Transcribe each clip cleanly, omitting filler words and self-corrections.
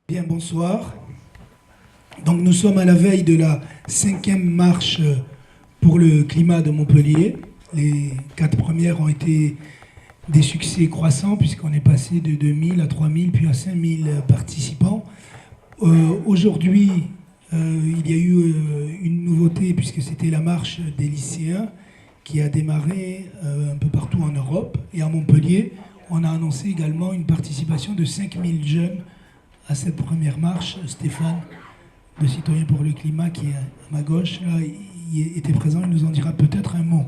Bien, bonsoir. Donc nous sommes à la veille de la 5e marche pour le climat de Montpellier. Les 4 premières ont été des succès croissants puisqu'on est passé de 2000 à 3000 puis à 5000 participants. Aujourd'hui, il y a eu une nouveauté puisque c'était la marche des lycéens qui a démarré un peu partout en Europe. Et à Montpellier, on a annoncé également une participation de 5000 jeunes à cette première marche. Stéphane, de Citoyens pour le climat, qui est à ma gauche, là, il était présent, il nous en dira peut-être un mot.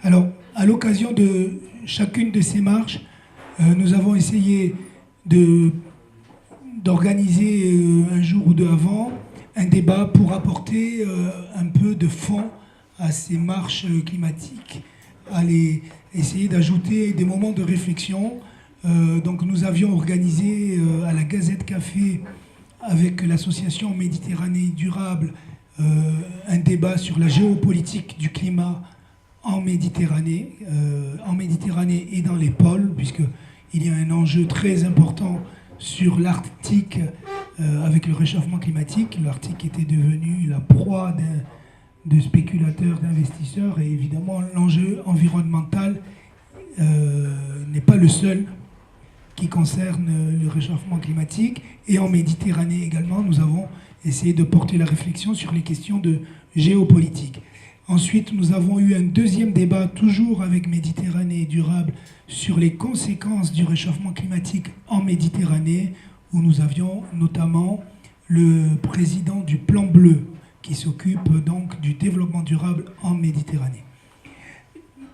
Alors, à l'occasion de chacune de ces marches, nous avons essayé d'organiser un jour ou deux avant un débat pour apporter un peu de fond à ces marches climatiques, essayer d'ajouter des moments de réflexion. Donc nous avions organisé à la Gazette Café avec l'association Méditerranée Durable un débat sur la géopolitique du climat en Méditerranée et dans les pôles, puisqu'il y a un enjeu très important sur l'Arctique avec le réchauffement climatique. L'Arctique était devenu la proie de spéculateurs, d'investisseurs, et évidemment l'enjeu environnemental n'est pas le seul qui concerne le réchauffement climatique. Et en Méditerranée également, nous avons essayé de porter la réflexion sur les questions de géopolitique. Ensuite, nous avons eu un deuxième débat, toujours avec Méditerranée Durable, sur les conséquences du réchauffement climatique en Méditerranée, où nous avions notamment le président du Plan Bleu, qui s'occupe donc du développement durable en Méditerranée.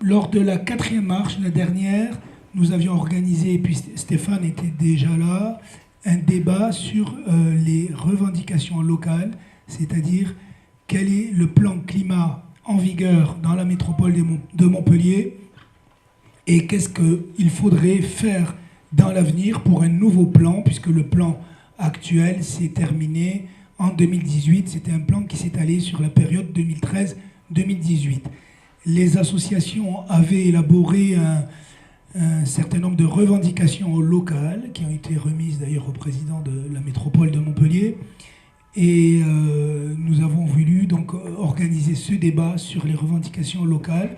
Lors de la 4e marche, la dernière, nous avions organisé, et puis Stéphane était déjà là, un débat sur les revendications locales, c'est-à-dire quel est le plan climat en vigueur dans la métropole de Montpellier et qu'est-ce qu'il faudrait faire dans l'avenir pour un nouveau plan, puisque le plan actuel s'est terminé en 2018. C'était un plan qui s'est allé sur la période 2013-2018. Les associations avaient élaboré un certain nombre de revendications locales qui ont été remises d'ailleurs au président de la métropole de Montpellier. Et nous avons voulu donc organiser ce débat sur les revendications locales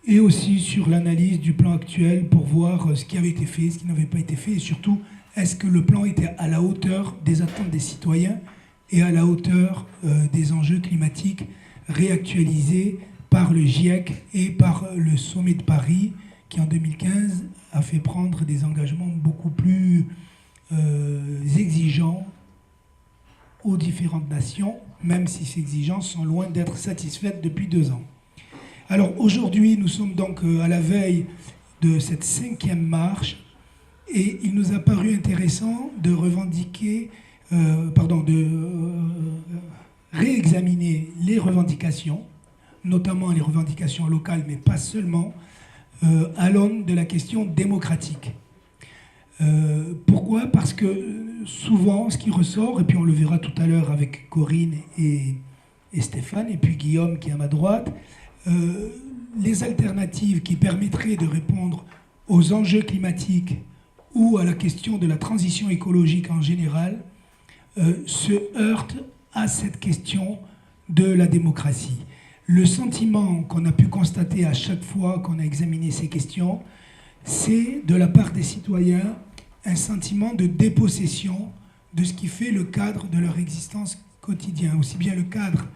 et aussi sur l'analyse du plan actuel pour voir ce qui avait été fait, ce qui n'avait pas été fait, et surtout, est-ce que le plan était à la hauteur des attentes des citoyens et à la hauteur des enjeux climatiques réactualisés par le GIEC et par le sommet de Paris, qui en 2015 a fait prendre des engagements beaucoup plus exigeants aux différentes nations, même si ces exigences sont loin d'être satisfaites depuis 2 ans. Alors aujourd'hui, nous sommes donc à la veille de cette 5e marche, et il nous a paru intéressant de réexaminer les revendications, notamment les revendications locales, mais pas seulement, à l'aune de la question démocratique. Pourquoi ? Parce que souvent, ce qui ressort, et puis on le verra tout à l'heure avec Corinne et Stéphane, et puis Guillaume qui est à ma droite, les alternatives qui permettraient de répondre aux enjeux climatiques ou à la question de la transition écologique en général se heurtent à cette question de la démocratie. Le sentiment qu'on a pu constater à chaque fois qu'on a examiné ces questions, c'est de la part des citoyens un sentiment de dépossession de ce qui fait le cadre de leur existence quotidienne, aussi bien le cadre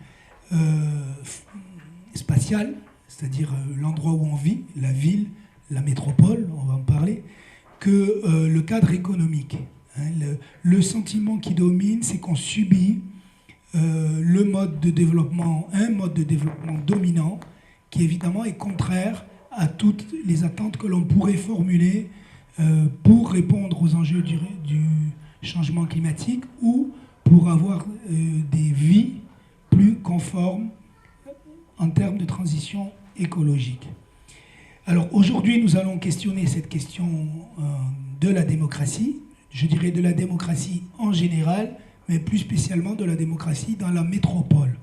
spatial, c'est-à-dire l'endroit où on vit, la ville, la métropole, on va en parler, que le cadre économique. Le sentiment qui domine, c'est qu'on subit un mode de développement dominant qui évidemment est contraire à toutes les attentes que l'on pourrait formuler pour répondre aux enjeux du changement climatique ou pour avoir des vies plus conformes en termes de transition écologique. Alors aujourd'hui, nous allons questionner cette question de la démocratie, je dirais de la démocratie en général, mais plus spécialement de la démocratie dans la métropole.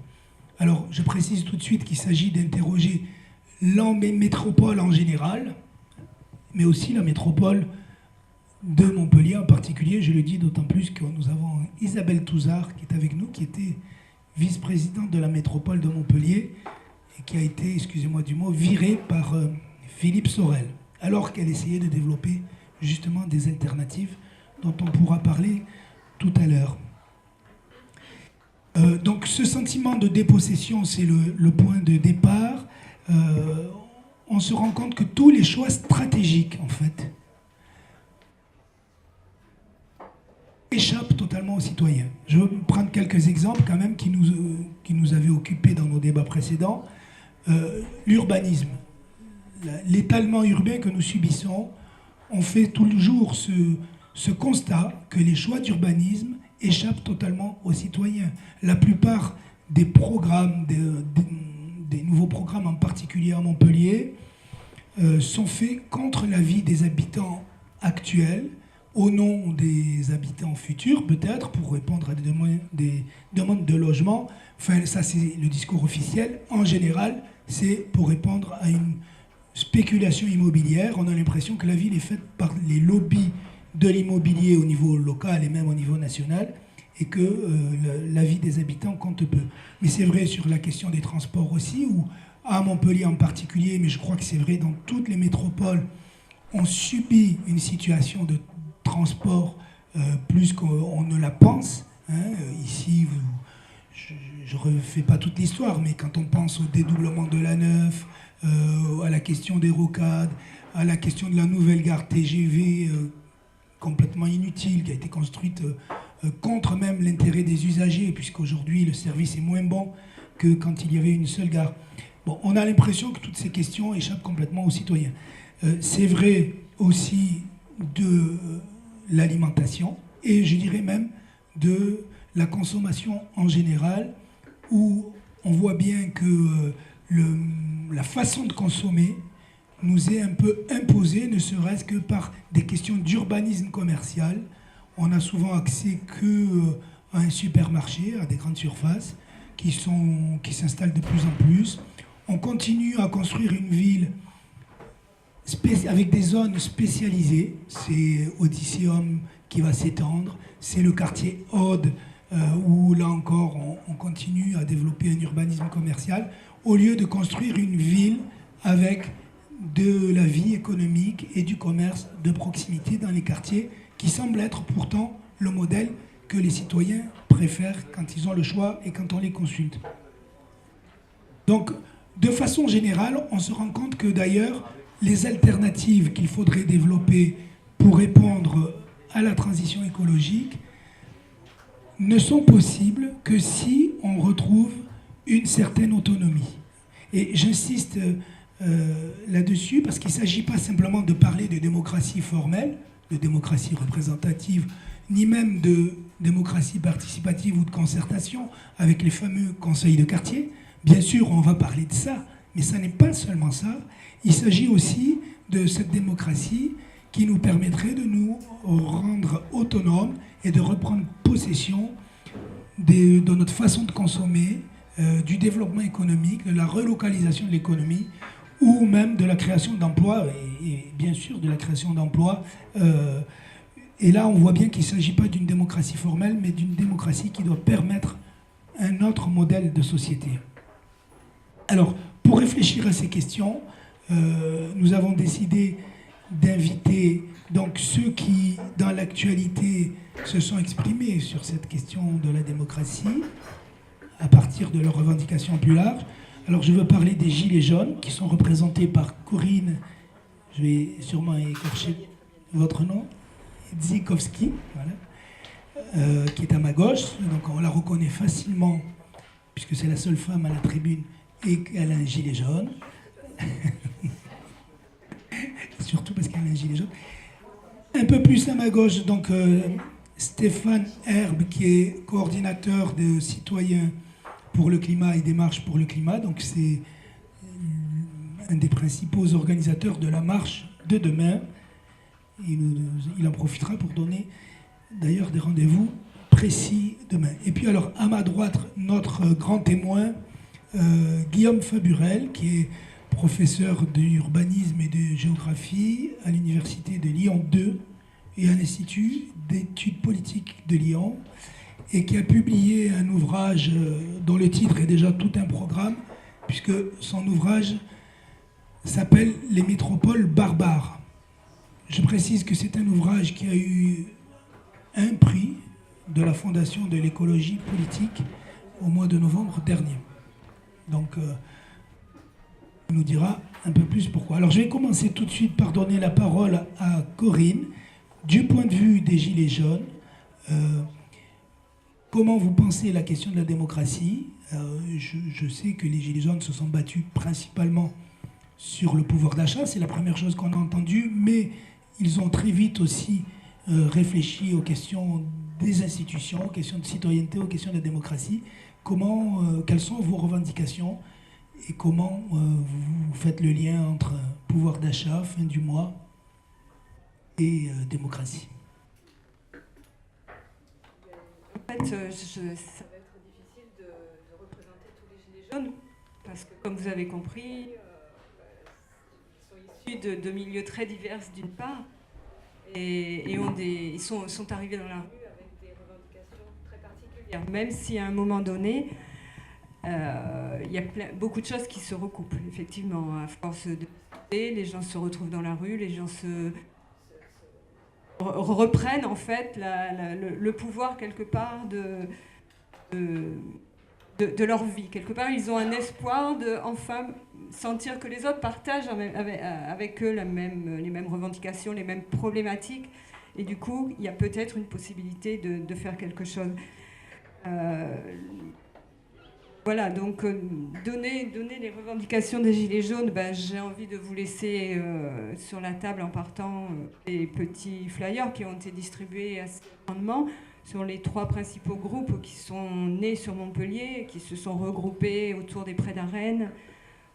Alors, je précise tout de suite qu'il s'agit d'interroger la métropole en général, mais aussi la métropole de Montpellier en particulier. Je le dis d'autant plus que nous avons Isabelle Touzard qui est avec nous, qui était vice-présidente de la métropole de Montpellier et qui a été, excusez-moi du mot, virée par Philippe Sorel, alors qu'elle essayait de développer justement des alternatives dont on pourra parler tout à l'heure. Donc ce sentiment de dépossession, c'est le point de départ. On se rend compte que tous les choix stratégiques, en fait, échappent totalement aux citoyens. Je vais prendre quelques exemples quand même qui nous avaient occupés dans nos débats précédents. L'urbanisme, l'étalement urbain que nous subissons, on fait toujours ce constat que les choix d'urbanisme échappent totalement aux citoyens. La plupart des programmes, des nouveaux programmes en particulier à Montpellier, sont faits contre l'avis des habitants actuels, au nom des habitants futurs, peut-être, pour répondre à des demandes de logement. Enfin, ça, c'est le discours officiel. En général, c'est pour répondre à une spéculation immobilière. On a l'impression que la ville est faite par les lobbies de l'immobilier au niveau local et même au niveau national, et que l'avis des habitants compte peu. Mais c'est vrai sur la question des transports aussi, où à Montpellier en particulier, mais je crois que c'est vrai dans toutes les métropoles, on subit une situation de transport plus qu'on ne la pense. Ici, je ne refais pas toute l'histoire, mais quand on pense au dédoublement de la 9, à la question des rocades, à la question de la nouvelle gare TGV complètement inutile, qui a été construite contre même l'intérêt des usagers, puisqu'aujourd'hui le service est moins bon que quand il y avait une seule gare. Bon, on a l'impression que toutes ces questions échappent complètement aux citoyens. C'est vrai aussi de l'alimentation, et je dirais même de la consommation en général, où on voit bien que la façon de consommer nous est un peu imposée, ne serait-ce que par des questions d'urbanisme commercial. On a souvent accès qu'à un supermarché, à des grandes surfaces, qui s'installent de plus en plus. On continue à construire une ville avec des zones spécialisées. C'est Odysseum qui va s'étendre, c'est le quartier Aude, où là encore on continue à développer un urbanisme commercial, au lieu de construire une ville avec de la vie économique et du commerce de proximité dans les quartiers, qui semble être pourtant le modèle que les citoyens préfèrent quand ils ont le choix et quand on les consulte. Donc, de façon générale, on se rend compte que d'ailleurs, les alternatives qu'il faudrait développer pour répondre à la transition écologique ne sont possibles que si on retrouve une certaine autonomie. Et j'insiste là-dessus parce qu'il ne s'agit pas simplement de parler de démocratie formelle, de démocratie représentative, ni même de démocratie participative ou de concertation avec les fameux conseils de quartier. Bien sûr, on va parler de ça, mais ça n'est pas seulement ça. Il s'agit aussi de cette démocratie qui nous permettrait de nous rendre autonomes et de reprendre possession de notre façon de consommer, du développement économique, de la relocalisation de l'économie, ou même de la création d'emplois, et bien sûr de la création d'emplois. Et là, on voit bien qu'il ne s'agit pas d'une démocratie formelle, mais d'une démocratie qui doit permettre un autre modèle de société. Alors, pour réfléchir à ces questions, nous avons décidé d'inviter donc ceux qui, dans l'actualité, se sont exprimés sur cette question de la démocratie, à partir de leurs revendications plus larges. Alors, je veux parler des Gilets jaunes, qui sont représentés par Corinne, je vais sûrement écorcher votre nom, Dzikowski, voilà, qui est à ma gauche. Donc, on la reconnaît facilement, puisque c'est la seule femme à la tribune et qu'elle a un gilet jaune. Surtout parce qu'elle a un gilet jaune. Un peu plus à ma gauche, donc Stéphane Herbe, qui est coordinateur de citoyens pour le climat et des marches pour le climat. Donc c'est un des principaux organisateurs de la marche de demain. Il en profitera pour donner d'ailleurs des rendez-vous précis demain. Et puis alors à ma droite, notre grand témoin, Guillaume Faburel, qui est professeur d'urbanisme et de géographie à l'université de Lyon 2 et un institut d'études politiques de Lyon, et qui a publié un ouvrage dont le titre est déjà tout un programme, puisque son ouvrage s'appelle « Les métropoles barbares ». Je précise que c'est un ouvrage qui a eu un prix de la Fondation de l'écologie politique au mois de novembre dernier. Donc, on nous dira un peu plus pourquoi. Alors, je vais commencer tout de suite par donner la parole à Corinne. Du point de vue des Gilets jaunes, comment vous pensez la question de la démocratie? Je sais que les Gilets jaunes se sont battus principalement sur le pouvoir d'achat, c'est la première chose qu'on a entendue, mais ils ont très vite aussi réfléchi aux questions des institutions, aux questions de citoyenneté, aux questions de la démocratie. Quelles sont vos revendications et comment vous faites le lien entre pouvoir d'achat, fin du mois et démocratie? En fait, ça va être difficile de représenter tous les Gilets jaunes, parce que, comme vous avez compris, ils sont issus de milieux très divers d'une part, et ils sont arrivés dans la rue avec des revendications très particulières, même si à un moment donné, il y a beaucoup de choses qui se recoupent, effectivement. À force de discuter, les gens se retrouvent dans la rue, les gens reprennent en fait le pouvoir quelque part de leur vie. Quelque part, ils ont un espoir de enfin sentir que les autres partagent avec eux les mêmes revendications, les mêmes problématiques. Et du coup, il y a peut-être une possibilité de faire quelque chose. Voilà, donc donner les revendications des Gilets jaunes, j'ai envie de vous laisser sur la table en partant des petits flyers qui ont été distribués assez grandement sur les 3 principaux groupes qui sont nés sur Montpellier, qui se sont regroupés autour des prés d'Arène,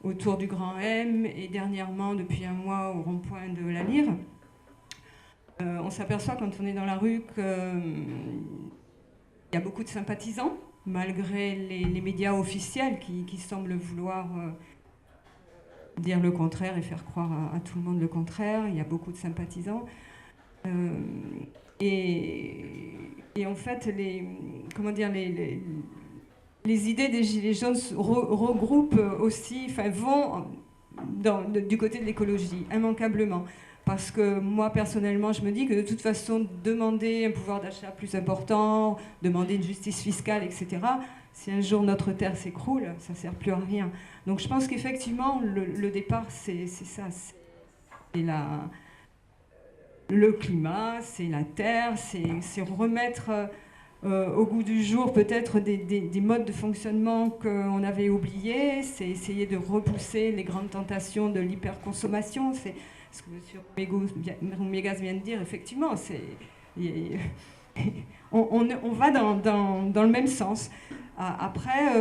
autour du Grand M et dernièrement, depuis un mois, au rond-point de la Lyre. On s'aperçoit quand on est dans la rue qu'il y a beaucoup de sympathisants, malgré les médias officiels qui semblent vouloir dire le contraire et faire croire à tout le monde le contraire. Il y a beaucoup de sympathisants. Et en fait, les idées des Gilets jaunes se regroupent aussi, vont du côté de l'écologie, immanquablement. Parce que moi, personnellement, je me dis que de toute façon, demander un pouvoir d'achat plus important, demander une justice fiscale, etc., si un jour notre terre s'écroule, ça ne sert plus à rien. Donc je pense qu'effectivement, le départ, c'est ça. C'est le climat, c'est la terre, c'est remettre au goût du jour peut-être des modes de fonctionnement qu'on avait oubliés, c'est essayer de repousser les grandes tentations de l'hyperconsommation, c'est ce que M. Mégas vient de dire, effectivement, on va dans le même sens. Après,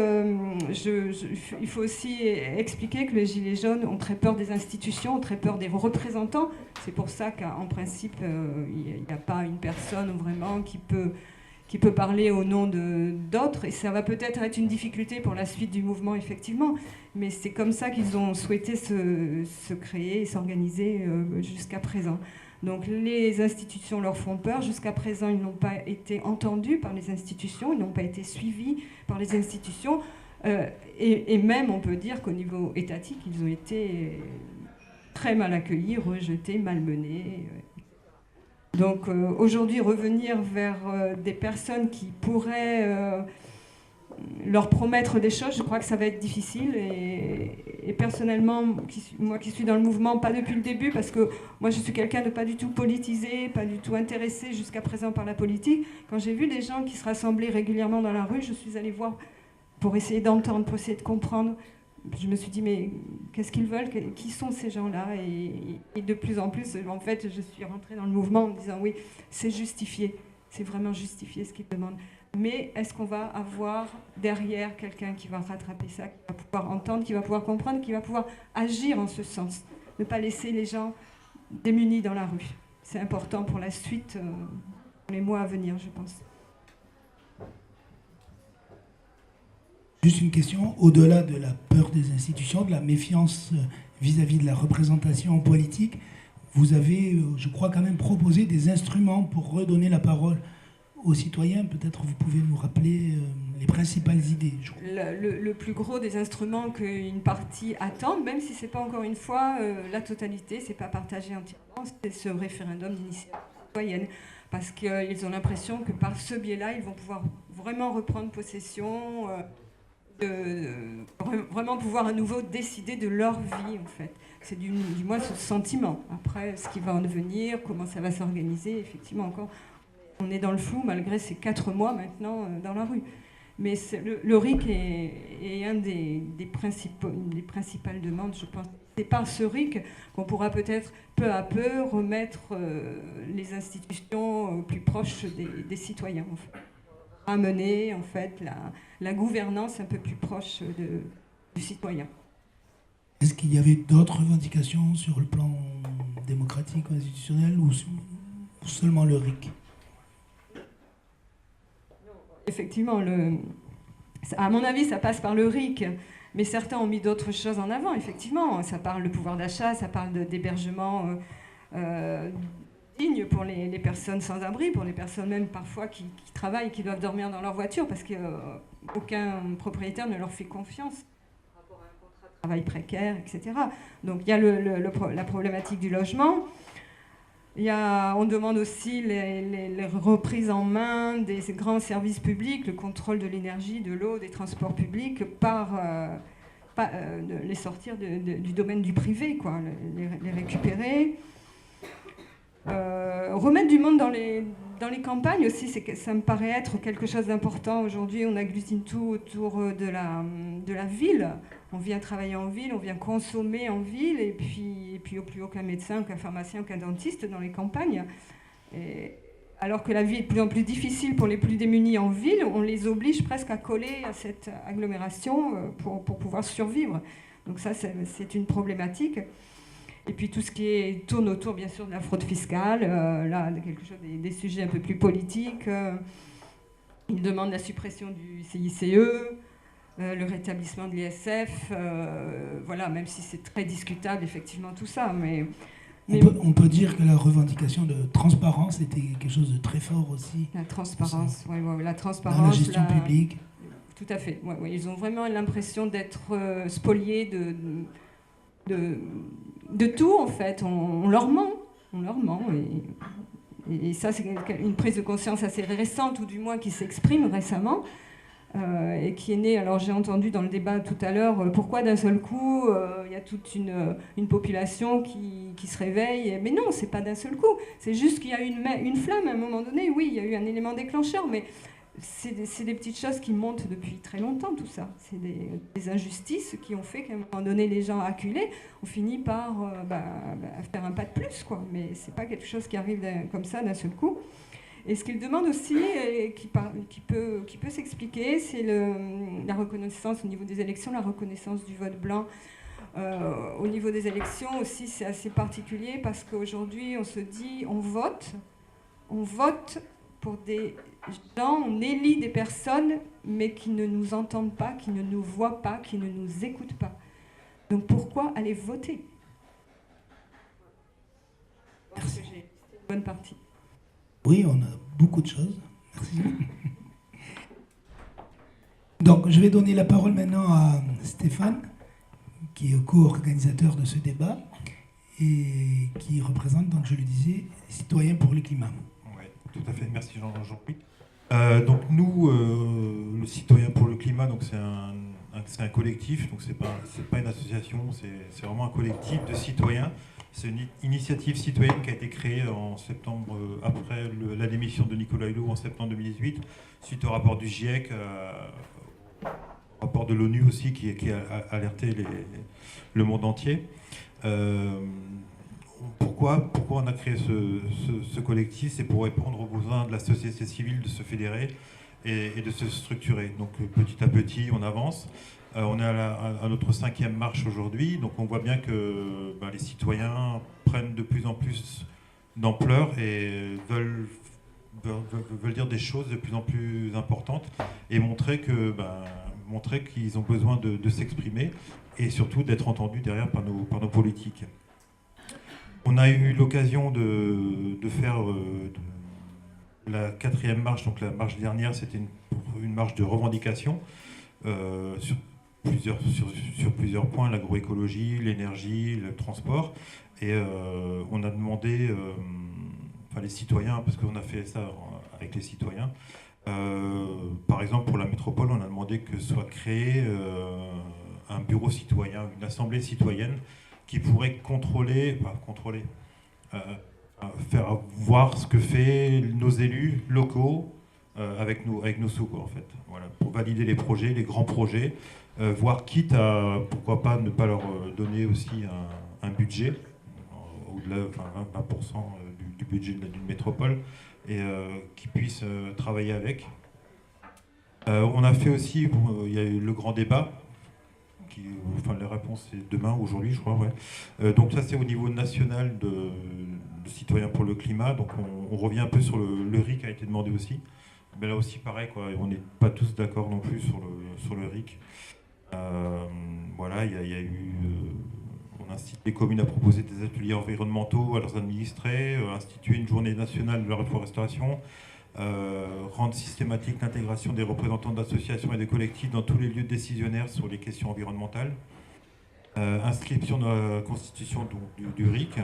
il faut aussi expliquer que les Gilets jaunes ont très peur des institutions, ont très peur des représentants. C'est pour ça qu'en principe, il n'y a pas une personne vraiment qui peut parler au nom d'autres. Et ça va peut-être être une difficulté pour la suite du mouvement, effectivement. Mais c'est comme ça qu'ils ont souhaité se créer et s'organiser jusqu'à présent. Donc les institutions leur font peur. Jusqu'à présent, ils n'ont pas été entendus par les institutions, ils n'ont pas été suivis par les institutions. Et même, on peut dire qu'au niveau étatique, ils ont été très mal accueillis, rejetés, malmenés. Donc aujourd'hui, revenir vers des personnes qui pourraient leur promettre des choses, je crois que ça va être difficile. Et personnellement, moi qui suis dans le mouvement, pas depuis le début, parce que moi je suis quelqu'un de pas du tout politisé, pas du tout intéressé jusqu'à présent par la politique. Quand j'ai vu des gens qui se rassemblaient régulièrement dans la rue, je suis allée voir pour essayer d'entendre, pour essayer de comprendre. Je me suis dit, mais qu'est-ce qu'ils veulent? Qui sont ces gens-là? Et de plus en plus, en fait, je suis rentrée dans le mouvement en me disant, oui, c'est justifié. C'est vraiment justifié ce qu'ils demandent. Mais est-ce qu'on va avoir derrière quelqu'un qui va rattraper ça, qui va pouvoir entendre, qui va pouvoir comprendre, qui va pouvoir agir en ce sens? Ne pas laisser les gens démunis dans la rue. C'est important pour la suite, pour les mois à venir, je pense. Juste une question, au-delà de la peur des institutions, de la méfiance vis-à-vis de la représentation politique, vous avez, je crois, quand même proposé des instruments pour redonner la parole aux citoyens. Peut-être vous pouvez nous rappeler les principales idées. Le plus gros des instruments qu'une partie attend, même si ce n'est pas encore une fois la totalité, c'est pas partagé entièrement, c'est ce référendum d'initiative citoyenne. Parce qu'ils ont l'impression que par ce biais-là, ils vont pouvoir vraiment reprendre possession, vraiment pouvoir à nouveau décider de leur vie, en fait. C'est du moins ce sentiment. Après, ce qui va en devenir, comment ça va s'organiser, effectivement, encore, on est dans le flou malgré ces 4 mois maintenant dans la rue. Mais le RIC est une des principales demandes, je pense. C'est par ce RIC qu'on pourra peut-être peu à peu remettre les institutions plus proches des citoyens. En fait. Ramener en fait la gouvernance un peu plus proche du citoyen. Est-ce qu'il y avait d'autres revendications sur le plan démocratique ou institutionnel ou seulement le RIC ? Effectivement, à mon avis, ça passe par le RIC, mais certains ont mis d'autres choses en avant, effectivement. Ça parle de pouvoir d'achat, ça parle d'hébergement digne pour les personnes sans abri, pour les personnes même parfois qui travaillent, qui doivent dormir dans leur voiture, parce qu'aucun propriétaire ne leur fait confiance par rapport à un contrat de travail précaire, etc. Donc il y a la problématique du logement. On demande aussi les reprises en main des grands services publics, le contrôle de l'énergie, de l'eau, des transports publics, les sortir du domaine du privé, quoi, les récupérer. Remettre du monde dans les campagnes aussi, ça me paraît être quelque chose d'important. Aujourd'hui, on agglutine tout autour de la ville. On vient travailler en ville, on vient consommer en ville, et puis plus aucun médecin, aucun pharmacien, aucun dentiste dans les campagnes. Alors que la vie est de plus en plus difficile pour les plus démunis en ville, on les oblige presque à coller à cette agglomération pour pouvoir survivre. Donc ça, c'est une problématique. Et puis tout ce qui tourne autour, bien sûr, de la fraude fiscale, là, quelque chose des sujets un peu plus politiques. Ils demandent la suppression du CICE, le rétablissement de l'ISF, voilà, même si c'est très discutable, effectivement, tout ça. Mais on peut dire que la revendication de transparence était quelque chose de très fort aussi. La transparence, oui, la transparence. Dans la gestion publique. Tout à fait. Ouais, ils ont vraiment l'impression d'être spoliés de tout, en fait. On leur ment. Et ça, c'est une prise de conscience assez récente, ou du moins qui s'exprime récemment. Et qui est née, alors j'ai entendu dans le débat tout à l'heure, pourquoi d'un seul coup il y a toute une population qui se réveille. Mais non, c'est pas d'un seul coup, c'est juste qu'il y a eu une flamme à un moment donné. Oui, il y a eu un élément déclencheur, mais c'est des petites choses qui montent depuis très longtemps, tout ça. C'est des injustices qui ont fait qu'à un moment donné, les gens acculés ont fini par faire un pas de plus, quoi. Mais c'est pas quelque chose qui arrive comme ça d'un seul coup. Et ce qu'il demande aussi, et qui peut s'expliquer, c'est la reconnaissance au niveau des élections, la reconnaissance du vote blanc. Au niveau des élections aussi, c'est assez particulier parce qu'aujourd'hui, on se dit, on vote pour des gens, on élit des personnes, mais qui ne nous entendent pas, qui ne nous voient pas, qui ne nous écoutent pas. Donc pourquoi aller voter ? Parce que j'ai une bonne partie. Oui, on a beaucoup de choses. Merci. Donc, je vais donner la parole maintenant à Stéphane, qui est co-organisateur de ce débat et qui représente, donc je le disais, les Citoyens pour le climat. Oui, tout à fait. Merci Jean-Louis. Donc nous, le Citoyen pour le climat, donc c'est un collectif, donc c'est pas une association, c'est vraiment un collectif de citoyens. C'est une initiative citoyenne qui a été créée en septembre, après la démission de Nicolas Hulot en septembre 2018, suite au rapport du GIEC, au rapport de l'ONU aussi, qui a alerté le monde entier. Pourquoi on a créé ce collectif ? C'est pour répondre aux besoins de la société civile de se fédérer et de se structurer. Donc petit à petit, on avance. On est à notre 5e marche aujourd'hui, donc on voit bien que les citoyens prennent de plus en plus d'ampleur et veulent dire des choses de plus en plus importantes et montrer qu'ils ont besoin de s'exprimer et surtout d'être entendus derrière par nos politiques. On a eu l'occasion de faire la 4e marche, donc la marche dernière, c'était une marche de revendication sur plusieurs points, l'agroécologie, l'énergie, le transport. Et on a demandé, enfin les citoyens, parce qu'on a fait ça avec les citoyens, par exemple pour la métropole, on a demandé que soit créé un bureau citoyen, une assemblée citoyenne qui pourrait faire voir ce que fait nos élus locaux avec nos sous, quoi, en fait. Voilà, pour valider les projets, les grands projets, voir quitte à, pourquoi pas, ne pas leur donner aussi un budget, au-delà, enfin 20% du budget d'une métropole, et qui puissent travailler avec. On a fait aussi, il y a eu le grand débat, enfin la réponse c'est demain, aujourd'hui je crois, ouais. Donc ça c'est au niveau national de Citoyens pour le climat, donc on revient un peu sur le RIC a été demandé aussi. Mais là aussi pareil, quoi, on n'est pas tous d'accord non plus sur le RIC. Voilà, il y a eu... on incite les communes à proposer des ateliers environnementaux à leurs administrés, instituer une journée nationale de la reforestation, rendre systématique l'intégration des représentants d'associations et de collectifs dans tous les lieux décisionnaires sur les questions environnementales, inscription dans la constitution du RIC,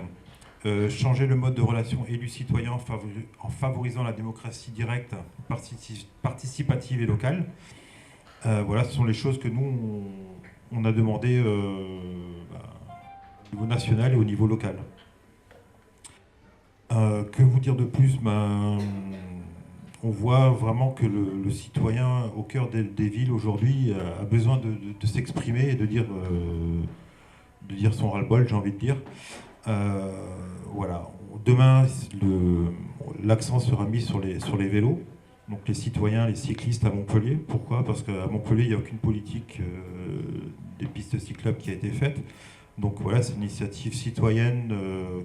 changer le mode de relation élu-citoyen en favorisant la démocratie directe, participative et locale. Voilà, ce sont les choses que nous, on a demandé au niveau national et au niveau local. Que vous dire de plus? On voit vraiment que le citoyen au cœur des villes aujourd'hui a besoin de s'exprimer et de dire son ras-le-bol, j'ai envie de dire. Voilà. Demain, l'accent sera mis sur les vélos, donc les citoyens, les cyclistes à Montpellier. Pourquoi? Parce qu'à Montpellier, il n'y a aucune politique des pistes cyclables qui a été faite. Donc voilà, c'est une initiative citoyenne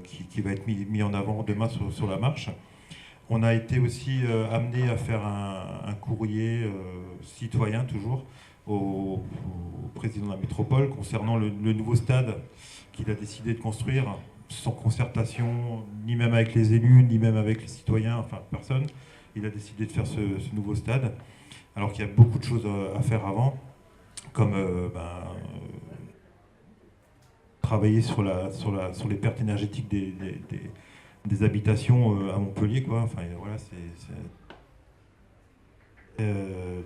qui va être mise en avant demain sur la marche. On a été aussi amené à faire un courrier citoyen, toujours, au président de la métropole concernant le nouveau stade qu'il a décidé de construire sans concertation, ni même avec les élus, ni même avec les citoyens, enfin personne. Il a décidé de faire ce nouveau stade, alors qu'il y a beaucoup de choses à faire avant, comme travailler sur les pertes énergétiques des habitations à Montpellier, quoi. Enfin, voilà,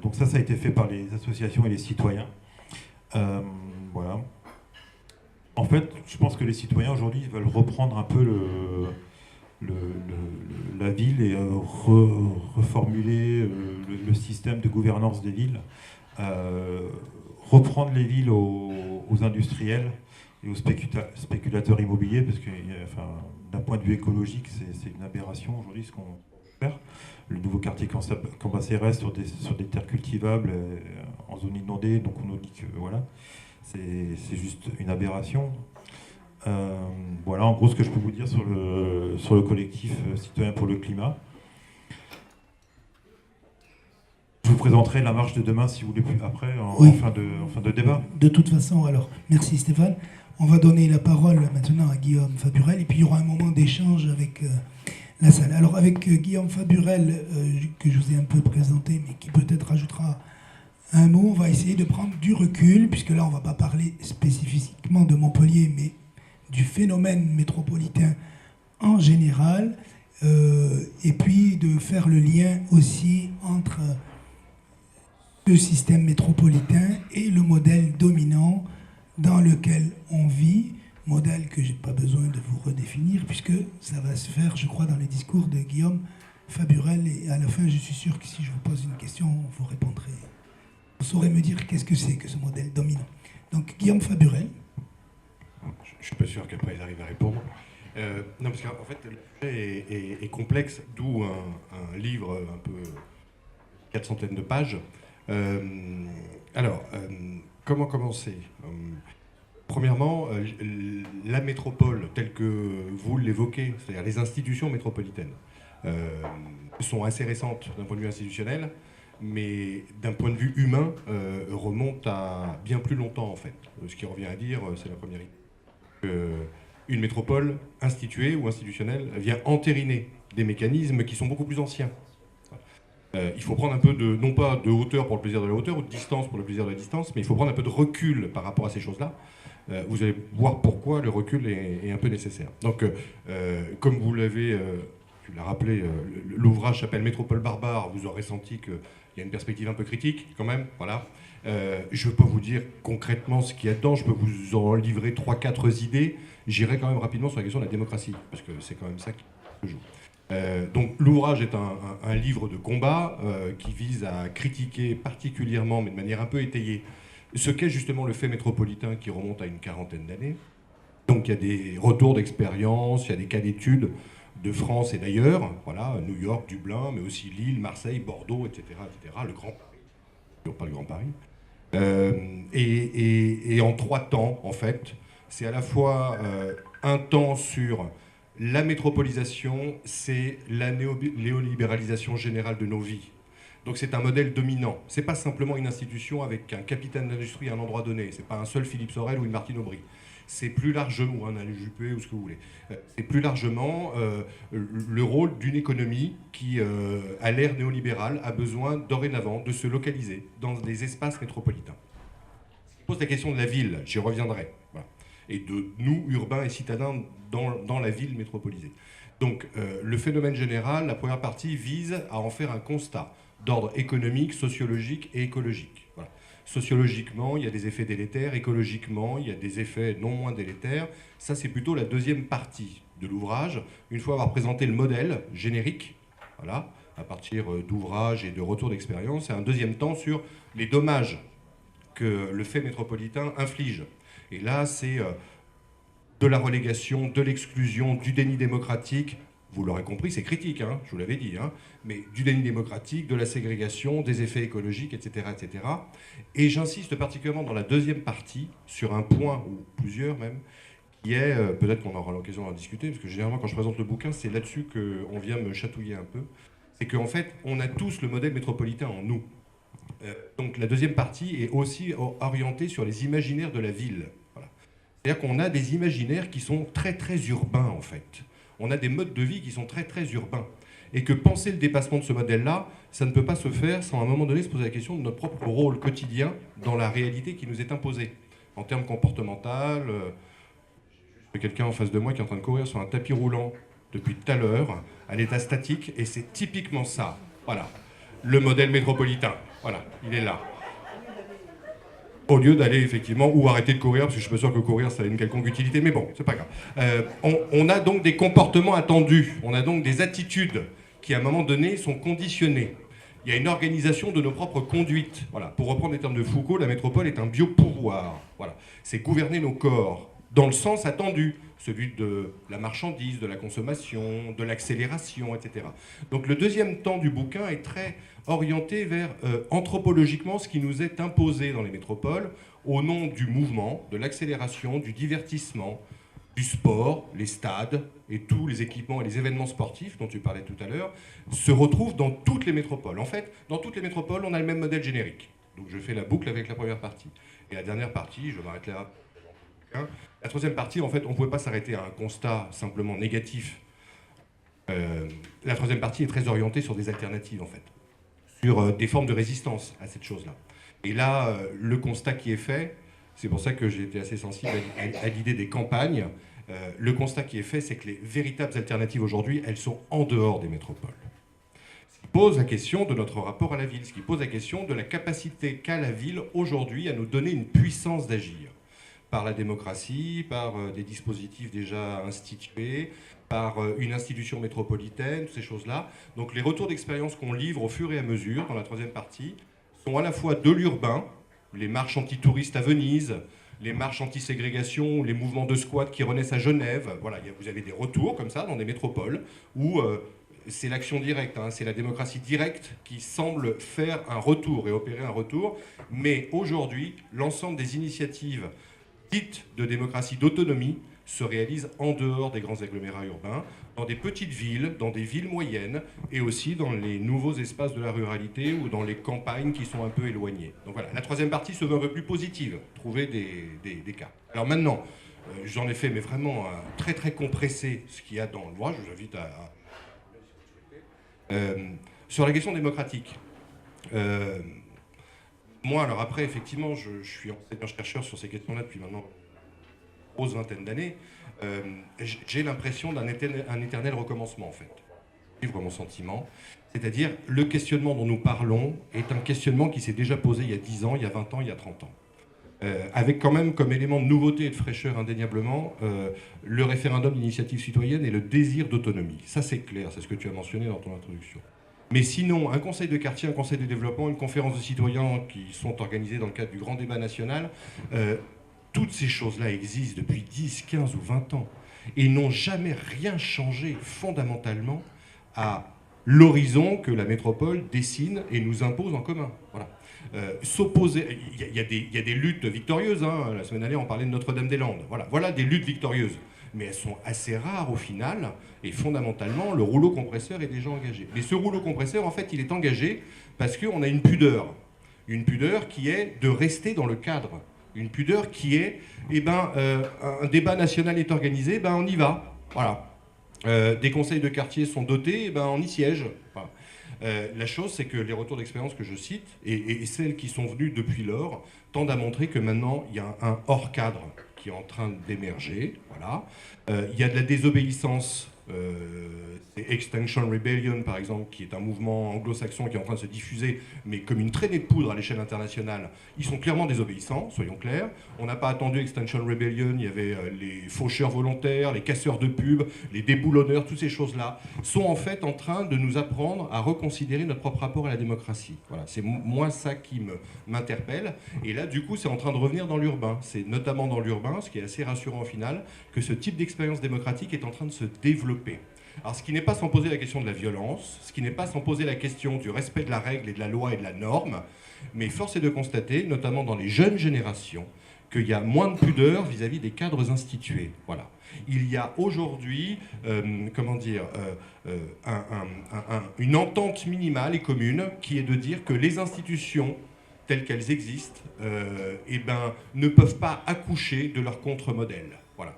donc ça a été fait par les associations et les citoyens. Voilà. En fait, je pense que les citoyens aujourd'hui veulent reprendre un peu la ville et reformuler le système de gouvernance des villes, reprendre les villes aux industriels et aux spéculateurs immobiliers, parce que d'un point de vue écologique, c'est une aberration aujourd'hui ce qu'on peut faire. Le nouveau quartier Cambacérès sur des terres cultivables en zone inondée, donc on nous dit que voilà, c'est juste une aberration. Voilà en gros ce que je peux vous dire sur le collectif Citoyens pour le climat. Je vous présenterai la marche de demain si vous voulez plus après, Oui. en fin de débat. De toute façon, alors, merci Stéphane. On va donner la parole maintenant à Guillaume Faburel et puis il y aura un moment d'échange avec la salle. Alors avec Guillaume Faburel, que je vous ai un peu présenté, mais qui peut-être rajoutera un mot, on va essayer de prendre du recul, puisque là on ne va pas parler spécifiquement de Montpellier, mais du phénomène métropolitain en général, et puis de faire le lien aussi entre le système métropolitain et le modèle dominant dans lequel on vit, modèle que je n'ai pas besoin de vous redéfinir, puisque ça va se faire, je crois, dans les discours de Guillaume Faburel, et à la fin, je suis sûr que si je vous pose une question, vous répondrez. Vous saurez me dire qu'est-ce que c'est que ce modèle dominant. Donc, Guillaume Faburel. Je ne suis pas sûr qu'après ils arrivent à répondre. Non, parce qu'en fait, le sujet est complexe, d'où un livre un peu 400 de pages. Comment commencer? Premièrement, la métropole, telle que vous l'évoquez, c'est-à-dire les institutions métropolitaines, sont assez récentes d'un point de vue institutionnel, mais d'un point de vue humain, remontent à bien plus longtemps, en fait. Ce qui revient à dire, c'est la première idée. Une métropole instituée ou institutionnelle vient entériner des mécanismes qui sont beaucoup plus anciens. Il faut prendre un peu de, non pas de hauteur pour le plaisir de la hauteur ou de distance pour le plaisir de la distance, mais il faut prendre un peu de recul par rapport à ces choses-là. Vous allez voir pourquoi le recul est un peu nécessaire. Donc, comme vous l'avez, tu l'as rappelé, l'ouvrage s'appelle Métropole barbare, vous aurez senti qu'il y a une perspective un peu critique quand même, voilà. Je ne veux pas vous dire concrètement ce qu'il y a dedans, je peux vous en livrer 3-4 idées. J'irai quand même rapidement sur la question de la démocratie, parce que c'est quand même ça qui se joue. Donc l'ouvrage est un livre de combat qui vise à critiquer particulièrement, mais de manière un peu étayée, ce qu'est justement le fait métropolitain qui remonte à une 40aine d'années. Donc il y a des retours d'expérience, il y a des cas d'études de France et d'ailleurs, voilà, New York, Dublin, mais aussi Lille, Marseille, Bordeaux, etc., le Grand Paris, pas le Grand Paris. Et en 3 temps, en fait, c'est à la fois un temps sur la métropolisation, c'est la néolibéralisation générale de nos vies. Donc c'est un modèle dominant. C'est pas simplement une institution avec un capitaine d'industrie à un endroit donné. C'est pas un seul Philippe Sorel ou une Martine Aubry. C'est plus largement, ou un Alain Juppé ou ce que vous voulez. C'est plus largement le rôle d'une économie qui, à l'ère néolibérale, a besoin dorénavant de se localiser dans des espaces métropolitains. Ce qui pose la question de la ville, j'y reviendrai. Voilà. Et de nous, urbains et citadins, dans la ville métropolisée. Donc le phénomène général, la première partie, vise à en faire un constat d'ordre économique, sociologique et écologique. Voilà. Sociologiquement, il y a des effets délétères, écologiquement, il y a des effets non moins délétères. Ça, c'est plutôt la deuxième partie de l'ouvrage. Une fois avoir présenté le modèle générique, voilà, à partir d'ouvrages et de retours d'expérience, et un deuxième temps sur les dommages que le fait métropolitain inflige. Et là, c'est de la relégation, de l'exclusion, du déni démocratique. Vous l'aurez compris, c'est critique, hein, je vous l'avais dit, hein, mais du déni démocratique, de la ségrégation, des effets écologiques, etc. etc. Et j'insiste particulièrement dans la deuxième partie sur un point, ou plusieurs même, qui est, peut-être qu'on aura l'occasion d'en discuter, parce que généralement quand je présente le bouquin, c'est là-dessus qu'on vient me chatouiller un peu, c'est qu'en fait, on a tous le modèle métropolitain en nous. Donc la deuxième partie est aussi orientée sur les imaginaires de la ville. Voilà. C'est-à-dire qu'on a des imaginaires qui sont très très urbains en fait. On a des modes de vie qui sont très très urbains. Et que penser le dépassement de ce modèle-là, ça ne peut pas se faire sans à un moment donné se poser la question de notre propre rôle quotidien dans la réalité qui nous est imposée. En termes comportementaux, j'ai quelqu'un en face de moi qui est en train de courir sur un tapis roulant depuis tout à l'heure, à l'état statique, et c'est typiquement ça. Voilà, le modèle métropolitain. Voilà, il est là. Au lieu d'aller effectivement, ou arrêter de courir, parce que je suis pas sûr que courir ça a une quelconque utilité, mais bon, c'est pas grave. On a donc des comportements attendus, on a donc des attitudes qui à un moment donné sont conditionnées. Il y a une organisation de nos propres conduites. Voilà. Pour reprendre les termes de Foucault, la métropole est un biopouvoir. Voilà. C'est gouverner nos corps dans le sens attendu, celui de la marchandise, de la consommation, de l'accélération, etc. Donc le deuxième temps du bouquin est très orienté vers anthropologiquement ce qui nous est imposé dans les métropoles au nom du mouvement, de l'accélération, du divertissement, du sport, les stades et tous les équipements et les événements sportifs dont tu parlais tout à l'heure se retrouvent dans toutes les métropoles. En fait, dans toutes les métropoles, on a le même modèle générique. Donc je fais la boucle avec la première partie. Et la dernière partie, je m'arrête là. La troisième partie, en fait, on ne pouvait pas s'arrêter à un constat simplement négatif. La troisième partie est très orientée sur des alternatives, en fait, sur des formes de résistance à cette chose-là. Et là, le constat qui est fait, c'est pour ça que j'ai été assez sensible à l'idée des campagnes. Le constat qui est fait, c'est que les véritables alternatives aujourd'hui, elles sont en dehors des métropoles. Ce qui pose la question de notre rapport à la ville, ce qui pose la question de la capacité qu'a la ville aujourd'hui à nous donner une puissance d'agir. Par la démocratie, par des dispositifs déjà institués, par une institution métropolitaine, toutes ces choses-là. Donc les retours d'expérience qu'on livre au fur et à mesure, dans la troisième partie, sont à la fois de l'urbain, les marches anti-touristes à Venise, les marches anti-ségrégation, les mouvements de squat qui renaissent à Genève. Voilà, vous avez des retours comme ça dans des métropoles où c'est l'action directe, hein, c'est la démocratie directe qui semble faire un retour et opérer un retour. Mais aujourd'hui, l'ensemble des initiatives dites de démocratie d'autonomie se réalisent en dehors des grands agglomérats urbains, dans des petites villes, dans des villes moyennes, et aussi dans les nouveaux espaces de la ruralité ou dans les campagnes qui sont un peu éloignées. Donc voilà, la troisième partie se veut un peu plus positive, trouver des cas. Alors maintenant, J'en ai fait, mais vraiment très très compressé ce qu'il y a dans l'ouvrage. Je vous invite sur la question démocratique. Moi, alors après, effectivement, je suis enseignant-chercheur sur ces questions-là depuis maintenant une grosse vingtaine d'années. J'ai l'impression d'un éternel recommencement, en fait. Vivre mon sentiment. C'est-à-dire, le questionnement dont nous parlons est un questionnement qui s'est déjà posé il y a 10 ans, il y a 20 ans, il y a 30 ans. Avec quand même comme élément de nouveauté et de fraîcheur indéniablement le référendum d'initiative citoyenne et le désir d'autonomie. Ça c'est clair, c'est ce que tu as mentionné dans ton introduction. Mais sinon, un conseil de quartier, un conseil de développement, une conférence de citoyens qui sont organisées dans le cadre du grand débat national, toutes ces choses-là existent depuis 10, 15 ou 20 ans et n'ont jamais rien changé fondamentalement à l'horizon que la métropole dessine et nous impose en commun. Voilà. S'opposer, il y a des luttes victorieuses, hein. La semaine dernière on parlait de Notre-Dame-des-Landes, voilà des luttes victorieuses, mais elles sont assez rares au final, et fondamentalement le rouleau compresseur est déjà engagé. Mais ce rouleau compresseur en fait il est engagé parce qu'on a une pudeur qui est de rester dans le cadre, une pudeur qui est, un débat national est organisé, on y va, voilà. Des conseils de quartier sont dotés, on y siège. Voilà. La chose, c'est que les retours d'expérience que je cite, et celles qui sont venues depuis lors, tendent à montrer que maintenant, il y a un hors-cadre qui est en train d'émerger. Voilà. Il y a de la désobéissance. C'est Extinction Rebellion, par exemple, qui est un mouvement anglo-saxon qui est en train de se diffuser, mais comme une traînée de poudre à l'échelle internationale. Ils sont clairement désobéissants, soyons clairs. On n'a pas attendu Extinction Rebellion, il y avait les faucheurs volontaires, les casseurs de pub, les déboulonneurs, toutes ces choses-là sont en fait en train de nous apprendre à reconsidérer notre propre rapport à la démocratie. Voilà, c'est moi ça qui m'interpelle. Et là, du coup, c'est en train de revenir dans l'urbain. C'est notamment dans l'urbain, ce qui est assez rassurant au final, que ce type d'expérience démocratique est en train de se développer. Alors, ce qui n'est pas sans poser la question de la violence, ce qui n'est pas sans poser la question du respect de la règle et de la loi et de la norme, mais force est de constater, notamment dans les jeunes générations, qu'il y a moins de pudeur vis-à-vis des cadres institués. Voilà. Il y a aujourd'hui, une entente minimale et commune qui est de dire que les institutions telles qu'elles existent, ne peuvent pas accoucher de leur contre-modèle. Voilà.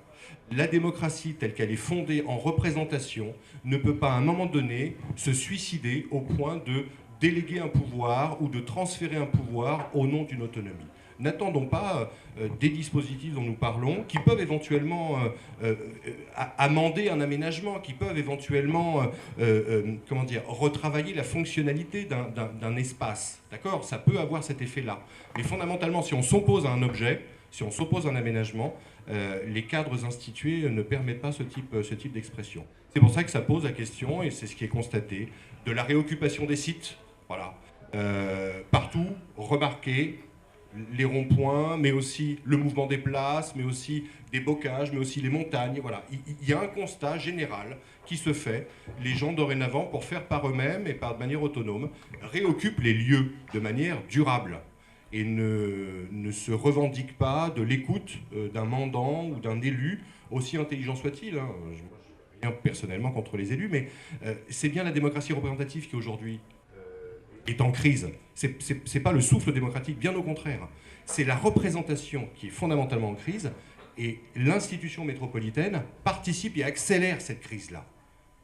La démocratie telle qu'elle est fondée en représentation ne peut pas à un moment donné se suicider au point de déléguer un pouvoir ou de transférer un pouvoir au nom d'une autonomie. N'attendons pas des dispositifs dont nous parlons, qui peuvent éventuellement amender un aménagement, qui peuvent éventuellement retravailler la fonctionnalité d'un espace. D'accord ? Ça peut avoir cet effet-là. Mais fondamentalement, si on s'oppose à un objet, si on s'oppose à un aménagement, les cadres institués ne permettent pas ce type d'expression. C'est pour ça que ça pose la question, et c'est ce qui est constaté, de la réoccupation des sites. Voilà. Partout, remarquez les ronds-points, mais aussi le mouvement des places, mais aussi des bocages, mais aussi les montagnes. Voilà. Il y a un constat général qui se fait. Les gens, dorénavant, pour faire par eux-mêmes et de manière autonome, réoccupent les lieux de manière durable et ne se revendiquent pas de l'écoute d'un mandant ou d'un élu, aussi intelligent soit-il. Hein. Je n'ai rien personnellement contre les élus, mais c'est bien la démocratie représentative qui aujourd'hui est en crise. C'est pas le souffle démocratique, bien au contraire. C'est la représentation qui est fondamentalement en crise, et l'institution métropolitaine participe et accélère cette crise-là.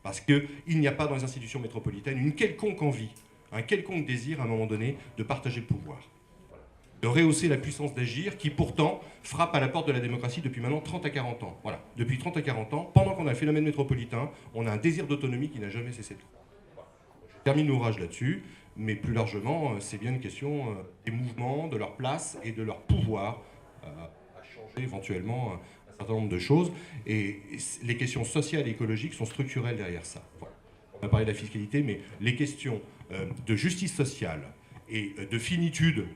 Parce qu'il n'y a pas dans les institutions métropolitaines une quelconque envie, un quelconque désir à un moment donné de partager le pouvoir, de rehausser la puissance d'agir qui pourtant frappe à la porte de la démocratie depuis maintenant 30 à 40 ans. Voilà. Depuis 30 à 40 ans, pendant qu'on a le phénomène métropolitain, on a un désir d'autonomie qui n'a jamais cessé de croître. Je termine l'ouvrage là-dessus. Mais plus largement, c'est bien une question des mouvements, de leur place et de leur pouvoir à changer éventuellement un certain nombre de choses. Et les questions sociales et écologiques sont structurelles derrière ça. Voilà. On a parlé de la fiscalité, mais les questions de justice sociale et de finitude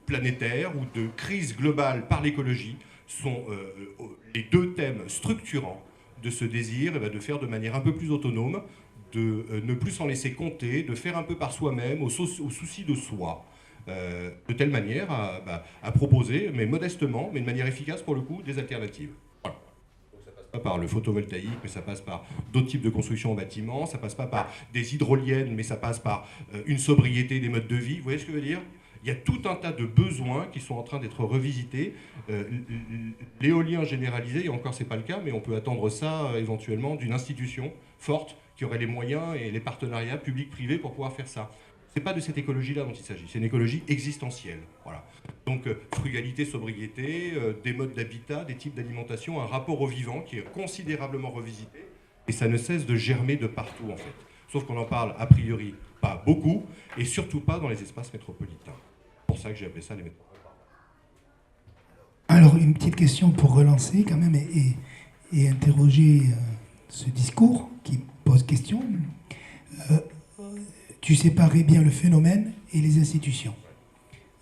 planétaire ou de crise globale par l'écologie sont les deux thèmes structurants de ce désir de faire de manière un peu plus autonome, de ne plus s'en laisser compter, de faire un peu par soi-même, au souci de soi, de telle manière à proposer, mais modestement, mais de manière efficace pour le coup, des alternatives. Voilà. Donc ça passe pas par le photovoltaïque, mais ça passe par d'autres types de construction en bâtiment, ça passe pas par des hydroliennes, mais ça passe par une sobriété des modes de vie, vous voyez ce que je veux dire ? Il y a tout un tas de besoins qui sont en train d'être revisités. L'éolien généralisé, et encore c'est pas le cas, mais on peut attendre ça éventuellement d'une institution forte qui aurait les moyens et les partenariats publics-privés pour pouvoir faire ça. C'est pas de cette écologie-là dont il s'agit, c'est une écologie existentielle. Voilà. Donc frugalité, sobriété, des modes d'habitat, des types d'alimentation, un rapport au vivant qui est considérablement revisité, et ça ne cesse de germer de partout en fait. Sauf qu'on en parle a priori pas beaucoup, et surtout pas dans les espaces métropolitains. C'est pour ça que j'ai appelé ça les métropoles. Alors, une petite question pour relancer quand même et interroger ce discours qui pose question. Tu séparais bien le phénomène et les institutions.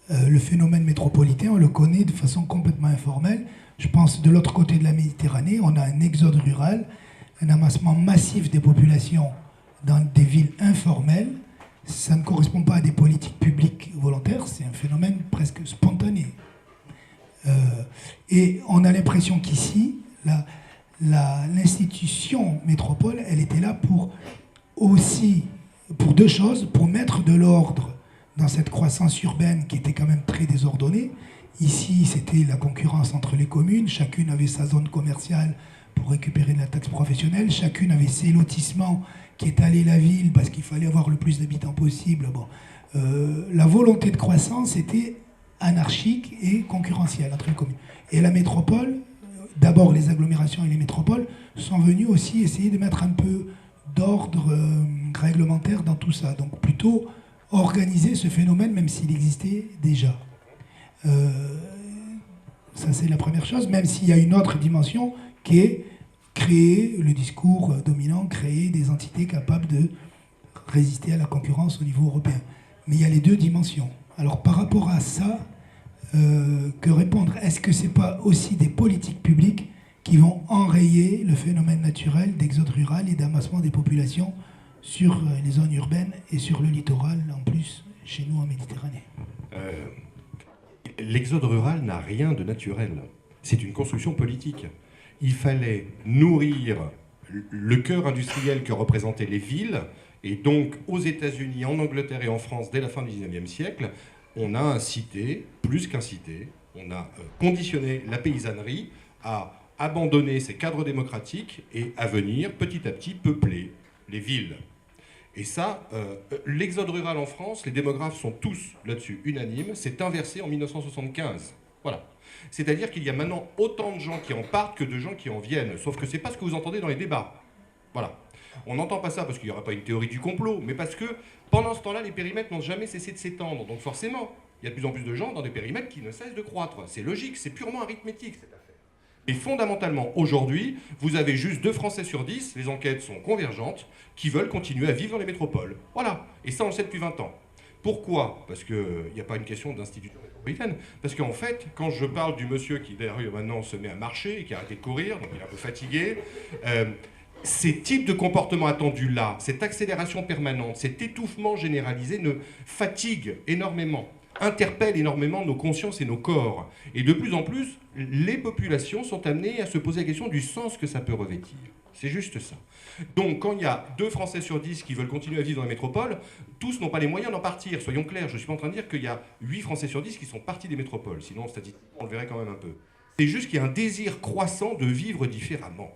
Le phénomène métropolitain, on le connaît de façon complètement informelle. Je pense de l'autre côté de la Méditerranée, on a un exode rural, un amassement massif des populations dans des villes informelles. Ça ne correspond pas à des politiques publiques volontaires, c'est un phénomène presque spontané. Et on a l'impression qu'ici, l'institution métropole, elle était là pour deux choses, pour mettre de l'ordre dans cette croissance urbaine qui était quand même très désordonnée. Ici, c'était la concurrence entre les communes, chacune avait sa zone commerciale pour récupérer de la taxe professionnelle, chacune avait ses lotissements qui étalaient la ville parce qu'il fallait avoir le plus d'habitants possible. Bon. La volonté de croissance était anarchique et concurrentielle entre les communes. Et la métropole, d'abord les agglomérations et les métropoles, sont venues aussi essayer de mettre un peu d'ordre réglementaire dans tout ça. Donc plutôt organiser ce phénomène, même s'il existait déjà. Ça, c'est la première chose, même s'il y a une autre dimension qui est créer le discours dominant, créer des entités capables de résister à la concurrence au niveau européen. Mais il y a les deux dimensions. Alors par rapport à ça, que répondre? Est-ce que ce n'est pas aussi des politiques publiques qui vont enrayer le phénomène naturel d'exode rural et d'amassement des populations sur les zones urbaines et sur le littoral, en plus, chez nous en Méditerranée? L'exode rural n'a rien de naturel. C'est une construction politique. Il fallait nourrir le cœur industriel que représentaient les villes, et donc aux États-Unis, en Angleterre et en France, dès la fin du XIXe siècle, on a incité, plus qu'incité, on a conditionné la paysannerie à abandonner ses cadres démocratiques et à venir petit à petit peupler les villes. Et ça, l'exode rural en France, les démographes sont tous là-dessus unanimes, s'est inversé en 1975. Voilà. C'est-à-dire qu'il y a maintenant autant de gens qui en partent que de gens qui en viennent. Sauf que c'est pas ce que vous entendez dans les débats. Voilà. On n'entend pas ça parce qu'il n'y aura pas une théorie du complot, mais parce que pendant ce temps-là, les périmètres n'ont jamais cessé de s'étendre. Donc forcément, il y a de plus en plus de gens dans des périmètres qui ne cessent de croître. C'est logique, c'est purement arithmétique cette affaire. Et fondamentalement, aujourd'hui, vous avez juste 2 Français sur 10, les enquêtes sont convergentes, qui veulent continuer à vivre dans les métropoles. Voilà. Et ça, on le sait depuis 20 ans. Pourquoi? Parce qu'il n'y a pas une question d'institution métropolitaine. Parce qu'en fait, quand je parle du monsieur qui, d'ailleurs, maintenant se met à marcher et qui a arrêté de courir, donc il est un peu fatigué, ces types de comportements attendus-là, cette accélération permanente, cet étouffement généralisé ne fatiguent énormément, interpellent énormément nos consciences et nos corps. Et de plus en plus, les populations sont amenées à se poser la question du sens que ça peut revêtir. C'est juste ça. Donc, quand il y a 2 Français sur 10 qui veulent continuer à vivre dans la métropole, tous n'ont pas les moyens d'en partir. Soyons clairs, je ne suis pas en train de dire qu'il y a 8 Français sur 10 qui sont partis des métropoles. Sinon, statistiquement, on le verrait quand même un peu. C'est juste qu'il y a un désir croissant de vivre différemment.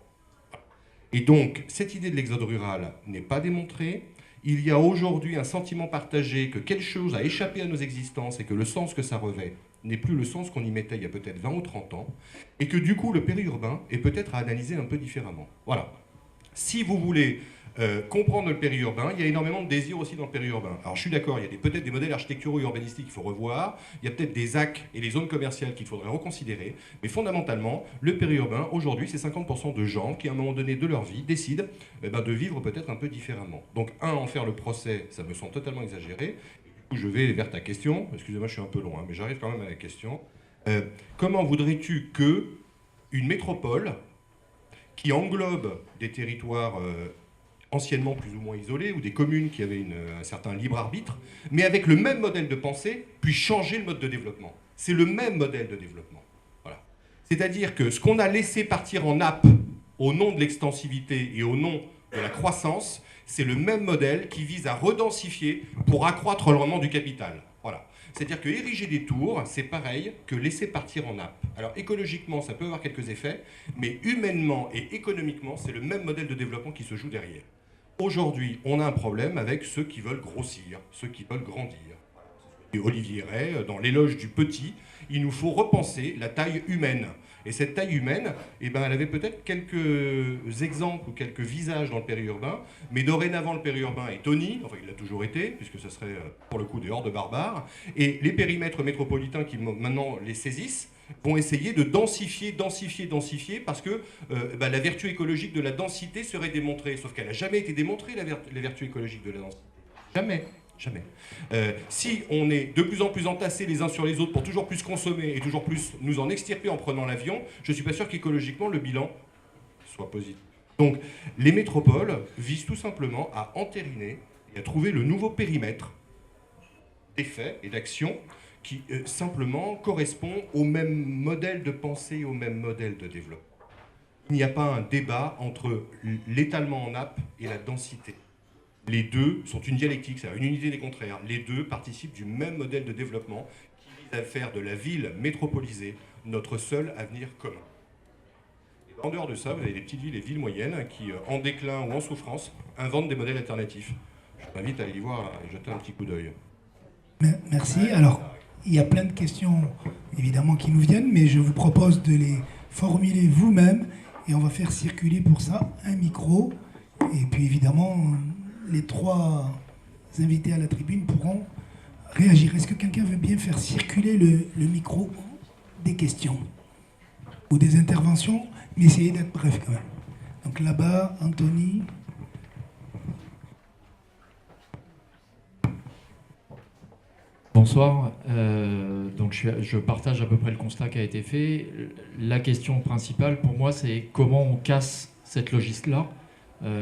Et donc, cette idée de l'exode rural n'est pas démontrée. Il y a aujourd'hui un sentiment partagé que quelque chose a échappé à nos existences et que le sens que ça revêt n'est plus le sens qu'on y mettait il y a peut-être 20 ou 30 ans, et que du coup, le périurbain est peut-être à analyser un peu différemment. Voilà. Si vous voulez comprendre le périurbain, il y a énormément de désirs aussi dans le périurbain. Alors je suis d'accord, il y a peut-être des modèles architecturaux et urbanistiques qu'il faut revoir, il y a peut-être des ZAC et les zones commerciales qu'il faudrait reconsidérer, mais fondamentalement, le périurbain, aujourd'hui, c'est 50% de gens qui, à un moment donné de leur vie, décident de vivre peut-être un peu différemment. Donc, en faire le procès, ça me semble totalement exagéré. Et du coup, je vais vers ta question. Excusez-moi, je suis un peu long, mais j'arrive quand même à la question. Comment voudrais-tu que une métropole qui englobe des territoires anciennement plus ou moins isolés, ou des communes qui avaient un certain libre arbitre, mais avec le même modèle de pensée, puis changer le mode de développement. C'est le même modèle de développement. Voilà. C'est-à-dire que ce qu'on a laissé partir en nappe au nom de l'extensivité et au nom de la croissance, c'est le même modèle qui vise à redensifier pour accroître le rendement du capital. Voilà. C'est-à-dire que ériger des tours, c'est pareil que laisser partir en nappe. Alors écologiquement, ça peut avoir quelques effets, mais humainement et économiquement, c'est le même modèle de développement qui se joue derrière. Aujourd'hui, on a un problème avec ceux qui veulent grossir, ceux qui veulent grandir. Et Olivier Ray, dans l'éloge du petit, il nous faut repenser la taille humaine. Et cette taille humaine, eh ben, elle avait peut-être quelques exemples ou quelques visages dans le périurbain, mais dorénavant, le périurbain est Tony, enfin il l'a toujours été, puisque ce serait pour le coup des hordes barbares, et les périmètres métropolitains qui maintenant les saisissent vont essayer de densifier, parce que la vertu écologique de la densité serait démontrée, sauf qu'elle n'a jamais été démontrée, la vertu écologique de la densité. Jamais. Jamais. Si on est de plus en plus entassés les uns sur les autres pour toujours plus consommer et toujours plus nous en extirper en prenant l'avion, je ne suis pas sûr qu'écologiquement le bilan soit positif. Donc les métropoles visent tout simplement à entériner et à trouver le nouveau périmètre d'effets et d'actions qui simplement correspond au même modèle de pensée, au même modèle de développement. Il n'y a pas un débat entre l'étalement en nappe et la densité. Les deux sont une dialectique, c'est-à-dire une unité des contraires. Les deux participent du même modèle de développement qui vise à faire de la ville métropolisée notre seul avenir commun. Et en dehors de ça, vous avez des petites villes et villes moyennes qui, en déclin ou en souffrance, inventent des modèles alternatifs. Je vous invite à aller y voir et jeter un petit coup d'œil. Merci. Alors, il y a plein de questions, évidemment, qui nous viennent, mais je vous propose de les formuler vous-même et on va faire circuler pour ça un micro. Et puis, évidemment, les trois invités à la tribune pourront réagir. Est-ce que quelqu'un veut bien faire circuler le micro des questions ou des interventions, mais essayez d'être bref quand même. Donc là-bas, Anthony. Bonsoir. Donc je partage à peu près le constat qui a été fait. La question principale pour moi, c'est comment on casse cette logique-là.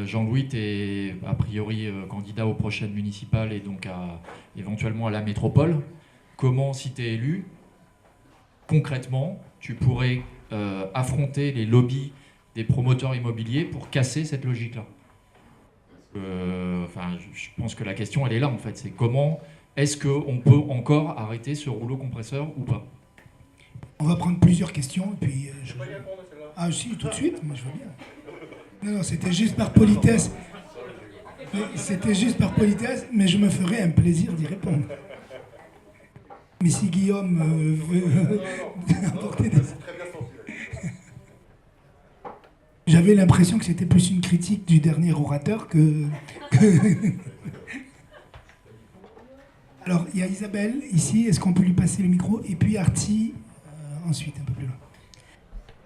Jean-Louis est a priori candidat aux prochaines municipales et donc éventuellement à la métropole. Comment, si tu es élu, concrètement, tu pourrais affronter les lobbies des promoteurs immobiliers pour casser cette logique-là? Je pense que la question, elle est là en fait. C'est comment est-ce qu'on peut encore arrêter ce rouleau compresseur ou pas? On va prendre plusieurs questions et puis... Ah si, tout de suite, moi je veux bien. Non, c'était juste par politesse. C'était juste par politesse, mais je me ferai un plaisir d'y répondre. Mais si Guillaume veut apporter des... J'avais l'impression que c'était plus une critique du dernier orateur que... Alors, il y a Isabelle ici, est-ce qu'on peut lui passer le micro? Et puis Arti, ensuite, un peu plus loin.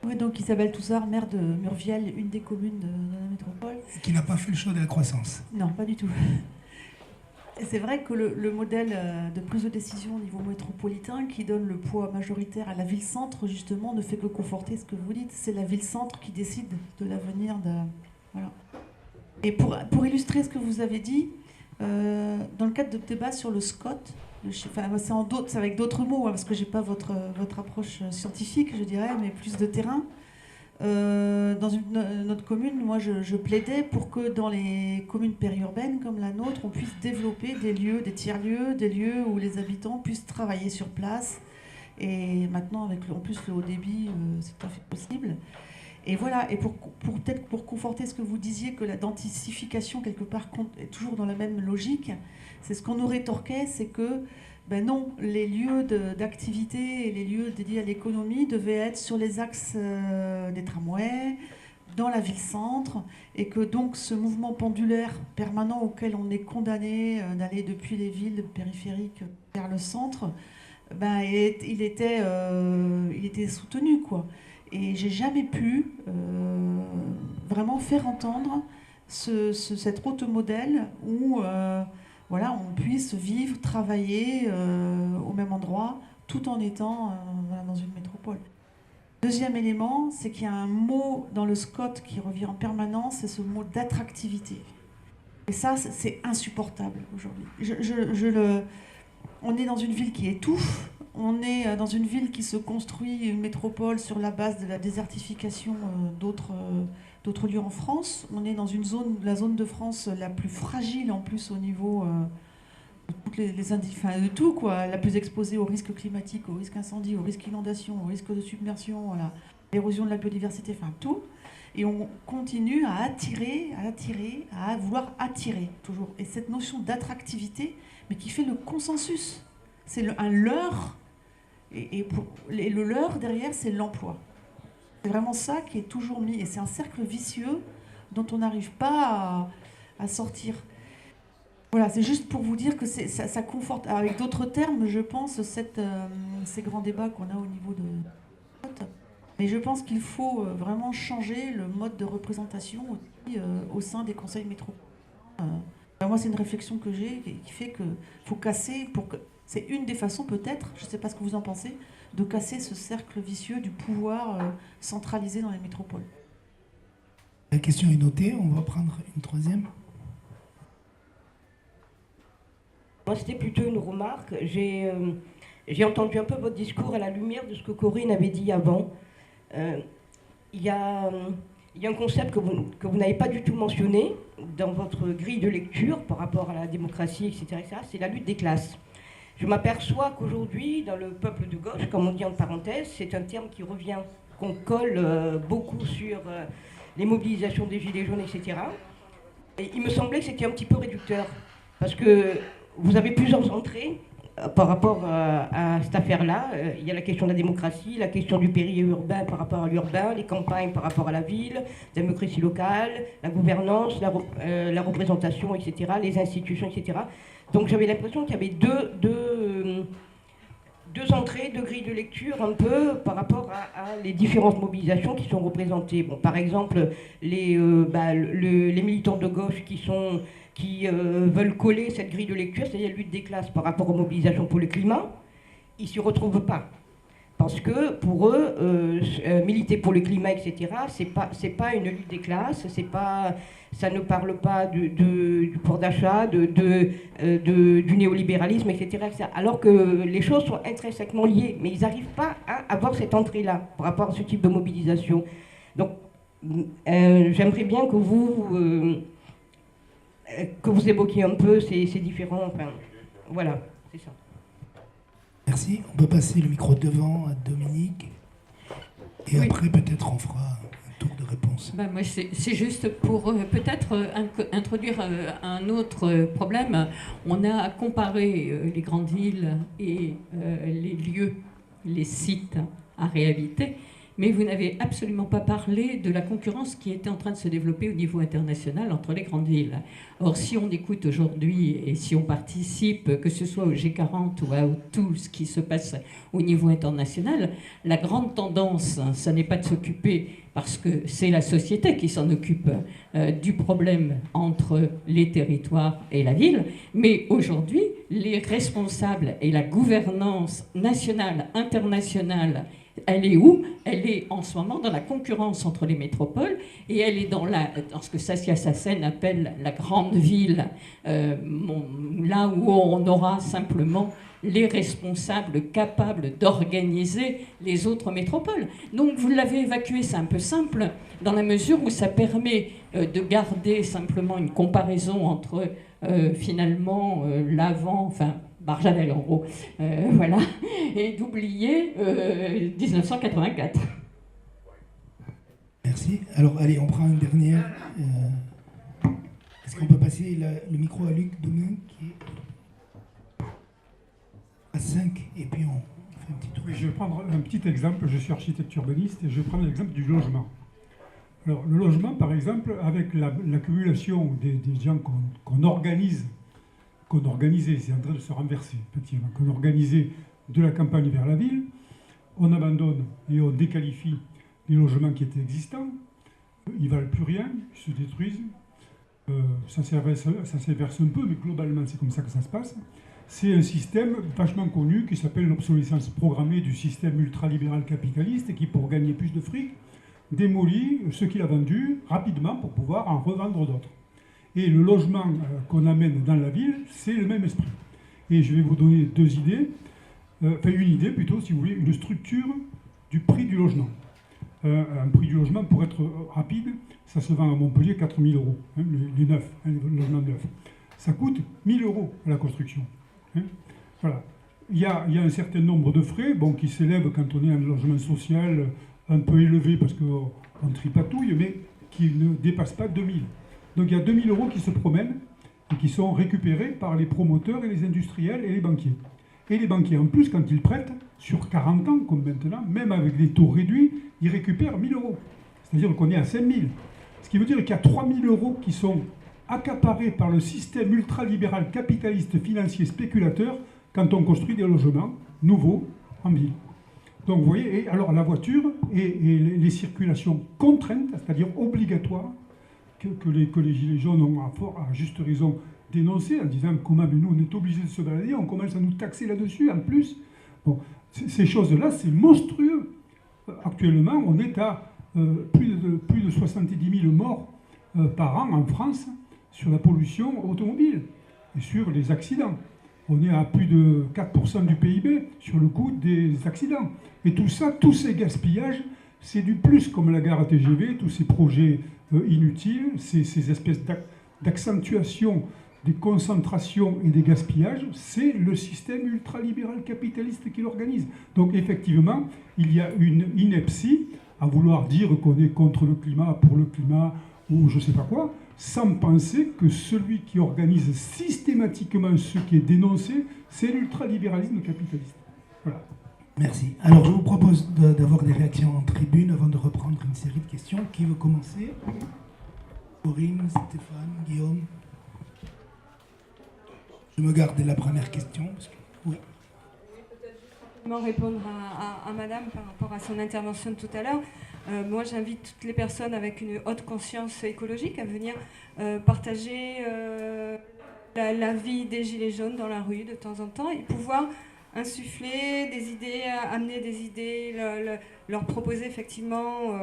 Oui, donc Isabelle Toussard, maire de Murviel, une des communes de la métropole. Qui n'a pas fait le choix de la croissance. Non, pas du tout. Et c'est vrai que le modèle de prise de décision au niveau métropolitain qui donne le poids majoritaire à la ville-centre, justement, ne fait que conforter ce que vous dites. C'est la ville-centre qui décide de l'avenir de... Voilà. Et pour illustrer ce que vous avez dit, dans le cadre de débat sur le SCOT, c'est avec d'autres mots, hein, parce que je n'ai pas votre approche scientifique, je dirais, mais plus de terrain. Dans notre commune, moi, je plaidais pour que dans les communes périurbaines comme la nôtre, on puisse développer des lieux, des tiers-lieux, des lieux où les habitants puissent travailler sur place. Et maintenant, avec en plus le haut débit, c'est tout à fait possible. Et voilà, et peut-être pour conforter ce que vous disiez, que la densification, quelque part, est toujours dans la même logique, c'est ce qu'on nous rétorquait, c'est que, ben non, les lieux d'activité et les lieux dédiés à l'économie devaient être sur les axes des tramways, dans la ville-centre, et que donc ce mouvement pendulaire permanent auquel on est condamné d'aller depuis les villes périphériques vers le centre, ben, il était soutenu, quoi. Et j'ai jamais pu vraiment faire entendre cette autre modèle où voilà, on puisse vivre, travailler au même endroit tout en étant dans une métropole. Deuxième élément, c'est qu'il y a un mot dans le SCOT qui revient en permanence, c'est ce mot d'attractivité. Et ça, c'est insupportable aujourd'hui. On est dans une ville qui étouffe. On est dans une ville qui se construit, une métropole, sur la base de la désertification d'autres lieux en France. On est dans la zone de France la plus fragile en plus au niveau de tout, quoi. La plus exposée au risque climatique, au risque incendie, au risque inondation, au risque de submersion, à l'érosion de la biodiversité, enfin tout. Et on continue à attirer, à vouloir attirer, toujours. Et cette notion d'attractivité, mais qui fait le consensus. C'est un leurre, et le leurre, derrière, c'est l'emploi. C'est vraiment ça qui est toujours mis. Et c'est un cercle vicieux dont on n'arrive pas à sortir. Voilà, c'est juste pour vous dire que ça conforte, avec d'autres termes, je pense, ces grands débats qu'on a au niveau de... Mais je pense qu'il faut vraiment changer le mode de représentation aussi, au sein des conseils métropolitains. Moi, c'est une réflexion que j'ai qui fait qu'il faut casser, c'est une des façons peut-être, je ne sais pas ce que vous en pensez, de casser ce cercle vicieux du pouvoir centralisé dans les métropoles. La question est notée, on va prendre une troisième. Moi, c'était plutôt une remarque. J'ai entendu un peu votre discours à la lumière de ce que Corinne avait dit avant. Il y a un concept que vous n'avez pas du tout mentionné dans votre grille de lecture par rapport à la démocratie, etc. C'est la lutte des classes. Je m'aperçois qu'aujourd'hui, dans le peuple de gauche, comme on dit en parenthèse, c'est un terme qui revient, qu'on colle beaucoup sur les mobilisations des Gilets jaunes, etc. Et il me semblait que c'était un petit peu réducteur, parce que vous avez plusieurs entrées par rapport à cette affaire-là. Il y a la question de la démocratie, la question du périurbain par rapport à l'urbain, les campagnes par rapport à la ville, la démocratie locale, la gouvernance, la représentation, etc., les institutions, etc. Donc j'avais l'impression qu'il y avait deux entrées, deux grilles de lecture un peu par rapport à les différentes mobilisations qui sont représentées. Bon, par exemple, les militants de gauche qui veulent coller cette grille de lecture, c'est-à-dire la lutte des classes par rapport aux mobilisations pour le climat, ils ne s'y retrouvent pas. Parce que pour eux, militer pour le climat, etc., c'est pas une lutte des classes, ça ne parle pas du pouvoir d'achat, du néolibéralisme, etc., etc. Alors que les choses sont intrinsèquement liées, mais ils n'arrivent pas à avoir cette entrée-là par rapport à ce type de mobilisation. Donc, j'aimerais bien que vous évoquiez un peu ces différents... Enfin, voilà, c'est ça. Merci. On peut passer le micro devant à Dominique. Et oui. Après, peut-être, on fera un tour de réponse. Moi, c'est juste pour peut-être introduire un autre problème. On a comparé les grandes villes et les lieux, les sites à réhabiliter. Mais vous n'avez absolument pas parlé de la concurrence qui était en train de se développer au niveau international entre les grandes villes. Or, si on écoute aujourd'hui et si on participe, que ce soit au G40 ou à tout ce qui se passe au niveau international, la grande tendance, ça n'est pas de s'occuper, parce que c'est la société qui s'en occupe, du problème entre les territoires et la ville, mais aujourd'hui, les responsables et la gouvernance nationale, internationale, elle est où? Elle est en ce moment dans la concurrence entre les métropoles et elle est dans ce que Saskia Sassen appelle la grande ville, là où on aura simplement les responsables capables d'organiser les autres métropoles. Donc vous l'avez évacué, c'est un peu simple, dans la mesure où ça permet de garder simplement une comparaison entre finalement l'avant, enfin Barjavel en gros, voilà, et d'oublier 1984. Merci. Alors allez, on prend une dernière. Est-ce qu'on peut passer le micro à Luc demain, qui est à 5, et puis on fait un petit tour. Oui, je vais prendre un petit exemple. Je suis architecte urbaniste et je vais prendre l'exemple du logement. Alors le logement, par exemple, avec l'accumulation des gens qu'on organisait, c'est en train de se renverser, effectivement, qu'on organisait de la campagne vers la ville, on abandonne et on déqualifie les logements qui étaient existants, ils ne valent plus rien, ils se détruisent, ça s'inverse un peu, mais globalement c'est comme ça que ça se passe. C'est un système vachement connu qui s'appelle l'obsolescence programmée du système ultralibéral capitaliste et qui, pour gagner plus de fric, démolit ce qu'il a vendu rapidement pour pouvoir en revendre d'autres. Et le logement qu'on amène dans la ville, c'est le même esprit. Et je vais vous donner deux idées, une idée plutôt, si vous voulez, une structure du prix du logement. Un prix du logement, pour être rapide, ça se vend à Montpellier 4 000 €, les neufs, le logement neuf. ça coûte 1 000 € à la construction. Hein. Voilà. Il y a un certain nombre de frais qui s'élèvent quand on est en logement social un peu élevé parce qu'on tripatouille, mais qui ne dépassent pas 2 000. Donc il y a 2 000 € qui se promènent et qui sont récupérés par les promoteurs et les industriels et les banquiers. Et les banquiers, en plus, quand ils prêtent, sur 40 ans, comme maintenant, même avec des taux réduits, ils récupèrent 1 000 €. C'est-à-dire qu'on est à 5 000. Ce qui veut dire qu'il y a 3 000 € qui sont accaparés par le système ultralibéral capitaliste financier spéculateur quand on construit des logements nouveaux en ville. Donc vous voyez, et alors la voiture et les circulations contraintes, c'est-à-dire obligatoires, que les Gilets jaunes ont à juste raison dénoncé en disant comment nous on est obligés de se balader, on commence à nous taxer là-dessus en plus. Bon, ces choses-là, c'est monstrueux. Actuellement, on est à plus de 70 000 morts par an en France sur la pollution automobile et sur les accidents. On est à plus de 4% du PIB sur le coût des accidents. Et tout ça, tous ces gaspillages, c'est du plus comme la gare TGV, tous ces projets inutiles, ces espèces d'accentuation des concentrations et des gaspillages, c'est le système ultralibéral capitaliste qui l'organise. Donc effectivement, il y a une ineptie à vouloir dire qu'on est contre le climat, pour le climat, ou je ne sais pas quoi, sans penser que celui qui organise systématiquement ce qui est dénoncé, c'est l'ultralibéralisme capitaliste. Voilà. Merci. Alors je vous propose d'avoir des réactions en tribune avant de reprendre une série de questions. Qui veut commencer? Corinne, Stéphane, Guillaume? Je me garde la première question. Parce que... Oui. Répondre à Madame par rapport à son intervention de tout à l'heure. Moi, j'invite toutes les personnes avec une haute conscience écologique à venir partager la vie des Gilets jaunes dans la rue de temps en temps et pouvoir insuffler des idées, amener des idées, leur proposer effectivement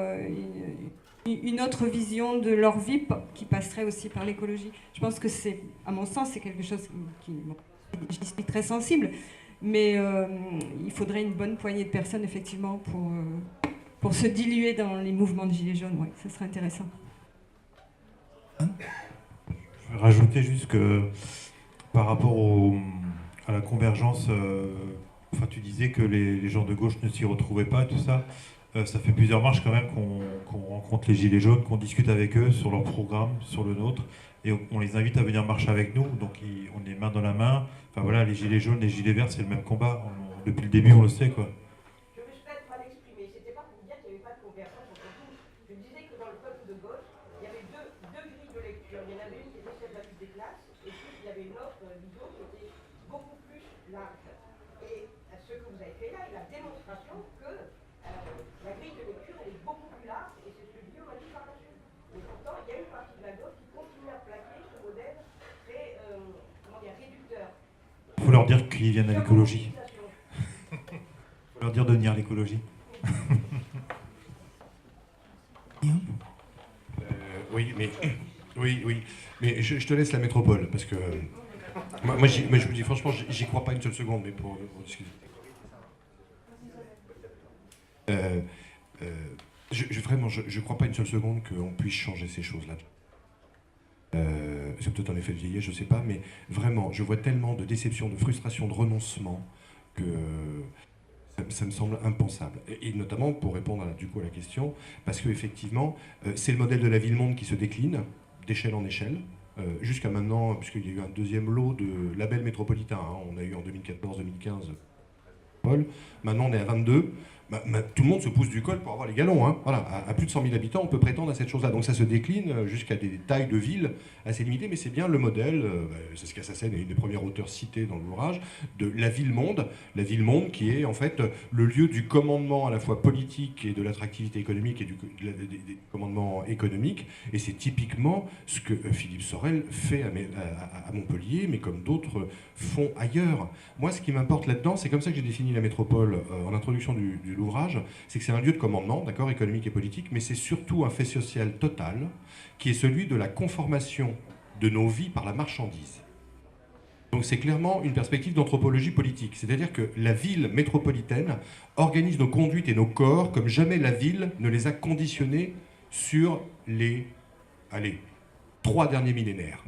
une autre vision de leur vie qui passerait aussi par l'écologie. Je pense que c'est, à mon sens, c'est quelque chose qui j'y suis très sensible. Mais il faudrait une bonne poignée de personnes, effectivement, pour se diluer dans les mouvements de Gilets jaunes. Oui, ça serait intéressant. Je vais rajouter juste que par rapport à la convergence, enfin, tu disais que les gens de gauche ne s'y retrouvaient pas, tout ça. Ça fait plusieurs marches quand même qu'on rencontre les Gilets jaunes, qu'on discute avec eux sur leur programme, sur le nôtre. Et on les invite à venir marcher avec nous, donc on est main dans la main. Enfin voilà, les gilets jaunes, les gilets verts, c'est le même combat. Depuis le début, on le sait, quoi. Je me suis peut-être mal exprimé. C'était pas pour dire qu'il n'y avait pas de convergence entre tous. Je disais que dans le peuple de gauche, il y avait deux grilles de lecture. Il y en avait une qui était celle de la lutte des classes, et puis il y avait une autre vision qui était beaucoup plus large. Et ce que vous avez fait là est la démonstration que la grille de lecture elle est beaucoup plus large, et c'est ce que Guillaume a dit par la suite. Et pourtant, il y a une partie de la gauche qui continue à plaquer ce modèle très réducteur. Il faut leur dire qu'ils viennent à l'écologie. Il faut leur dire de venir à l'écologie. Oui, mais je te laisse la métropole, parce que moi je vous dis franchement, j'y crois pas une seule seconde, mais pour discuter. Vraiment, je crois pas une seule seconde qu'on puisse changer ces choses-là. C'est peut-être un effet de vieillesse, je sais pas, mais vraiment, je vois tellement de déception, de frustration, de renoncement que ça me semble impensable. Et notamment pour répondre du coup à la question, parce qu'effectivement, c'est le modèle de la ville-monde qui se décline d'échelle en échelle. Jusqu'à maintenant, puisqu'il y a eu un deuxième lot de labels métropolitains, hein, on a eu en 2014-2015 Paul, maintenant on est à 22. Tout le monde se pousse du col pour avoir les galons. Hein. Voilà, à plus de 100 000 habitants, on peut prétendre à cette chose-là. Donc ça se décline jusqu'à des tailles de villes assez limitées, mais c'est bien le modèle, c'est ce qu'Assassen est une des premières auteurs cités dans l'ouvrage, de la ville-monde. La ville-monde qui est en fait le lieu du commandement à la fois politique et de l'attractivité économique et des commandements économiques. Et c'est typiquement ce que Philippe Sorel fait à Montpellier, mais comme d'autres font ailleurs. Moi, ce qui m'importe là-dedans, c'est comme ça que j'ai défini la métropole en introduction du l'ouvrage, c'est que c'est un lieu de commandement, d'accord, économique et politique, mais c'est surtout un fait social total, qui est celui de la conformation de nos vies par la marchandise. Donc c'est clairement une perspective d'anthropologie politique, c'est-à-dire que la ville métropolitaine organise nos conduites et nos corps comme jamais la ville ne les a conditionnés sur les 3 derniers millénaires.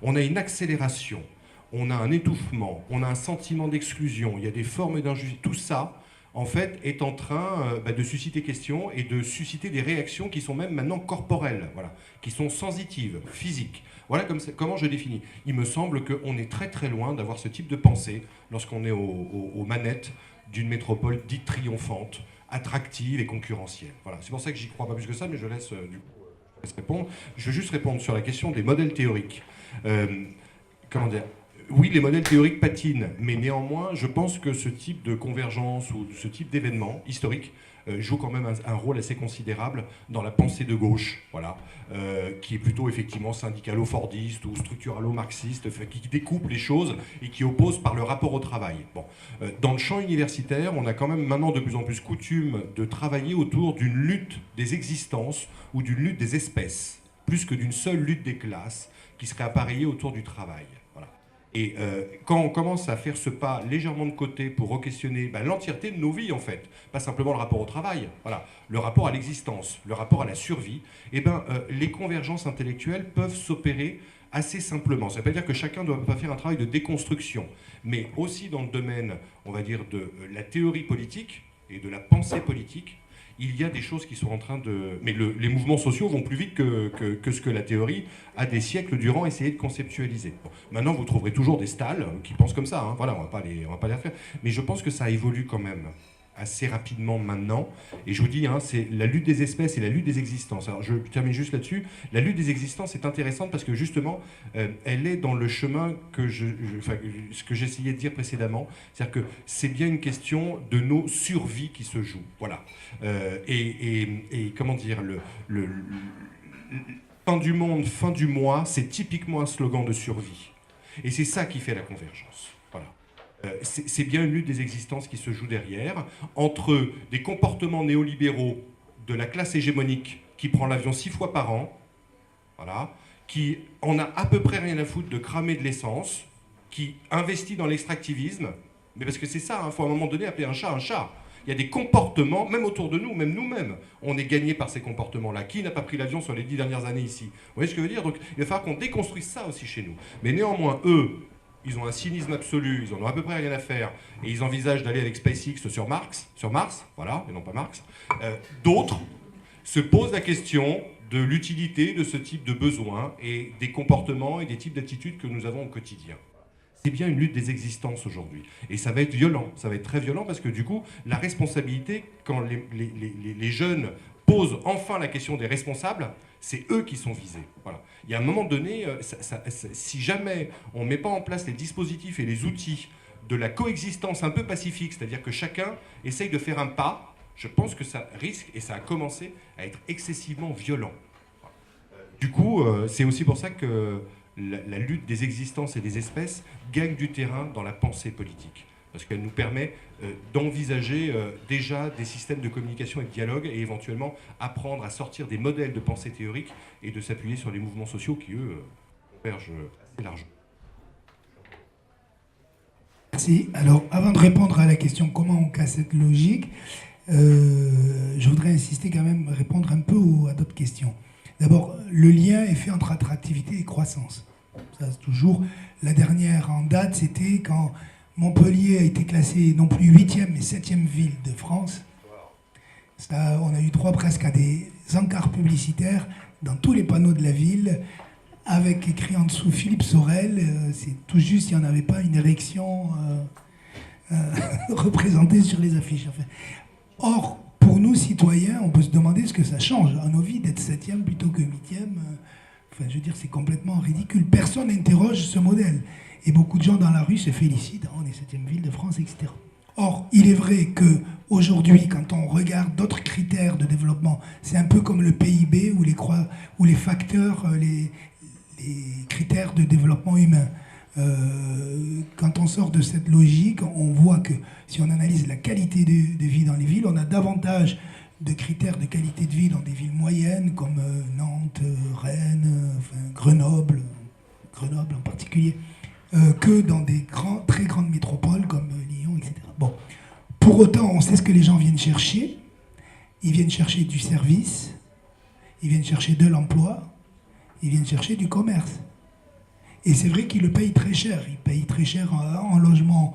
on a une accélération, on a un étouffement, on a un sentiment d'exclusion, il y a des formes d'injustice, tout ça, en fait, est en train de susciter questions et de susciter des réactions qui sont même maintenant corporelles, voilà, qui sont sensitives, physiques. Voilà comment je définis. Il me semble qu'on est très très loin d'avoir ce type de pensée lorsqu'on est aux manettes d'une métropole dite triomphante, attractive et concurrentielle. Voilà. C'est pour ça que j'y crois pas plus que ça, mais je laisse répondre. Je veux juste répondre sur la question des modèles théoriques. Comment dire ? Oui, les modèles théoriques patinent, mais néanmoins, je pense que ce type de convergence ou ce type d'événement historique joue quand même un rôle assez considérable dans la pensée de gauche, voilà, qui est plutôt effectivement syndicalo-fordiste ou structuralo-marxiste, qui découpe les choses et qui oppose par le rapport au travail. Bon. Dans le champ universitaire, on a quand même maintenant de plus en plus coutume de travailler autour d'une lutte des existences ou d'une lutte des espèces, plus que d'une seule lutte des classes qui serait appareillée autour du travail. Voilà. Et quand on commence à faire ce pas légèrement de côté pour re-questionner l'entièreté de nos vies, en fait, pas simplement le rapport au travail, voilà, le rapport à l'existence, le rapport à la survie, les convergences intellectuelles peuvent s'opérer assez simplement. Ça ne veut pas dire que chacun ne doit pas faire un travail de déconstruction, mais aussi dans le domaine, on va dire, de la théorie politique et de la pensée politique, il y a des choses qui sont en train de... Mais les mouvements sociaux vont plus vite que ce que la théorie a des siècles durant essayé de conceptualiser. Bon, maintenant, vous trouverez toujours des stalles qui pensent comme ça. Hein. Voilà, on va pas les refaire. Mais je pense que ça évolue quand même assez rapidement maintenant. Et je vous dis, hein, c'est la lutte des espèces et la lutte des existences. Alors, je termine juste là-dessus. La lutte des existences est intéressante parce que justement, elle est dans le chemin ce que j'essayais de dire précédemment. C'est-à-dire que c'est bien une question de nos survies qui se joue. Voilà. Et comment dire, fin du monde, fin du mois, c'est typiquement un slogan de survie. Et c'est ça qui fait la convergence. Voilà. C'est bien une lutte des existences qui se joue derrière, entre des comportements néolibéraux de la classe hégémonique qui prend l'avion 6 fois par an, voilà, qui en a à peu près rien à foutre de cramer de l'essence, qui investit dans l'extractivisme, mais parce que c'est ça, il faut à un moment donné appeler un chat un chat. Il y a des comportements, même autour de nous, même nous-mêmes, on est gagné par ces comportements-là. Qui n'a pas pris l'avion sur les 10 dernières années ici ? Vous voyez ce que je veux dire ? Donc il va falloir qu'on déconstruise ça aussi chez nous. Mais néanmoins, eux, ils ont un cynisme absolu, ils en ont à peu près rien à faire, et ils envisagent d'aller avec SpaceX sur Mars, voilà, et non pas Marx. D'autres se posent la question de l'utilité de ce type de besoins et des comportements et des types d'attitudes que nous avons au quotidien. C'est bien une lutte des existences aujourd'hui. Et ça va être violent, ça va être très violent parce que du coup, la responsabilité, quand les jeunes posent enfin la question des responsables, c'est eux qui sont visés. Voilà. Il y a un moment donné, si jamais on ne met pas en place les dispositifs et les outils de la coexistence un peu pacifique, c'est-à-dire que chacun essaye de faire un pas, je pense que ça risque, et ça a commencé à être excessivement violent. Du coup, c'est aussi pour ça que la lutte des existences et des espèces gagne du terrain dans la pensée politique. Parce qu'elle nous permet d'envisager déjà des systèmes de communication et de dialogue et éventuellement apprendre à sortir des modèles de pensée théorique et de s'appuyer sur les mouvements sociaux qui, eux, convergent assez largement. Merci. Alors, avant de répondre à la question comment on casse cette logique, je voudrais insister quand même, répondre un peu à d'autres questions. D'abord, le lien est fait entre attractivité et croissance. Ça, c'est toujours la dernière en date, c'était quand Montpellier a été classée non plus 8e mais 7e ville de France. Ça, on a eu droit presque à des encarts publicitaires dans tous les panneaux de la ville, avec écrit en dessous Philippe Sorel. C'est tout juste s'il n'y en avait pas une érection représentée sur les affiches. Enfin, or, pour nous, citoyens, on peut se demander ce que ça change à nos vies d'être 7e plutôt que 8e. Enfin, je veux dire, c'est complètement ridicule. Personne n'interroge ce modèle. Et beaucoup de gens dans la rue se félicitent. On est 7e ville de France, etc. Or, il est vrai qu'aujourd'hui, quand on regarde d'autres critères de développement, c'est un peu comme le PIB ou les facteurs, les critères de développement humain. Quand on sort de cette logique, on voit que si on analyse la qualité de vie dans les villes, on a davantage de critères de qualité de vie dans des villes moyennes comme Nantes, Rennes, Grenoble en particulier, que dans des très grandes métropoles comme Lyon, etc. Bon. Pour autant, on sait ce que les gens viennent chercher. Ils viennent chercher du service, ils viennent chercher de l'emploi, ils viennent chercher du commerce. Et c'est vrai qu'ils le payent très cher. Ils payent très cher en logement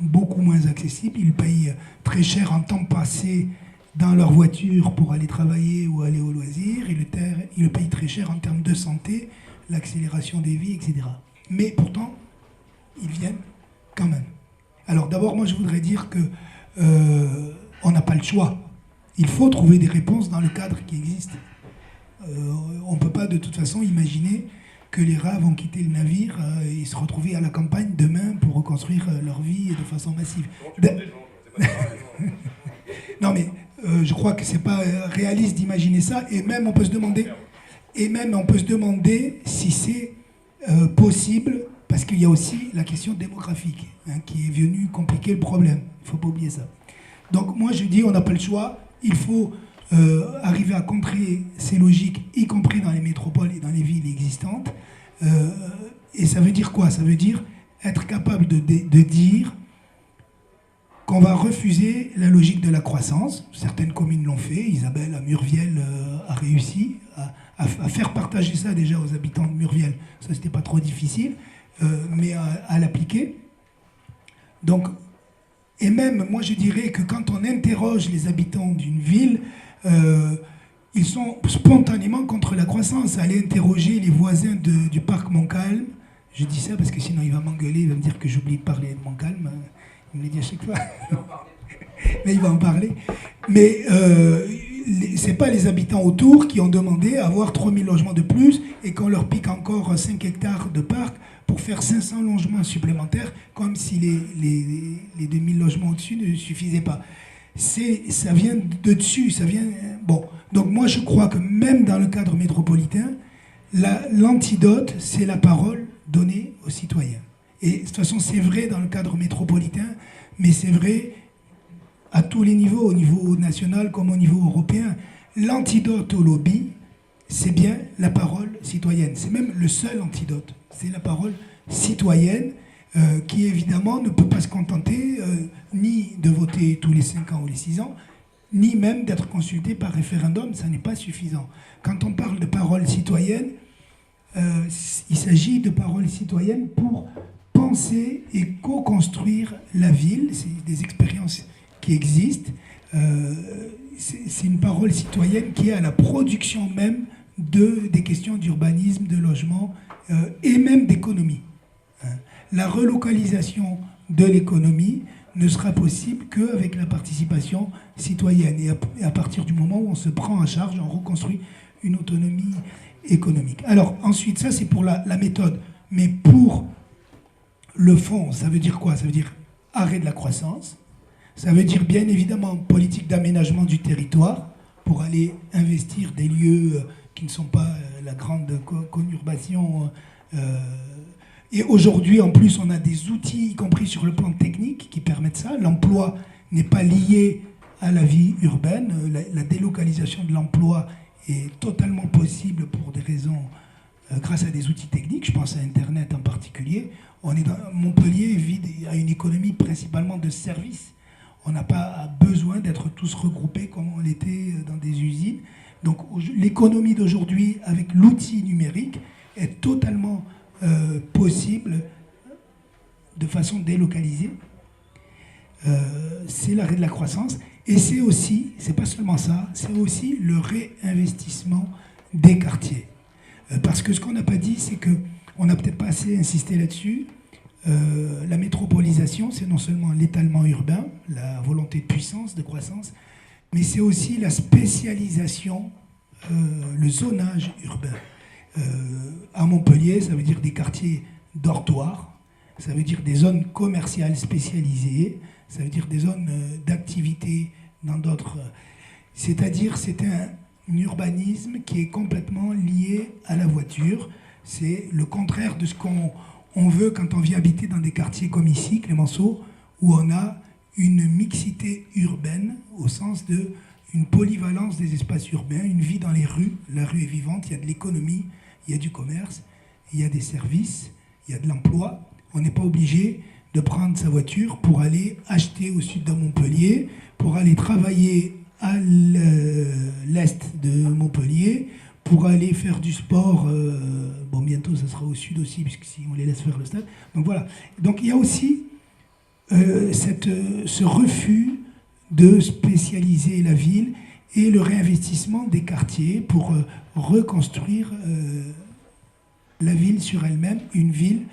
beaucoup moins accessible. Ils payent très cher en temps passé dans leur voiture pour aller travailler ou aller au loisir. Ils le payent très cher en termes de santé, l'accélération des vies, etc. Mais pourtant, ils viennent quand même. Alors d'abord, moi je voudrais dire que on n'a pas le choix. Il faut trouver des réponses dans le cadre qui existe. On ne peut pas de toute façon imaginer que les rats vont quitter le navire et se retrouver à la campagne demain pour reconstruire leur vie de façon massive. Non mais je crois que c'est pas réaliste d'imaginer ça, et même on peut se demander si c'est possible, parce qu'il y a aussi la question démographique qui est venue compliquer le problème. Il ne faut pas oublier ça. Donc moi je dis on n'a pas le choix, il faut arriver à contrer ces logiques, y compris dans les métropoles et dans les villes existantes. Et ça veut dire quoi? Ça veut dire être capable de dire qu'on va refuser la logique de la croissance. Certaines communes l'ont fait. Isabelle à Murviel a réussi à faire partager ça déjà aux habitants de Murviel. Ça, c'était pas trop difficile, mais à l'appliquer. Donc, et même, moi, je dirais que quand on interroge les habitants d'une ville, ils sont spontanément contre la croissance. Allez interroger les voisins du parc Montcalm. Je dis ça parce que sinon il va m'engueuler, il va me dire que j'oublie de parler de Montcalm. Il me le dit à chaque fois. Mais il va en parler. Mais c'est pas les habitants autour qui ont demandé à avoir 3000 logements de plus et qu'on leur pique encore 5 hectares de parc pour faire 500 logements supplémentaires, comme si les 2000 logements au-dessus ne suffisaient pas. Ça vient de dessus, ça vient... Bon, donc moi je crois que même dans le cadre métropolitain, l'antidote, c'est la parole donnée aux citoyens. Et de toute façon, c'est vrai dans le cadre métropolitain, mais c'est vrai à tous les niveaux, au niveau national comme au niveau européen. L'antidote au lobby, c'est bien la parole citoyenne. C'est même le seul antidote. C'est la parole citoyenne qui, évidemment, ne peut pas se contenter ni de voter tous les 5 ans ou les 6 ans, ni même d'être consulté par référendum. Ça n'est pas suffisant. Quand on parle de parole citoyenne, il s'agit de parole citoyenne pour penser et co-construire la ville. C'est des expériences qui existent. C'est une parole citoyenne qui est à la production même des questions d'urbanisme, de logement et même d'économie. La relocalisation de l'économie ne sera possible qu'avec la participation citoyenne. Et à partir du moment où on se prend en charge, on reconstruit une autonomie économique. Alors ensuite, ça c'est pour la méthode. Mais pour le fond, ça veut dire quoi? Ça veut dire arrêt de la croissance. Ça veut dire bien évidemment politique d'aménagement du territoire pour aller investir des lieux qui ne sont pas la grande conurbation. Et aujourd'hui, en plus, on a des outils, y compris sur le plan technique, qui permettent ça. L'emploi n'est pas lié à la vie urbaine. La délocalisation de l'emploi est totalement possible pour des raisons, grâce à des outils techniques. Je pense à Internet en particulier. Montpellier a une économie principalement de services. On n'a pas besoin d'être tous regroupés comme on l'était dans des usines. Donc l'économie d'aujourd'hui, avec l'outil numérique, est totalement possible de façon délocalisée. C'est l'arrêt de la croissance. Et c'est aussi, c'est pas seulement ça, c'est aussi le réinvestissement des quartiers. Parce que ce qu'on n'a pas dit, c'est qu'on n'a peut-être pas assez insisté là-dessus. La métropolisation, c'est non seulement l'étalement urbain, la volonté de puissance, de croissance, mais c'est aussi la spécialisation, le zonage urbain. À Montpellier, ça veut dire des quartiers dortoirs, ça veut dire des zones commerciales spécialisées, ça veut dire des zones d'activité dans d'autres... C'est-à-dire, c'est un urbanisme qui est complètement lié à la voiture. C'est le contraire de ce qu'on veut quand on vient habiter dans des quartiers comme ici, Clémenceau, où on a une mixité urbaine au sens de une polyvalence des espaces urbains, une vie dans les rues. La rue est vivante, il y a de l'économie, il y a du commerce, il y a des services, il y a de l'emploi. On n'est pas obligé de prendre sa voiture pour aller acheter au sud de Montpellier, pour aller travailler à l'est de Montpellier, pour aller faire du sport. Bon, bientôt, ça sera au sud aussi, puisque si on les laisse faire le stade. Donc voilà. Donc il y a aussi ce refus de spécialiser la ville et le réinvestissement des quartiers pour reconstruire la ville sur elle-même, une ville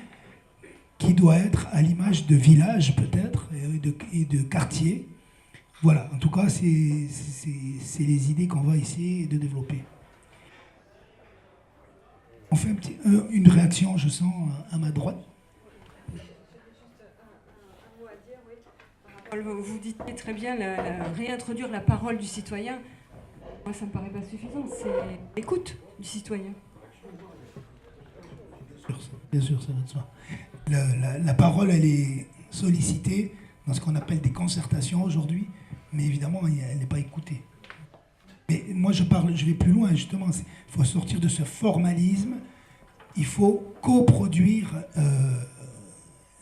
qui doit être à l'image de village peut-être et de quartier. Voilà, en tout cas, c'est les idées qu'on va essayer de développer. On fait une réaction, je sens, à ma droite. Vous dites très bien réintroduire la parole du citoyen. Moi, ça ne me paraît pas suffisant. C'est l'écoute du citoyen. Bien sûr, ça va de soi. La parole, elle est sollicitée dans ce qu'on appelle des concertations aujourd'hui, mais évidemment, elle n'est pas écoutée. Mais moi, je vais plus loin, justement. Il faut sortir de ce formalisme. Il faut coproduire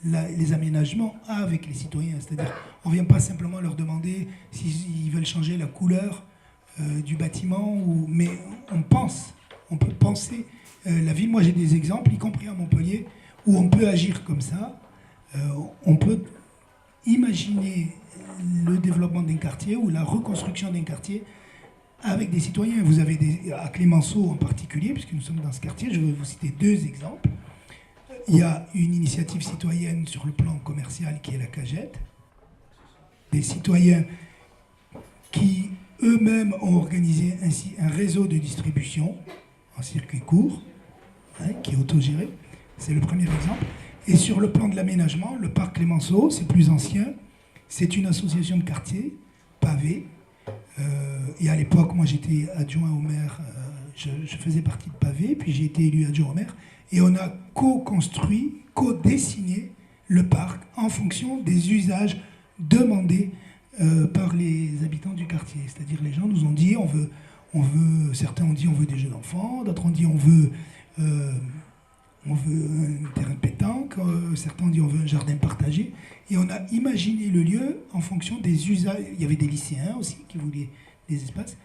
les aménagements avec les citoyens. C'est-à-dire, on ne vient pas simplement leur demander s'ils veulent changer la couleur du bâtiment, mais on peut penser la ville. Moi, j'ai des exemples, y compris à Montpellier, où on peut agir comme ça. On peut imaginer le développement d'un quartier ou la reconstruction d'un quartier avec des citoyens. Vous avez à Clémenceau en particulier, puisque nous sommes dans ce quartier, je vais vous citer 2 exemples. Il y a une initiative citoyenne sur le plan commercial qui est la Cagette. Des citoyens qui eux-mêmes ont organisé ainsi un réseau de distribution en circuit court, qui est autogéré. C'est le premier exemple. Et sur le plan de l'aménagement, le parc Clémenceau, c'est plus ancien. C'est une association de quartier, pavée. Et à l'époque, moi j'étais adjoint au maire, je faisais partie de Pavé, puis j'ai été élu adjoint au maire. Et on a co-construit, co-dessiné le parc en fonction des usages demandés par les habitants du quartier. C'est-à-dire les gens nous ont dit, certains ont dit on veut des jeux d'enfants, d'autres ont dit on veut un terrain de pétanque, certains ont dit on veut un jardin partagé. Et on a imaginé le lieu en fonction des usages. Il y avait des lycéens aussi qui voulaient des espaces.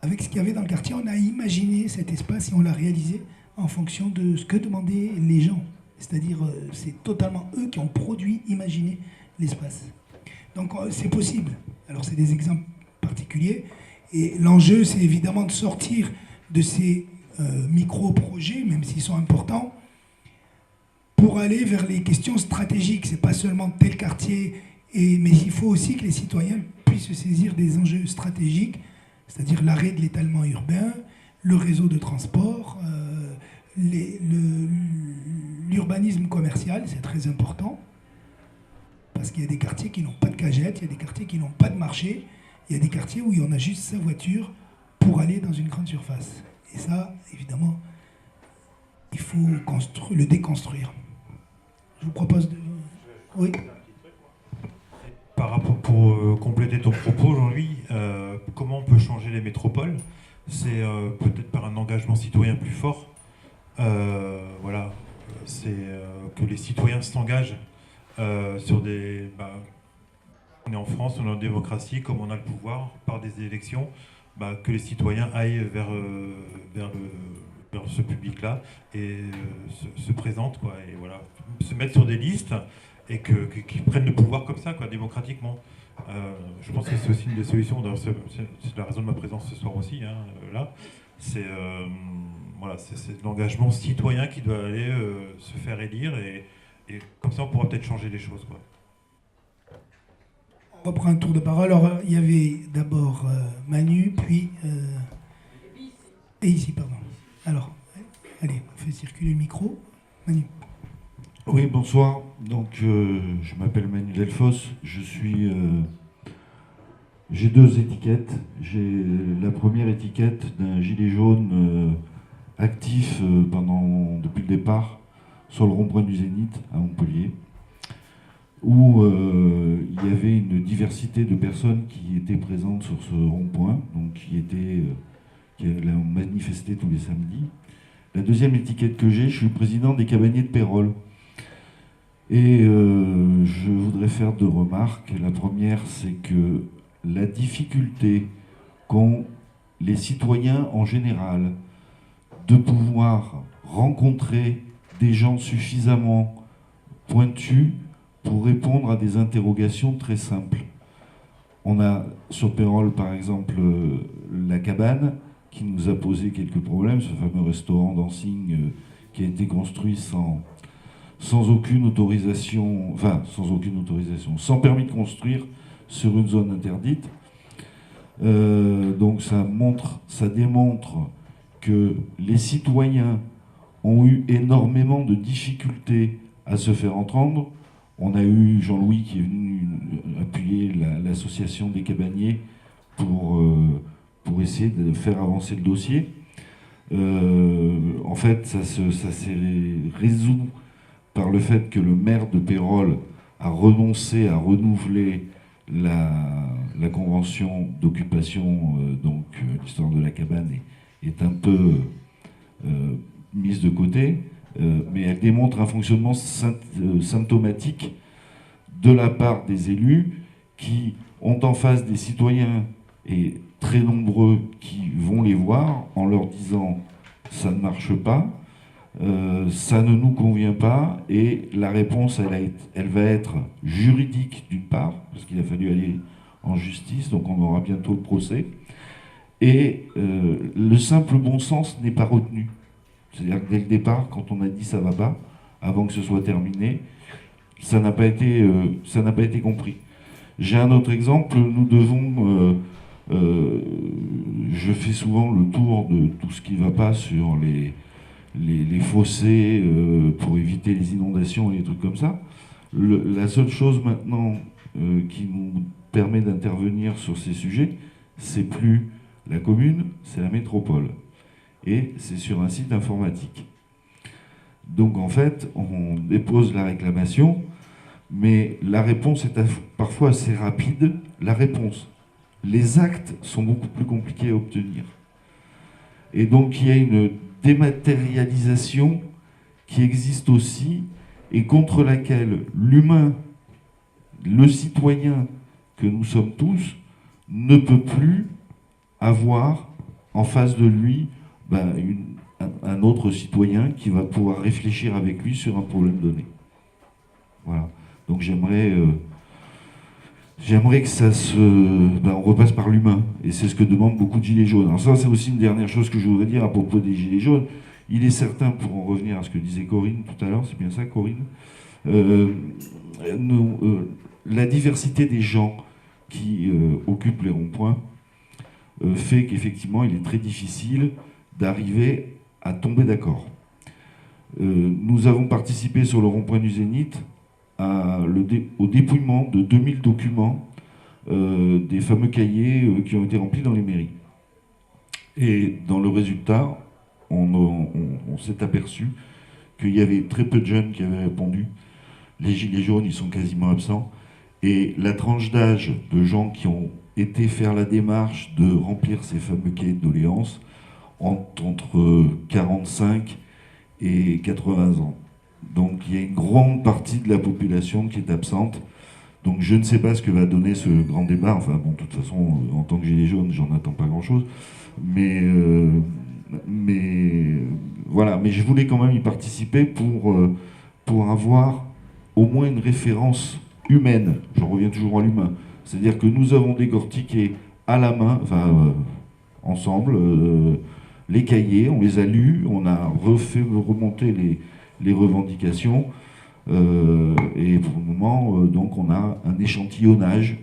Avec ce qu'il y avait dans le quartier, on a imaginé cet espace et on l'a réalisé en fonction de ce que demandaient les gens. C'est-à-dire, c'est totalement eux qui ont produit, imaginé l'espace. Donc c'est possible. Alors c'est des exemples particuliers. Et l'enjeu, c'est évidemment de sortir de ces micro-projets, même s'ils sont importants, pour aller vers les questions stratégiques. C'est pas seulement tel quartier, mais il faut aussi que les citoyens puissent se saisir des enjeux stratégiques, c'est-à-dire l'arrêt de l'étalement urbain, le réseau de transport, l'urbanisme commercial, c'est très important, parce qu'il y a des quartiers qui n'ont pas de cagette, il y a des quartiers qui n'ont pas de marché, il y a des quartiers où on a juste sa voiture pour aller dans une grande surface. Et ça, évidemment, il faut le déconstruire. Je vous propose de... Oui. Par rapport, pour compléter ton propos aujourd'hui, comment on peut changer les métropoles? C'est peut-être par un engagement citoyen plus fort. Voilà, c'est que les citoyens s'engagent sur des... on est en France, on est en démocratie, comme on a le pouvoir par des élections, que les citoyens aillent vers ce public-là et se présentent, quoi, et voilà, se mettre sur des listes et qu'ils prennent le pouvoir comme ça, quoi, démocratiquement. Je pense que c'est aussi une des solutions, c'est la raison de ma présence ce soir aussi, là. C'est voilà, c'est l'engagement citoyen qui doit aller se faire élire et comme ça on pourra peut-être changer les choses, quoi. On reprend un tour de parole. Alors, il y avait d'abord Manu, puis... Et ici, pardon. Alors, allez, on fait circuler le micro. Manu. Oui, bonsoir. Donc, je m'appelle Manu Delfos. J'ai 2 étiquettes. J'ai la première étiquette d'un gilet jaune actif depuis le départ sur le rond-point du Zénith à Montpellier, où il y avait une diversité de personnes qui étaient présentes sur ce rond-point, donc qui ont manifesté tous les samedis. La deuxième étiquette que j'ai, je suis le président des cabaniers de Pérols. Et je voudrais faire 2 remarques. La première, c'est que la difficulté qu'ont les citoyens en général de pouvoir rencontrer des gens suffisamment pointus pour répondre à des interrogations très simples. On a sur Pérols, par exemple, la cabane, qui nous a posé quelques problèmes, ce fameux restaurant dancing qui a été construit sans aucune autorisation, sans permis de construire sur une zone interdite. Donc ça démontre que les citoyens ont eu énormément de difficultés à se faire entendre. On a eu Jean-Louis qui est venu appuyer l'association des cabaniers pour essayer de faire avancer le dossier. En fait, ça s'est résolu par le fait que le maire de Pérols a renoncé à renouveler la convention d'occupation, donc l'histoire de la cabane est un peu mise de côté, mais elle démontre un fonctionnement symptomatique de la part des élus qui ont en face des citoyens, et très nombreux, qui vont les voir en leur disant « ça ne marche pas ». Ça ne nous convient pas, et la réponse elle va être juridique d'une part, parce qu'il a fallu aller en justice, donc on aura bientôt le procès, et le simple bon sens n'est pas retenu. C'est-à-dire que dès le départ, quand on a dit ça va pas, avant que ce soit terminé, ça n'a pas été compris. J'ai un autre exemple, nous devons, je fais souvent le tour de tout ce qui ne va pas sur les fossés pour éviter les inondations et des trucs comme ça. La seule chose maintenant qui nous permet d'intervenir sur ces sujets, c'est plus la commune, c'est la métropole. Et c'est sur un site informatique. Donc en fait, on dépose la réclamation, mais la réponse est parfois assez rapide. La réponse. Les actes sont beaucoup plus compliqués à obtenir. Et donc il y a une dématérialisation qui existe aussi et contre laquelle l'humain, le citoyen que nous sommes tous, ne peut plus avoir en face de lui un autre citoyen qui va pouvoir réfléchir avec lui sur un problème donné. Voilà. Donc j'aimerais que ça on repasse par l'humain, et c'est ce que demandent beaucoup de gilets jaunes. Alors ça, c'est aussi une dernière chose que je voudrais dire à propos des gilets jaunes. Il est certain, pour en revenir à ce que disait Corinne tout à l'heure, c'est bien ça, Corinne, la diversité des gens qui occupent les ronds-points fait qu'effectivement, il est très difficile d'arriver à tomber d'accord. Nous avons participé sur le rond-point du Zénith au dépouillement de 2000 documents des fameux cahiers qui ont été remplis dans les mairies. Et dans le résultat, on s'est aperçu qu'il y avait très peu de jeunes qui avaient répondu. Les gilets jaunes, ils sont quasiment absents. Et la tranche d'âge de gens qui ont été faire la démarche de remplir ces fameux cahiers de doléances entre 45 et 80 ans. Donc il y a une grande partie de la population qui est absente. Donc je ne sais pas ce que va donner ce grand débat. Enfin bon, de toute façon, en tant que gilet jaune, j'en attends pas grand-chose. Mais voilà. Mais je voulais quand même y participer pour avoir au moins une référence humaine. Je reviens toujours à l'humain. C'est-à-dire que nous avons décortiqué à la main, ensemble, les cahiers, on les a lus, on a refait remonter les revendications, et pour le moment, donc on a un échantillonnage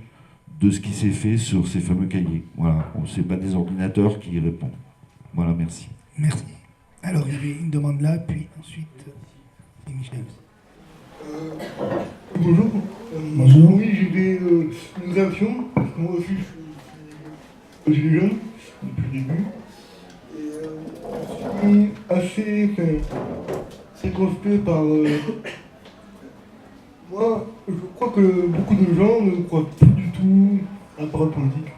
de ce qui s'est fait sur ces fameux cahiers. Voilà, c'est pas des ordinateurs qui y répondent. Voilà, merci. Merci. Alors, il y avait une demande là, puis ensuite, c'est Michel. Bonjour. Bonjour. Oui, j'ai une réaction, parce que moi aussi je suis jeune depuis le début. Et je suis assez circonspect par... moi, je crois que beaucoup de gens ne croient plus du tout à la parole politique.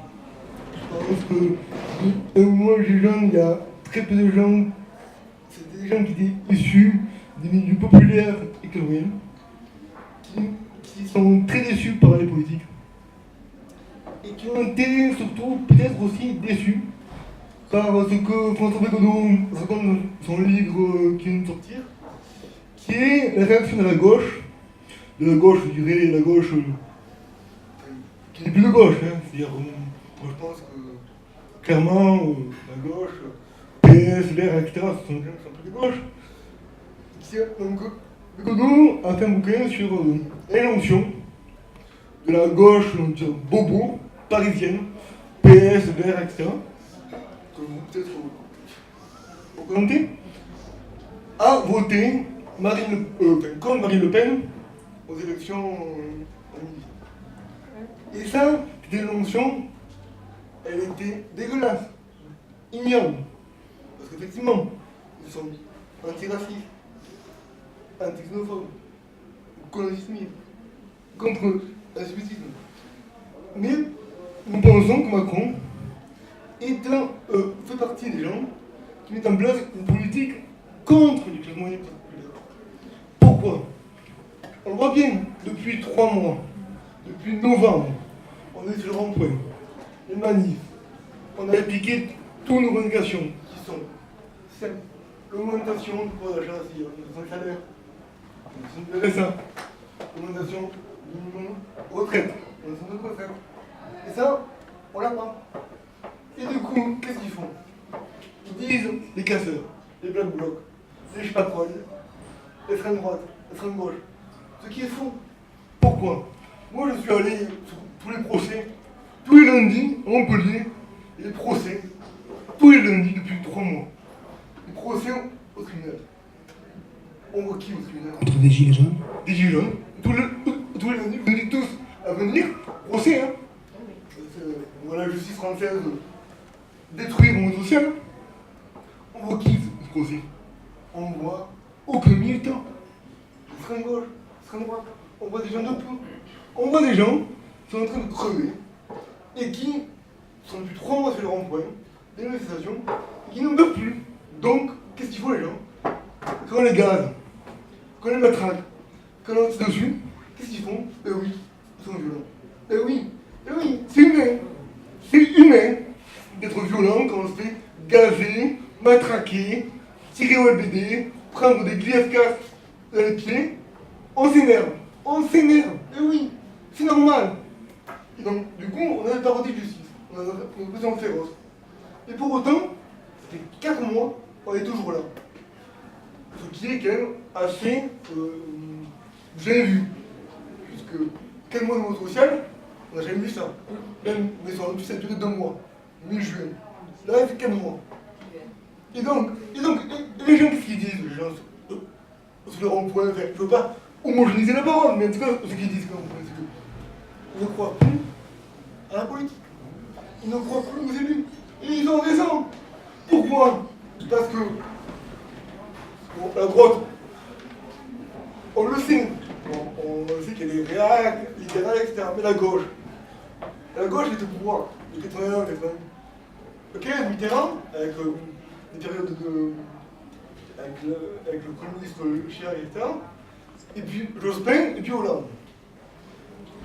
Parce que moi, j'ai jeune, il y a très peu de gens, c'est des gens qui étaient issus des milieux populaires et citoyens, qui sont très déçus par les politiques. Et qui ont été surtout peut-être aussi déçus par ce que François Bégodeau raconte dans son livre qui vient de sortir, qui est la réaction de la gauche, je dirais la gauche qui n'est plus de gauche, hein. C'est-à-dire, moi je pense que clairement, la gauche, PS, LR, etc., ce sont des gens qui sont plus de gauche. Donc, Bégodeau a fait un bouquin sur l'invention de la gauche, bobo, parisienne, PS, LR, etc., que vous peut-être vous présentez, a voté contre Marine Le Pen aux élections en 2010. Et ça, c'était une notion, elle était dégueulasse, ignoble. Parce qu'effectivement, ils sont antiracistes, anti-xénophobes, colonistes, contre l'antisémitisme. Mais nous pensons que Macron fait partie des gens qui mettent en place une politique contre les classes moyennes populaires. Pourquoi? On le voit bien, depuis 3 mois, depuis novembre, on est sur le rond-point, les manifs, on a appliqué toutes nos revendications qui sont simples. L'augmentation du pouvoir d'achat, c'est le salaire, c'est le RSA, l'augmentation du minimum retraite, l'augmentation de retraite. Et ça, on l'a pas. Et du coup, qu'est-ce qu'ils font? Ils disent les casseurs, les black blocs, les je sais pas quoi, l'extrême droite, l'extrême gauche. Ce qui est faux. Pourquoi? Moi je suis allé sur tous les procès, tous les lundis à Montpellier, les procès, tous les lundis depuis 3 mois. Les procès au tribunal. On voit qui au tribunal? Entre des gilets jaunes. Des gilets jaunes. Tous les lundis, vous dites tous à venir, procès, hein. Voilà, la justice française détruire le monde social. On voit qui ce procès? On voit aucun militant. Extrême gauche, extrême droite. On voit des gens de peu. On voit des gens qui sont en train de crever et qui sont depuis 3 mois sur le rond-point, des manifestations, et qui n'en peuvent plus. Donc, qu'est-ce qu'il faut les gens? Quand on les gaze, quand on les matraque, quand on lance dessus, qu'est-ce qu'ils font? Eh oui, ils sont violents. Eh oui, c'est humain. C'est humain d'être violent quand on se fait gazer, matraquer, tirer au LBD, prendre des griefs dans les pieds. On s'énerve. Eh oui, c'est normal. Et donc, du coup, on a une parodie de justice. On a une opposition féroce. Et pour autant, ça fait 4 mois, on est toujours là. Ce qui est quand même assez bien vu. Puisque 4 mois de mode social, on n'a jamais vu ça. Même, mais ça aurait pu ça durer 2 mois. Mi-juin. Là, il fait 4 mois. Et donc, les gens, qu'est-ce qu'ils disent, les gens, sur le rond-point, je ne veux pas homogénéiser la parole, mais en tout cas, ce qu'ils disent, c'est qu'ils ne croient plus à la politique. Ils ne croient plus aux élus. Et ils ont raison. Pourquoi? Parce que bon, la droite, on le sait. Bon, on sait qu'il y a des réacs, littéraires, etc. Mais la gauche est au pouvoir. De 81, 80. Ok, Mitterrand, avec des périodes avec le communiste Chirac, etc. Et puis Jospin, et puis Hollande.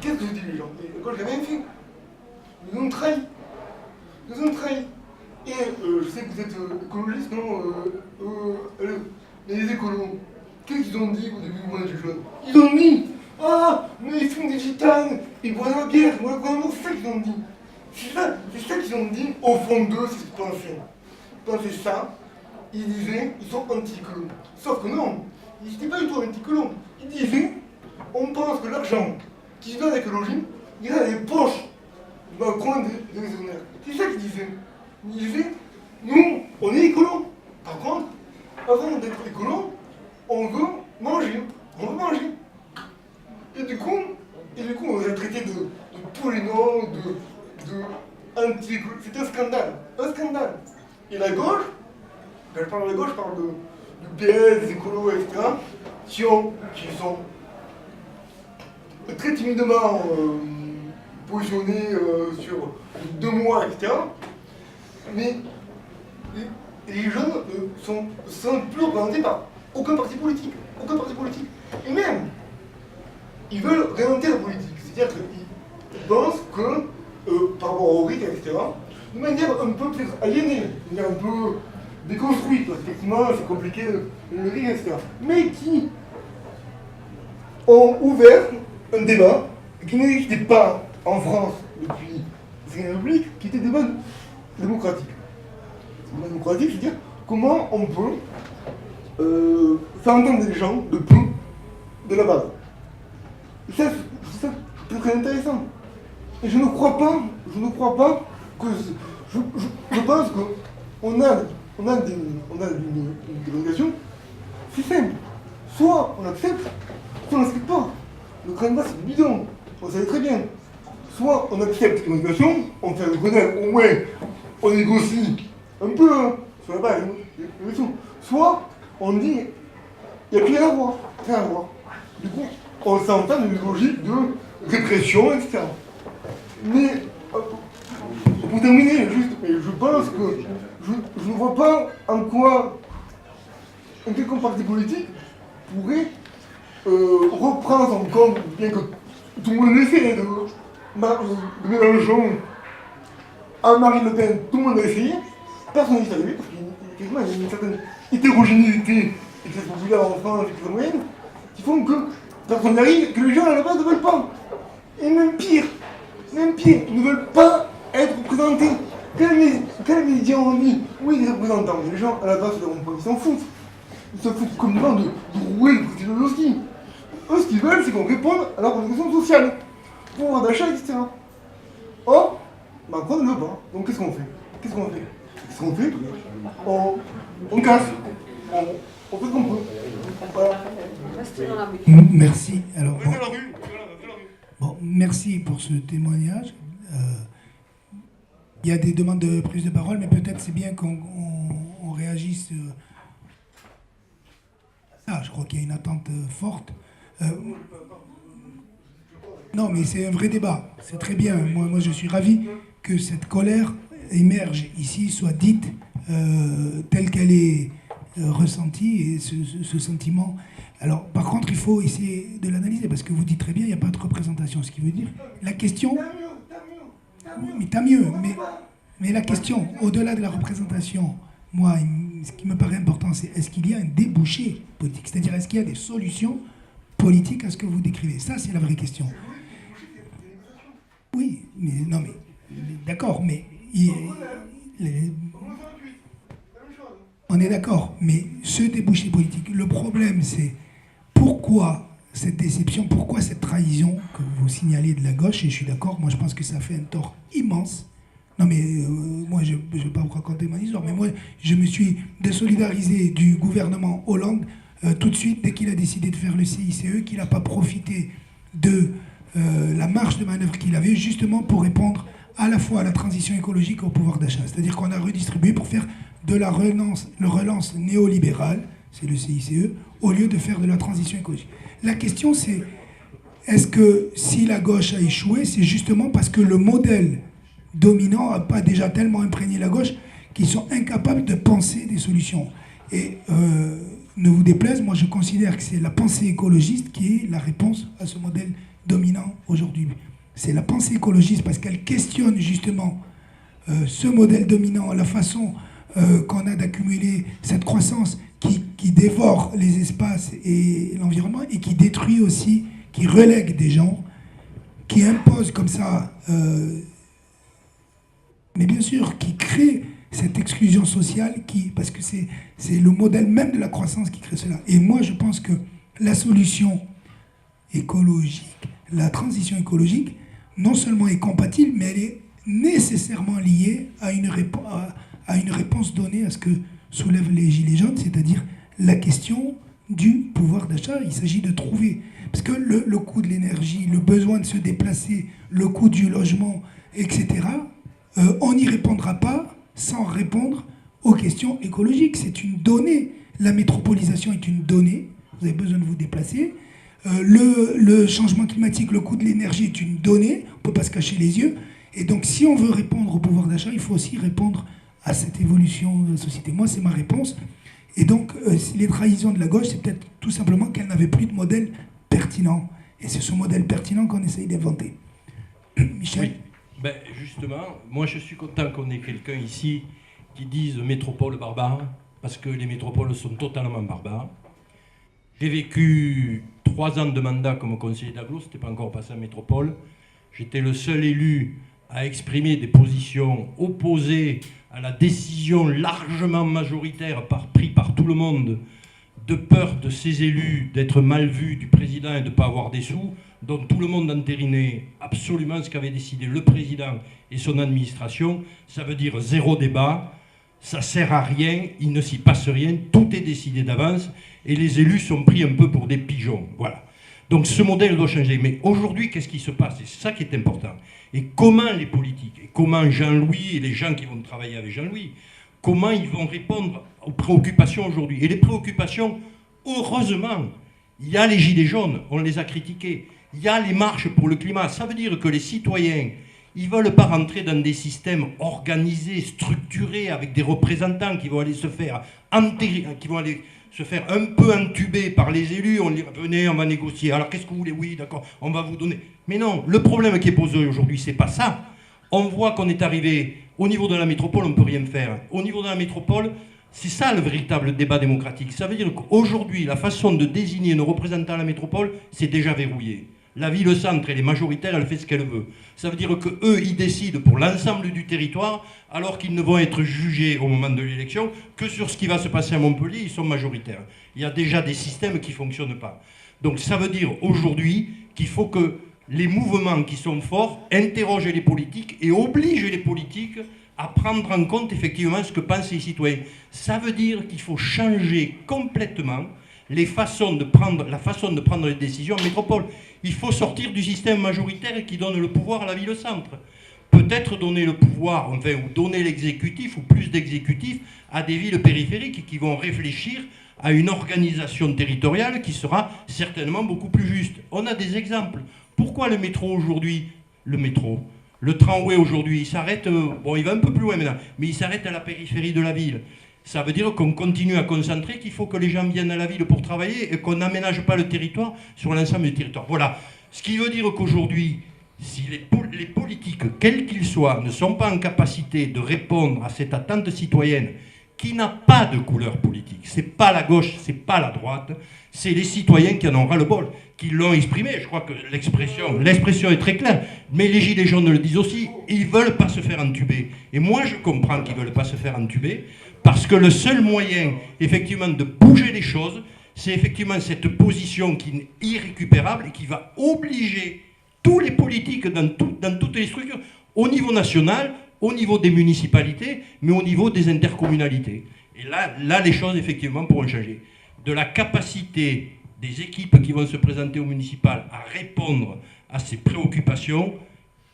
Qu'est-ce que je dis les gens? La gauche n'a rien fait. Ils nous ont trahis. Et je sais que vous êtes écologiste, non? Les écolos, qu'est-ce qu'ils ont dit au début du mois de juin? Ils ont dit, ah, mais ils sont des gitanes, ils boivent la bière. Voilà, vraiment, c'est ça qu'ils ont dit. C'est ça qu'ils ont dit, au fond d'eux, c'est ce qu'ils pensaient. Ils pensaient ça, ils disaient, ils sont anti-écolos. Sauf que non, ils n'étaient pas du tout anti-écolos. Ils disaient, on pense que l'argent qui se donne à l'écologie, il a dans les poches du Macron des actionnaires. C'est ça qu'ils disaient. Ils disaient, nous, on est écolos. Par contre, avant d'être écolos, on veut manger. Et du coup, on les a traités de tous les noms, de anti-écolos. C'est un scandale. Et la gauche, quand je parle de la gauche, je parle du PS, des écolos, etc., qui sont très timidement positionnés sur 2 mois, etc. Mais les jeunes sont plus représentés par aucun parti politique. Et même, ils veulent réinventer la politique. C'est-à-dire qu'ils pensent que, par rapport au rythme, etc., de manière un peu peut-être aliénée, de manière un peu déconstruite, parce qu'effectivement c'est compliqué de le lire, etc. Mais qui ont ouvert un débat qui n'existait pas en France depuis la République, qui était un débat démocratique. Un débat démocratique, c'est-à-dire comment on peut faire entendre les gens de peu de la base. Et ça, c'est très intéressant. Et je ne crois pas que... Je pense qu'on a une délégation, c'est simple. Soit on accepte, soit on n'accepte pas. Le Grenelle, c'est bidon, on le savait très bien. Soit on accepte une délégation, on fait le Grenelle, au moins on négocie un peu sur la base, soit on dit, il n'y a plus rien à voir, rien à voir. Du coup, on s'entend dans une logique de répression, etc. Mais, pour terminer, juste, je pense que je ne vois pas en quoi un quelconque parti politique pourrait reprendre en compte, bien que tout le monde l'essaie, de Mélenchon à Marine Le Pen, tout le monde l'a essayé, personne n'y est arrivé, parce qu'il y a une certaine hétérogénéité et que c'est populaire en France et que c'est moyenne, qui font que personne n'y arrive, que les gens à la base ne veulent pas. Et même pire, ils ne veulent pas être représentés. Quels médias ont dit oui, des représentants, les gens à la base de leur point, ils s'en foutent. Ils s'en foutent comme nous de rouer le président de l'Oski. Eux, ce qu'ils veulent, c'est qu'on réponde à leur revendication sociale, pouvoir d'achat, etc. Or, Macron ne le veut pas. Donc qu'est-ce qu'on fait On casse. On fait ce qu'on peut. Voilà. Merci. Alors, bon, merci pour ce témoignage. Il y a des demandes de prise de parole, mais peut-être c'est bien qu'on réagisse à ça. Je crois qu'il y a une attente forte. Non, mais c'est un vrai débat. C'est très bien. Moi, je suis ravi que cette colère émerge ici, soit dite telle qu'elle est ressentie, et ce sentiment. Alors, par contre, il faut essayer de l'analyser, parce que vous dites très bien, il n'y a pas de représentation. Ce qui veut dire, la question... Mais tant mieux, mais la question, au-delà de la représentation, moi, ce qui me paraît important, c'est est-ce qu'il y a un débouché politique? C'est-à-dire, est-ce qu'il y a des solutions politiques à ce que vous décrivez? Ça, c'est la vraie question. Oui, mais non, mais d'accord, mais on est d'accord, mais ce débouché politique, le problème, c'est pourquoi cette déception, pourquoi cette trahison que vous signalez de la gauche, et je suis d'accord, moi je pense que ça fait un tort immense. Non mais moi je ne vais pas vous raconter mon histoire, mais moi je me suis désolidarisé du gouvernement Hollande tout de suite dès qu'il a décidé de faire le CICE, qu'il n'a pas profité de la marge de manœuvre qu'il avait justement pour répondre à la fois à la transition écologique et au pouvoir d'achat. C'est-à-dire qu'on a redistribué pour faire de la relance néolibérale, c'est le CICE, au lieu de faire de la transition écologique. La question c'est, est-ce que si la gauche a échoué, c'est justement parce que le modèle dominant n'a pas déjà tellement imprégné la gauche qu'ils sont incapables de penser des solutions. Et ne vous déplaise, moi je considère que c'est la pensée écologiste qui est la réponse à ce modèle dominant aujourd'hui. C'est la pensée écologiste parce qu'elle questionne justement ce modèle dominant, la façon qu'on a d'accumuler cette croissance qui dévore les espaces et l'environnement et qui détruit aussi, qui relègue des gens, qui impose comme ça, mais bien sûr, qui crée cette exclusion sociale, parce que c'est le modèle même de la croissance qui crée cela. Et moi, je pense que la solution écologique, la transition écologique, non seulement est compatible, mais elle est nécessairement liée à une réponse donnée à ce que soulèvent les Gilets jaunes, c'est-à-dire la question du pouvoir d'achat. Il s'agit de trouver, parce que le coût de l'énergie, le besoin de se déplacer, le coût du logement, etc., on n'y répondra pas sans répondre aux questions écologiques. C'est une donnée. La métropolisation est une donnée. Vous avez besoin de vous déplacer. Le changement climatique, le coût de l'énergie est une donnée. On ne peut pas se cacher les yeux. Et donc, si on veut répondre au pouvoir d'achat, il faut aussi répondre à cette évolution de la société. Moi, c'est ma réponse. Et donc, les trahisons de la gauche, c'est peut-être tout simplement qu'elle n'avait plus de modèle pertinent. Et c'est ce modèle pertinent qu'on essaye d'inventer. Michel ? Ben, justement, moi je suis content qu'on ait quelqu'un ici qui dise métropole barbare, parce que les métropoles sont totalement barbares. J'ai vécu 3 ans de mandat comme conseiller d'agglo, c'était pas encore passé en métropole. J'étais le seul élu à exprimer des positions opposées à la décision largement majoritaire prise par tout le monde, de peur de ces élus d'être mal vus du président et de ne pas avoir des sous, dont tout le monde entérinait absolument ce qu'avait décidé le président et son administration. Ça veut dire zéro débat, ça sert à rien, il ne s'y passe rien, tout est décidé d'avance et les élus sont pris un peu pour des pigeons. Voilà. Donc ce modèle doit changer. Mais aujourd'hui, qu'est-ce qui se passe? Et c'est ça qui est important. Et comment les politiques, et comment Jean-Louis et les gens qui vont travailler avec Jean-Louis, comment ils vont répondre aux préoccupations aujourd'hui? Et les préoccupations, heureusement, il y a les gilets jaunes, on les a critiqués. Il y a les marches pour le climat. Ça veut dire que les citoyens, ils ne veulent pas rentrer dans des systèmes organisés, structurés, avec des représentants qui vont aller se faire enterrer, qui vont aller se faire un peu entuber par les élus. On dit, venez, on va négocier. Alors qu'est-ce que vous voulez? Oui, d'accord, on va vous donner. Mais non, le problème qui est posé aujourd'hui, c'est pas ça. On voit qu'on est arrivé au niveau de la métropole, on ne peut rien faire. Au niveau de la métropole, c'est ça le véritable débat démocratique. Ça veut dire qu'aujourd'hui, la façon de désigner nos représentants à la métropole, c'est déjà verrouillé. La ville-centre, elle est majoritaire, elle fait ce qu'elle veut. Ça veut dire qu'eux, ils décident pour l'ensemble du territoire, alors qu'ils ne vont être jugés au moment de l'élection que sur ce qui va se passer à Montpellier, ils sont majoritaires. Il y a déjà des systèmes qui ne fonctionnent pas. Donc ça veut dire aujourd'hui qu'il faut que les mouvements qui sont forts interrogent les politiques et obligent les politiques à prendre en compte effectivement ce que pensent les citoyens. Ça veut dire qu'il faut changer complètement la façon de prendre les décisions en métropole. Il faut sortir du système majoritaire qui donne le pouvoir à la ville-centre. Peut-être donner le pouvoir, enfin, ou donner l'exécutif, ou plus d'exécutif, à des villes périphériques qui vont réfléchir à une organisation territoriale qui sera certainement beaucoup plus juste. On a des exemples. Pourquoi le métro aujourd'hui, le tramway aujourd'hui, il s'arrête, bon, il va un peu plus loin maintenant, mais il s'arrête à la périphérie de la ville. Ça veut dire qu'on continue à concentrer, qu'il faut que les gens viennent à la ville pour travailler et qu'on n'aménage pas le territoire sur l'ensemble du territoire. Voilà. Ce qui veut dire qu'aujourd'hui, si les politiques, quels qu'ils soient, ne sont pas en capacité de répondre à cette attente citoyenne qui n'a pas de couleur politique, c'est pas la gauche, c'est pas la droite, c'est les citoyens qui en ont ras-le-bol, qui l'ont exprimé. Je crois que l'expression est très claire, mais les gilets jaunes le disent aussi, ils ne veulent pas se faire entuber. Et moi, je comprends qu'ils ne veulent pas se faire entuber, parce que le seul moyen, effectivement, de bouger les choses, c'est effectivement cette position qui est irrécupérable et qui va obliger tous les politiques dans toutes les structures, au niveau national, au niveau des municipalités, mais au niveau des intercommunalités. Et là, les choses, effectivement, pourront changer. De la capacité des équipes qui vont se présenter au municipal à répondre à ces préoccupations,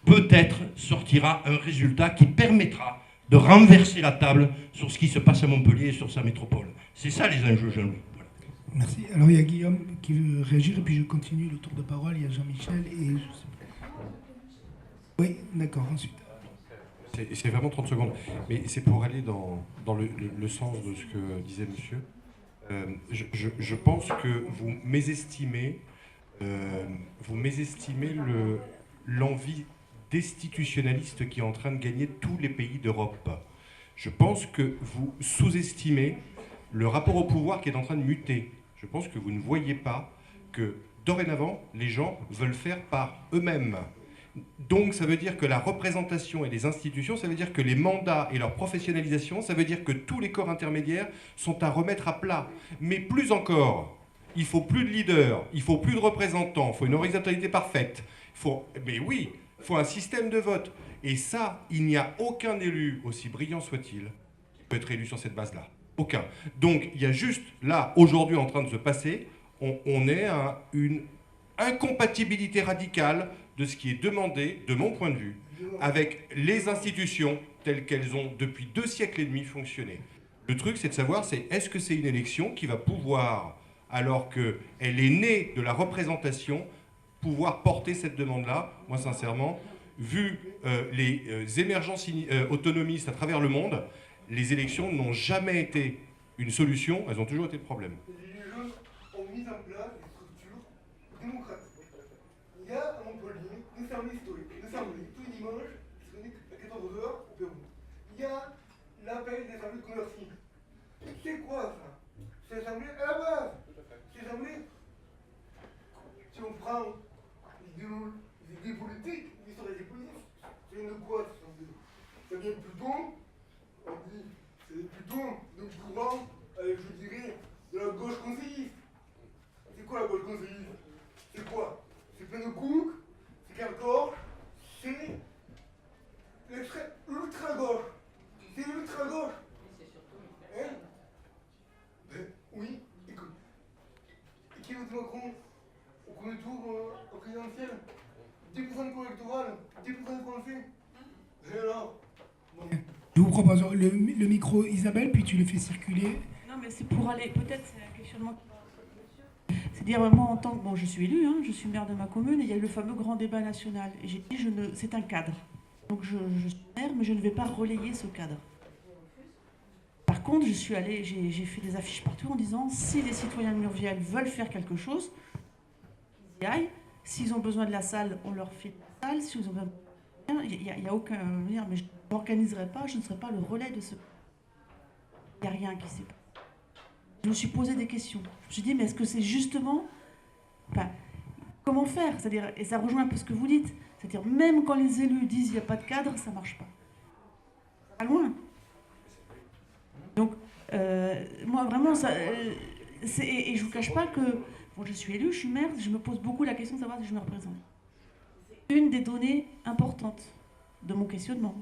peut-être sortira un résultat qui permettra de renverser la table sur ce qui se passe à Montpellier et sur sa métropole. C'est ça les enjeux, Jean-Louis. Voilà. Merci. Alors il y a Guillaume qui veut réagir et puis je continue le tour de parole. Il y a Jean-Michel et... Oui, d'accord, ensuite. C'est vraiment 30 secondes. Mais c'est pour aller dans le sens de ce que disait monsieur. Je pense que vous mésestimez l'envie destitutionnaliste qui est en train de gagner tous les pays d'Europe. Je pense que vous sous-estimez le rapport au pouvoir qui est en train de muter. Je pense que vous ne voyez pas que dorénavant, les gens veulent faire par eux-mêmes. Donc ça veut dire que la représentation et les institutions, ça veut dire que les mandats et leur professionnalisation, ça veut dire que tous les corps intermédiaires sont à remettre à plat. Mais plus encore, il faut plus de leaders, il faut plus de représentants, il faut une horizontalité parfaite. Mais oui, il faut un système de vote. Et ça, il n'y a aucun élu, aussi brillant soit-il, qui peut être élu sur cette base-là. Aucun. Donc il y a juste là, aujourd'hui, en train de se passer, on est à une incompatibilité radicale de ce qui est demandé, de mon point de vue, avec les institutions telles qu'elles ont depuis 2 siècles et demi fonctionné. Le truc, c'est de savoir, est-ce que c'est une élection qui va pouvoir, alors qu'elle est née de la représentation, pouvoir porter cette demande-là. Moi, sincèrement, vu les émergences autonomistes à travers le monde, les élections n'ont jamais été une solution, elles ont toujours été le problème. Les jeunes ont mis en place des structures démocratiques. Il y a à Montpellier un service historique. Le samedi, tous les dimanches, idées politiques, l'histoire des politiques, ça vient de quoi? Ça vient plutôt, on dit, c'est plutôt le courant, je dirais, de la gauche conseilliste. C'est quoi la gauche conseilliste? C'est quoi? C'est plein de Cook, c'est quelle gauche? C'est l'ultra-gauche. C'est l'ultra-gauche. Hein? Ben, oui, écoute. Et qui vote Macron au premier tour au présidentiel? 10% de corps électoral, 10% de Français. Et alors bon. Je vous propose le micro, Isabelle, puis tu le fais circuler. Non, mais c'est pour aller, peut-être c'est un questionnement. C'est-à-dire, moi, en tant que, bon, je suis élue, hein, je suis maire de ma commune, et il y a eu le fameux grand débat national. Et j'ai dit, c'est un cadre. Donc je suis maire, mais je ne vais pas relayer ce cadre. Par contre, je suis allée, j'ai fait des affiches partout en disant, si les citoyens de Murviel veulent faire quelque chose, qu'ils y aillent. S'ils ont besoin de la salle, on leur fait la salle. Si ils ont besoin de... Il n'y a aucun... Mais je ne m'organiserai pas, je ne serai pas le relais de ce... Il n'y a rien qui s'est passé. Je me suis posé des questions. Je me suis dit, mais est-ce que c'est justement... Enfin, comment faire? C'est-à-dire, et ça rejoint un peu ce que vous dites. C'est-à-dire, même quand les élus disent qu'il n'y a pas de cadre, ça ne marche pas. Pas loin. Donc, moi, vraiment, ça... et je ne vous cache pas que... Bon, je suis élue, je suis maire, je me pose beaucoup la question de savoir si je me représente. C'est une des données importantes de mon questionnement.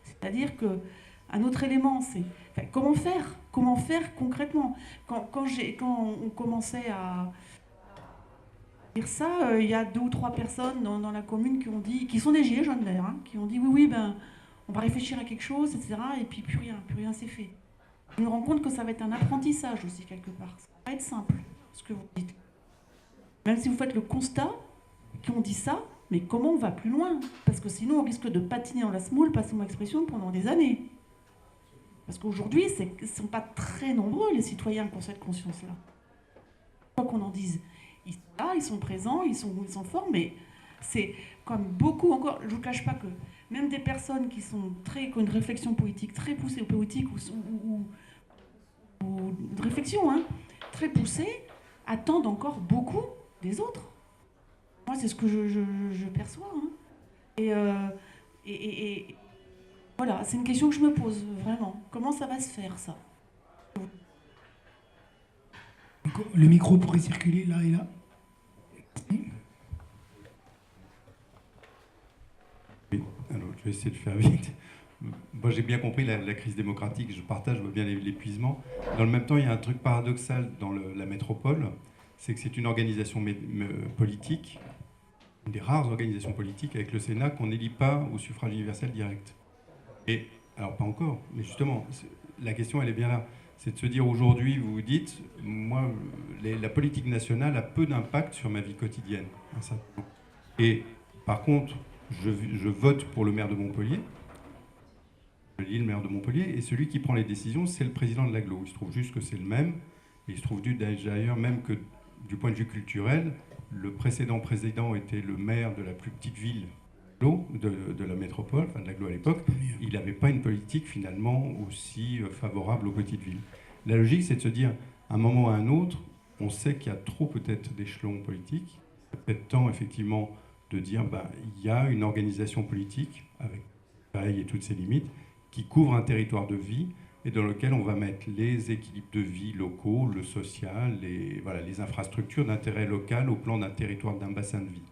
C'est-à-dire qu'un autre élément, c'est enfin, comment faire concrètement. Quand on commençait à dire ça, il y a 2 ou 3 personnes dans la commune qui ont dit, qui sont des gilets jaunes d'ailleurs, hein, qui ont dit oui, ben, on va réfléchir à quelque chose, etc. Et puis plus rien s'est fait. Je me rends compte que ça va être un apprentissage aussi quelque part. Ça va pas être simple, ce que vous dites. Même si vous faites le constat qu'on dit ça, mais comment on va plus loin? Parce que sinon on risque de patiner dans la semoule, passez mon expression, pendant des années. Parce qu'aujourd'hui, ils ne sont pas très nombreux les citoyens qui ont cette conscience-là. Quoi qu'on en dise, ils sont là, ils sont présents, ils sont forts, mais c'est comme beaucoup encore, je ne vous cache pas que même des personnes qui ont une réflexion politique très poussée, politique ou de réflexion très poussée, attendent encore beaucoup des autres. Moi, c'est ce que je perçois. Hein. Et voilà, c'est une question que je me pose, vraiment. Comment ça va se faire, ça? Le micro pourrait circuler là et là. Merci. Oui, alors je vais essayer de faire vite. Moi, j'ai bien compris la crise démocratique, je partage bien l'épuisement. Dans le même temps, il y a un truc paradoxal dans la métropole, c'est que c'est une organisation politique, une des rares organisations politiques avec le Sénat qu'on n'élit pas au suffrage universel direct. Et, alors pas encore, mais justement, la question elle est bien là. C'est de se dire aujourd'hui, vous vous dites, moi, la politique nationale a peu d'impact sur ma vie quotidienne. Et par contre, je vote pour le maire de Montpellier, je lis le maire de Montpellier, et celui qui prend les décisions, c'est le président de l'agglo. Il se trouve juste que c'est le même, et il se trouve d'ailleurs même que du point de vue culturel, le précédent président était le maire de la plus petite ville de la métropole, enfin de l'agglo à l'époque. Il n'avait pas une politique finalement aussi favorable aux petites villes. La logique, c'est de se dire, à un moment ou à un autre, on sait qu'il y a trop peut-être d'échelons politiques. Il y a peut-être temps effectivement de dire, il y a une organisation politique, avec taille et toutes ses limites, qui couvre un territoire de vie et dans lequel on va mettre les équilibres de vie locaux, le social, les infrastructures d'intérêt local au plan d'un territoire, d'un bassin de vie.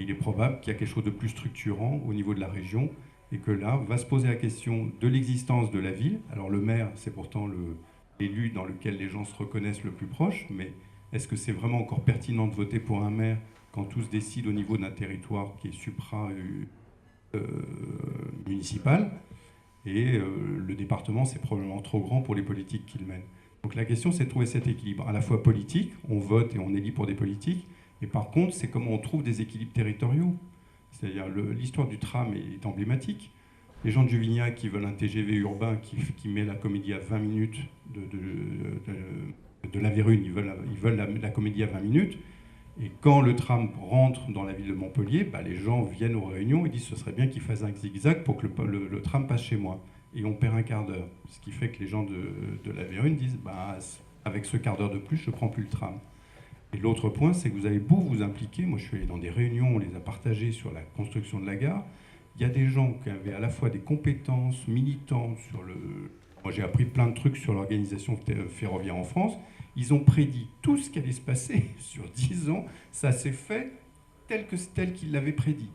Il est probable qu'il y a quelque chose de plus structurant au niveau de la région et que là, va se poser la question de l'existence de la ville. Alors le maire, c'est pourtant l'élu dans lequel les gens se reconnaissent le plus proche, mais est-ce que c'est vraiment encore pertinent de voter pour un maire quand tout se décide au niveau d'un territoire qui est supra-municipal et le département, c'est probablement trop grand pour les politiques qu'il mène. Donc la question, c'est de trouver cet équilibre, à la fois politique, on vote et on élit pour des politiques, et par contre, c'est comment on trouve des équilibres territoriaux. C'est-à-dire l'histoire du tram est emblématique. Les gens de Juvignac qui veulent un TGV urbain qui met la Comédie à 20 minutes de la Vérune, ils veulent la Comédie à 20 minutes. Et quand le tram rentre dans la ville de Montpellier, les gens viennent aux réunions et disent ce serait bien qu'ils fassent un zigzag pour que le tram passe chez moi. Et on perd un quart d'heure. Ce qui fait que les gens de la Vérune disent avec ce quart d'heure de plus, je ne prends plus le tram. Et l'autre point, c'est que vous avez beau vous impliquer, moi je suis allé dans des réunions, on les a partagées sur la construction de la gare, il y a des gens qui avaient à la fois des compétences militantes sur le... Moi j'ai appris plein de trucs sur l'organisation ferroviaire en France, ils ont prédit tout ce qui allait se passer sur 10 ans, ça s'est fait tel qu'ils l'avaient prédit.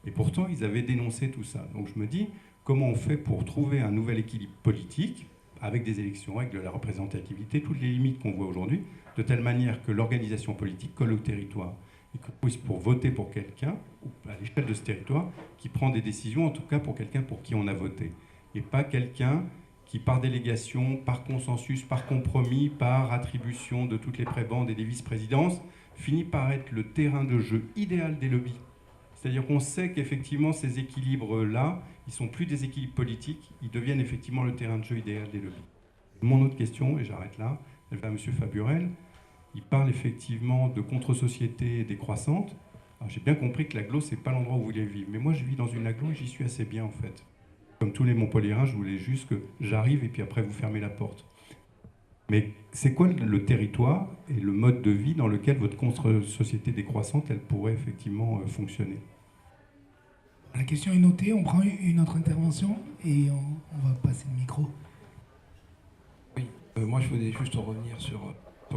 Et pourtant, ils avaient dénoncé tout ça. Donc je me dis, comment on fait pour trouver un nouvel équilibre politique, avec des élections, avec de la représentativité, toutes les limites qu'on voit aujourd'hui, de telle manière que l'organisation politique colle au territoire, et qu'on puisse pour voter pour quelqu'un, ou à l'échelle de ce territoire, qui prend des décisions, en tout cas pour quelqu'un pour qui on a voté. Et pas quelqu'un qui, par délégation, par consensus, par compromis, par attribution de toutes les prébendes et des vice-présidences, finit par être le terrain de jeu idéal des lobbies. C'est-à-dire qu'on sait qu'effectivement, ces équilibres-là, ils ne sont plus des équilibres politiques, ils deviennent effectivement le terrain de jeu idéal des lobbies. Mon autre question, et j'arrête là, elle va à M. Faburel. Il parle effectivement de contre-société décroissante. Alors, j'ai bien compris que l'agglo, ce n'est pas l'endroit où vous voulez vivre. Mais moi, je vis dans une agglo et j'y suis assez bien, en fait. Comme tous les Montpelliérains, je voulais juste que j'arrive et puis après, vous fermez la porte. Mais c'est quoi le territoire et le mode de vie dans lequel votre contre-société décroissante, elle pourrait effectivement fonctionner? La question est notée, on prend une autre intervention et on va passer le micro. Oui, moi je voulais juste revenir sur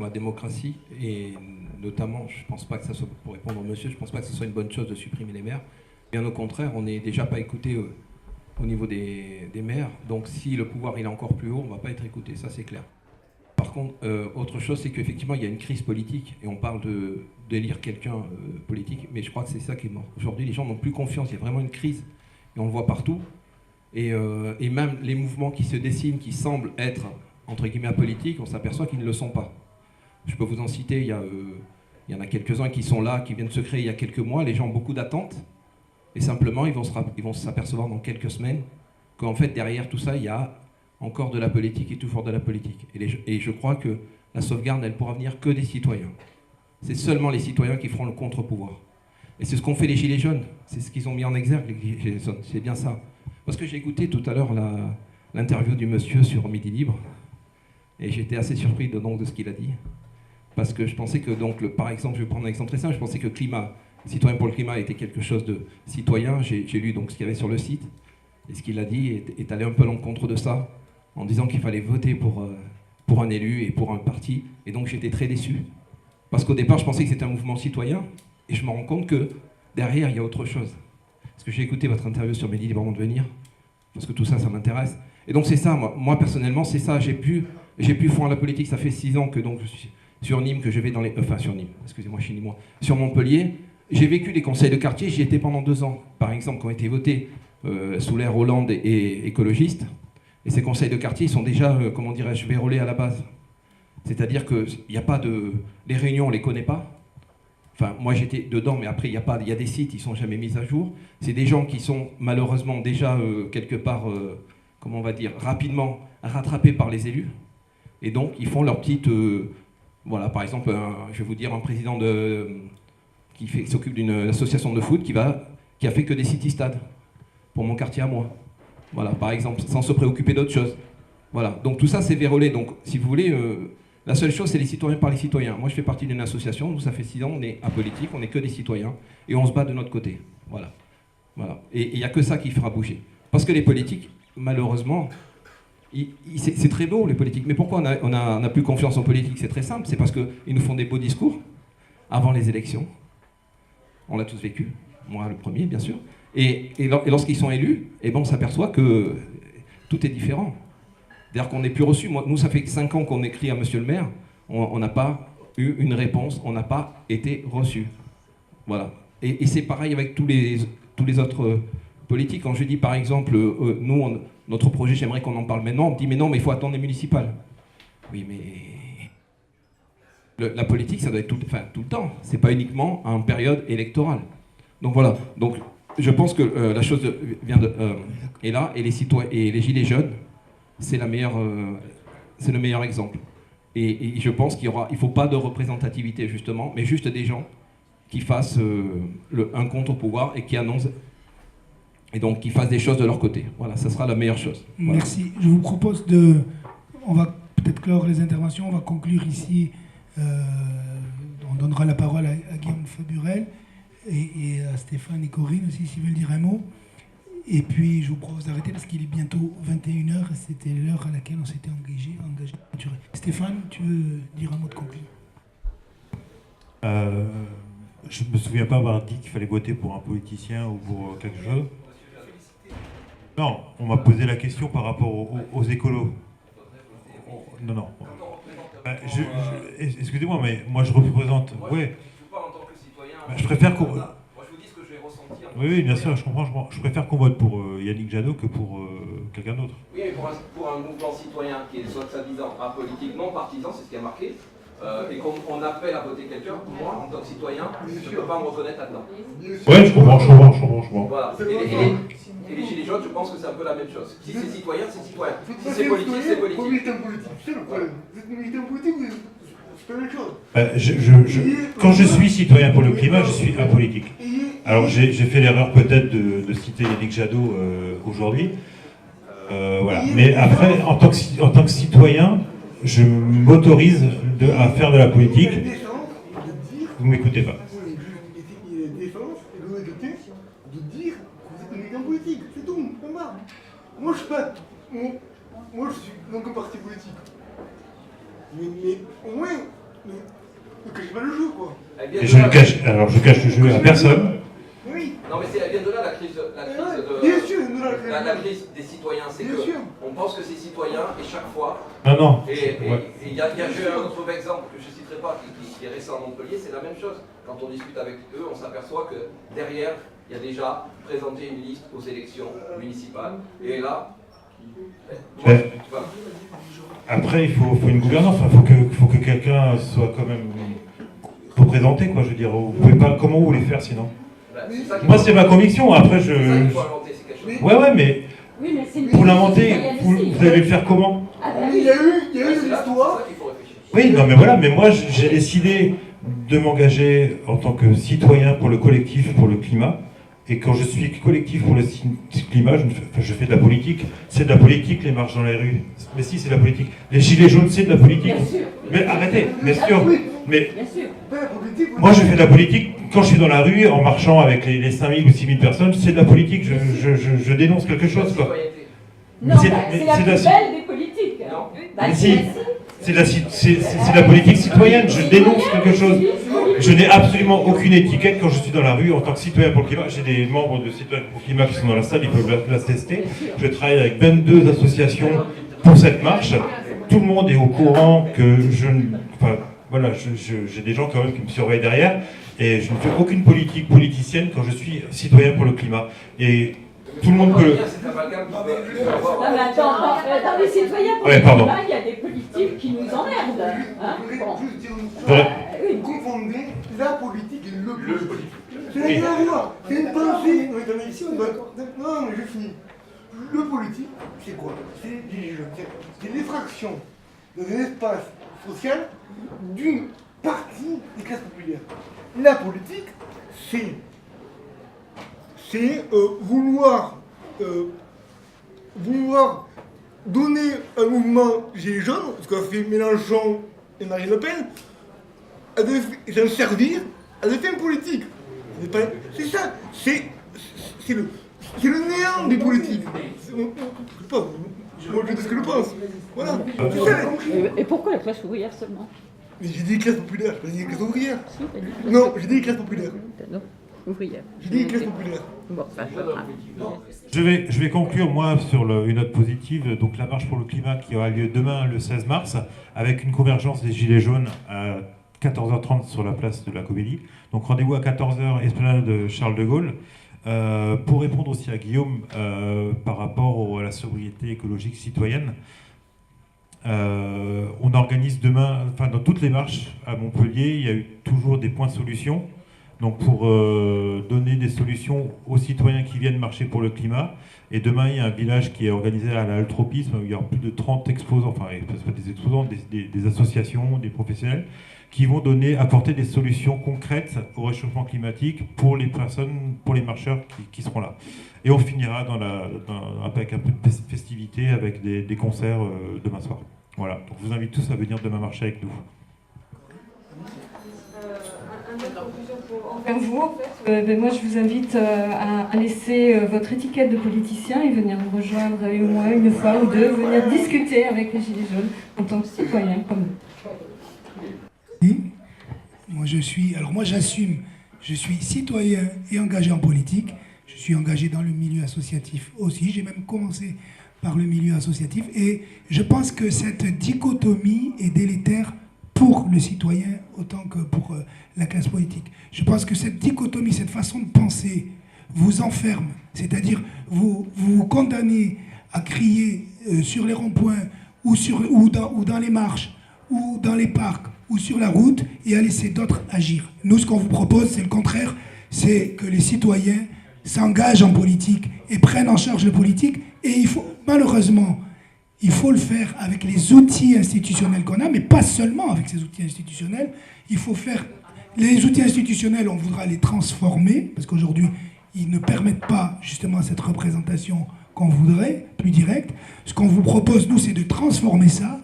la démocratie et notamment, je ne pense pas que ça soit, pour répondre au monsieur, je ne pense pas que ce soit une bonne chose de supprimer les maires. Bien au contraire, on n'est déjà pas écouté au niveau des maires, donc si le pouvoir il est encore plus haut, on ne va pas être écouté, ça c'est clair. Par contre, autre chose, c'est qu'effectivement, il y a une crise politique, et on parle d'élire quelqu'un politique, mais je crois que c'est ça qui est mort. Aujourd'hui, les gens n'ont plus confiance, il y a vraiment une crise, et on le voit partout. Et même les mouvements qui se dessinent, qui semblent être, entre guillemets, apolitiques, on s'aperçoit qu'ils ne le sont pas. Je peux vous en citer, il y en a quelques-uns qui sont là, qui viennent de se créer il y a quelques mois, les gens ont beaucoup d'attentes, et simplement, ils vont s'apercevoir dans quelques semaines qu'en fait, derrière tout ça, il y a encore de la politique et toujours de la politique. Et je crois que la sauvegarde, elle pourra venir que des citoyens. C'est seulement les citoyens qui feront le contre-pouvoir. Et c'est ce qu'ont fait les Gilets jaunes. C'est ce qu'ils ont mis en exergue, les Gilets jaunes. C'est bien ça. Parce que j'ai écouté tout à l'heure l'interview du monsieur sur Midi Libre. Et j'étais assez surpris de ce qu'il a dit. Parce que je pensais que, par exemple, je vais prendre un exemple très simple, je pensais que Citoyen pour le climat était quelque chose de citoyen. J'ai lu ce qu'il y avait sur le site. Et ce qu'il a dit est allé un peu à l'encontre de ça, en disant qu'il fallait voter pour un élu et pour un parti. Et donc j'étais très déçu. Parce qu'au départ, je pensais que c'était un mouvement citoyen. Et je me rends compte que derrière, il y a autre chose. Parce que j'ai écouté votre interview sur Mehdi Libre avant de venir. Parce que tout ça, ça m'intéresse. Et donc c'est ça, moi personnellement, c'est ça. J'ai pu foi en la politique. Ça fait 6 ans que je suis sur Nîmes, que je vais dans les... Enfin, sur Nîmes, excusez-moi, je suis Nîmois. Sur Montpellier, j'ai vécu les conseils de quartier. J'y étais pendant 2 ans. Par exemple, quand ont été votés sous l'ère Hollande et écologiste. Et ces conseils de quartier, ils sont déjà, comment dirais-je, vérolés à la base. C'est-à-dire qu'il n'y a pas de... Les réunions, on ne les connaît pas. Enfin, moi j'étais dedans, mais après, il y a des sites, ils ne sont jamais mis à jour. C'est des gens qui sont malheureusement déjà, quelque part, comment on va dire, rapidement rattrapés par les élus. Et donc, ils font leur petite... voilà, par exemple, je vais vous dire, un président qui s'occupe d'une association de foot qui a fait que des city-stades pour mon quartier à moi. Voilà, par exemple, sans se préoccuper d'autre chose. Voilà, donc tout ça c'est vérolé. Donc, si vous voulez, la seule chose c'est les citoyens par les citoyens. Moi je fais partie d'une association, nous ça fait 6 ans, on est apolitique, on n'est que des citoyens, et on se bat de notre côté. Voilà. Et il n'y a que ça qui fera bouger. Parce que les politiques, malheureusement, c'est très beau les politiques, mais pourquoi on n'a plus confiance en politique? C'est très simple, c'est parce qu'ils nous font des beaux discours avant les élections. On l'a tous vécu, moi le premier bien sûr. Et lorsqu'ils sont élus, on s'aperçoit que tout est différent. C'est-à-dire qu'on n'est plus reçu. Nous, ça fait 5 ans qu'on écrit à monsieur le maire, on n'a pas eu une réponse, on n'a pas été reçu. Voilà. Et c'est pareil avec tous les autres politiques. Quand je dis par exemple, notre projet, j'aimerais qu'on en parle maintenant, on me dit mais non, mais il faut attendre les municipales. Oui, mais la politique, ça doit être tout le temps. C'est pas uniquement en période électorale. Donc voilà. Donc, je pense que la chose est là, et les citoyens et les Gilets jaunes, c'est le meilleur exemple. Et je pense qu'il ne faut pas de représentativité, justement, mais juste des gens qui fassent un contre-pouvoir et qui annoncent, et donc qui fassent des choses de leur côté. Voilà, ça sera la meilleure chose. Voilà. Merci. Je vous propose on va peut-être clore les interventions, on va conclure ici, dans on donnera la parole à Guillaume Faburel et à Stéphane et Corinne aussi, s'ils veulent dire un mot. Et puis, je vous propose d'arrêter parce qu'il est bientôt 21h et c'était l'heure à laquelle on s'était engagé. Stéphane, tu veux dire un mot de conclusion? Je ne me souviens pas avoir dit qu'il fallait voter pour un politicien ou pour quelque chose. Non, on m'a posé la question par rapport aux écolos. Non. Excusez-moi, mais moi je représente. Ouais. Je préfère qu'on. Moi je vous dis ce que j'ai ressenti. Oui, bien sûr, je comprends. Je préfère qu'on vote pour Yannick Jadot que pour quelqu'un d'autre. Oui, mais pour un mouvement citoyen qui est soi-disant apolitique, non partisan, c'est ce qui a marqué, et qu'on appelle à voter quelqu'un, moi, en tant que citoyen, je ne peux pas me reconnaître là-dedans. Ouais, je comprends. Voilà. Et les gilets jaunes, je pense que c'est un peu la même chose. Si c'est citoyen, c'est citoyen. Si c'est politique, c'est politique. Pour militant politique, c'est le problème. Vous êtes militant politique, c'est pas la même chose. Quand je suis citoyen pour le climat, je suis apolitique. Alors j'ai fait l'erreur peut-être de citer Yannick Jadot aujourd'hui. Voilà. Mais après, en tant que citoyen, je m'autorise à faire de la politique. Vous ne m'écoutez pas. Il y a défense et l'honnêteté de dire que vous êtes militant politique. C'est tout, ça marche. Moi, je suis dans un parti politique. Mais au moins, ne cachez pas le jeu, quoi. Et je cache le jeu à personne. Oui. Non, mais elle vient de là, la crise des citoyens. C'est qu'on pense que c'est citoyen et chaque fois. Non. Et il y a un autre exemple que je ne citerai pas, qui est récent à Montpellier, c'est la même chose. Quand on discute avec eux, on s'aperçoit que derrière, il y a déjà présenté une liste aux élections municipales. Et là. Après, il faut une gouvernance. Il faut que quelqu'un soit quand même représenté, quoi. Je veux dire, vous pouvez pas. Comment vous voulez faire sinon? Moi, c'est ma conviction. Après, Ouais, mais pour l'inventer, vous allez le faire comment? Il y a eu une histoire. Oui, non, mais voilà. Mais moi, j'ai décidé de m'engager en tant que citoyen pour le collectif, pour le climat. Et quand je suis collectif pour le climat, je fais de la politique. C'est de la politique, les marches dans les rues. Mais si, c'est de la politique. Les gilets jaunes, c'est de la politique. Mais arrêtez, bien sûr. Mais moi, je fais de la politique quand je suis dans la rue, en marchant avec les 5000 ou 6000 personnes. C'est de la politique. Je dénonce quelque chose, quoi. Non, c'est la plus belle des politiques. Mais si, c'est de la politique citoyenne. Je dénonce quelque chose. Je n'ai absolument aucune étiquette quand je suis dans la rue en tant que citoyen pour le climat. J'ai des membres de Citoyens pour le climat qui sont dans la salle, ils peuvent l'attester. Je travaille avec 22 associations pour cette marche. Tout le monde est au courant que j'ai des gens quand même qui me surveillent derrière. Et je ne fais aucune politique politicienne quand je suis citoyen pour le climat. Et tout le monde peut... Non, mais attends, les citoyens pour le climat, il y a des politiques qui nous emmerdent. Hein, Vous confondez la politique et le politique. Ça n'a rien à voir. C'est une pensée. Non, mais je finis. Le politique, c'est quoi? C'est l'effraction dans un espace social d'une partie des classes populaires. La politique, c'est vouloir donner un mouvement Gilets jaunes, ce qu'a fait Mélenchon et Marine Le Pen, et s'en servir à des fins politiques. C'est ça, c'est le néant des politiques. Moi je dis ce que je pense. Voilà. Et pourquoi la classe ouvrière seulement? Mais j'ai dit classe populaire, j'ai pas dit les classes ouvrières. Non, j'ai dit les classes populaires. Ouvrière. J'ai dit les classes populaires. Bon, Je vais conclure, moi, sur une note positive. Donc, la marche pour le climat qui aura lieu demain, le 16 mars, avec une convergence des Gilets jaunes à 14h30 sur la place de la Comédie. Donc, rendez-vous à 14h, esplanade de Charles de Gaulle. Pour répondre aussi à Guillaume par rapport à la sobriété écologique citoyenne, on organise demain, dans toutes les marches à Montpellier, il y a eu toujours des points solutions. Donc pour donner des solutions aux citoyens qui viennent marcher pour le climat. Et demain, il y a un village qui est organisé à l'altropisme, où il y aura plus de 30 exposants, des exposants, des associations, des professionnels, qui vont apporter des solutions concrètes au réchauffement climatique pour les personnes, pour les marcheurs qui seront là. Et on finira avec un peu de festivité, avec des concerts demain soir. Voilà, donc je vous invite tous à venir demain marcher avec nous. envers vous, en fait. Moi, je vous invite à laisser votre étiquette de politicien et venir nous rejoindre au moins une fois ou deux, venir discuter avec les Gilets jaunes en tant que citoyen comme nous. Moi, j'assume, je suis citoyen et engagé en politique. Je suis engagé dans le milieu associatif aussi. J'ai même commencé par le milieu associatif. Et je pense que cette dichotomie est délétère pour le citoyen autant que pour la classe politique. Je pense que cette dichotomie, cette façon de penser vous enferme. C'est-à-dire, vous vous condamnez à crier sur les ronds-points ou dans les marches ou dans les parcs ou sur la route et à laisser d'autres agir. Nous, ce qu'on vous propose, c'est le contraire. C'est que les citoyens s'engagent en politique et prennent en charge le politique. Et il faut, malheureusement, il faut le faire avec les outils institutionnels qu'on a, mais pas seulement avec ces outils institutionnels. Il faut faire... Les outils institutionnels, on voudra les transformer, parce qu'aujourd'hui, ils ne permettent pas justement cette représentation qu'on voudrait, plus directe. Ce qu'on vous propose, nous, c'est de transformer ça.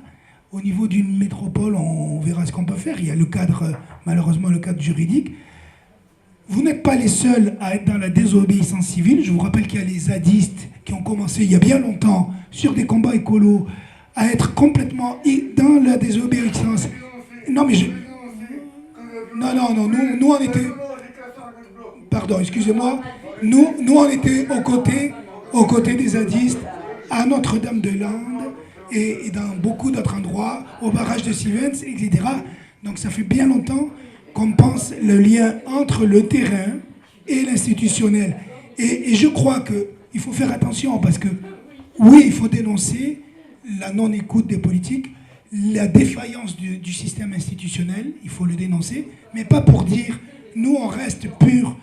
Au niveau d'une métropole, on verra ce qu'on peut faire. Il y a le cadre, malheureusement, le cadre juridique. Vous n'êtes pas les seuls à être dans la désobéissance civile. Je vous rappelle qu'il y a les zadistes qui ont commencé il y a bien longtemps sur des combats écolos à être complètement dans la désobéissance. Non, mais non, nous on était... Pardon, excusez-moi. Nous on était aux côtés des zadistes à Notre-Dame-de-Lande et dans beaucoup d'autres endroits, au barrage de Sivens, etc. Donc ça fait bien longtemps qu'on pense le lien entre le terrain et l'institutionnel. Et je crois qu'il faut faire attention parce que, oui, il faut dénoncer la non-écoute des politiques, la défaillance du système institutionnel, il faut le dénoncer, mais pas pour dire, nous, on reste pur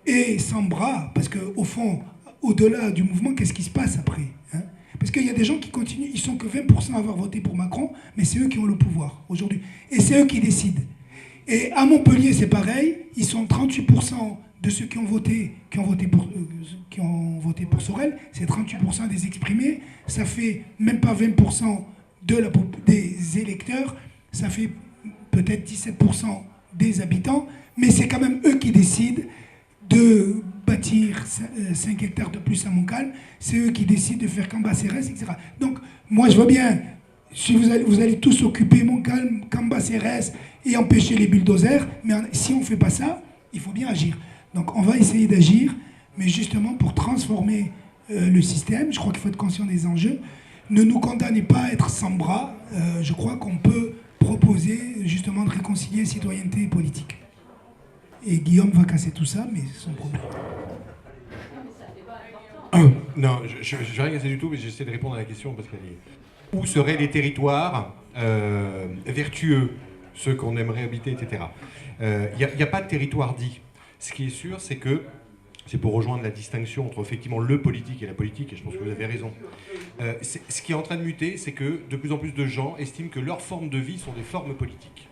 et sans bras, parce qu'au fond, au-delà du mouvement, qu'est-ce qui se passe après, hein? Parce qu'il y a des gens qui continuent, ils sont que 20% à avoir voté pour Macron, mais c'est eux qui ont le pouvoir aujourd'hui. Et c'est eux qui décident. Et à Montpellier, c'est pareil, ils sont 38% de ceux qui ont voté pour Sorel, c'est 38% des exprimés, ça fait même pas 20% des électeurs, ça fait peut-être 17% des habitants, mais c'est quand même eux qui décident de bâtir 5 hectares de plus à Montcalm, c'est eux qui décident de faire Cambacérès, etc. Donc, moi, je vois bien, si vous allez tous occuper Montcalm, Cambacérès et empêcher les bulldozers, mais si on ne fait pas ça, il faut bien agir. Donc, on va essayer d'agir, mais justement pour transformer le système, je crois qu'il faut être conscient des enjeux. Ne nous condamnez pas à être sans bras. Je crois qu'on peut proposer justement de réconcilier citoyenneté et politique. Et Guillaume va casser tout ça, mais c'est son problème. Non, je ne vais rien casser du tout, mais j'essaie de répondre à la question parce qu'elle est... Où seraient les territoires vertueux, ceux qu'on aimerait habiter, etc. Il n'y a pas de territoire dit. Ce qui est sûr, c'est que, c'est pour rejoindre la distinction entre effectivement le politique et la politique, et je pense que vous avez raison. Ce qui est en train de muter, c'est que de plus en plus de gens estiment que leurs formes de vie sont des formes politiques.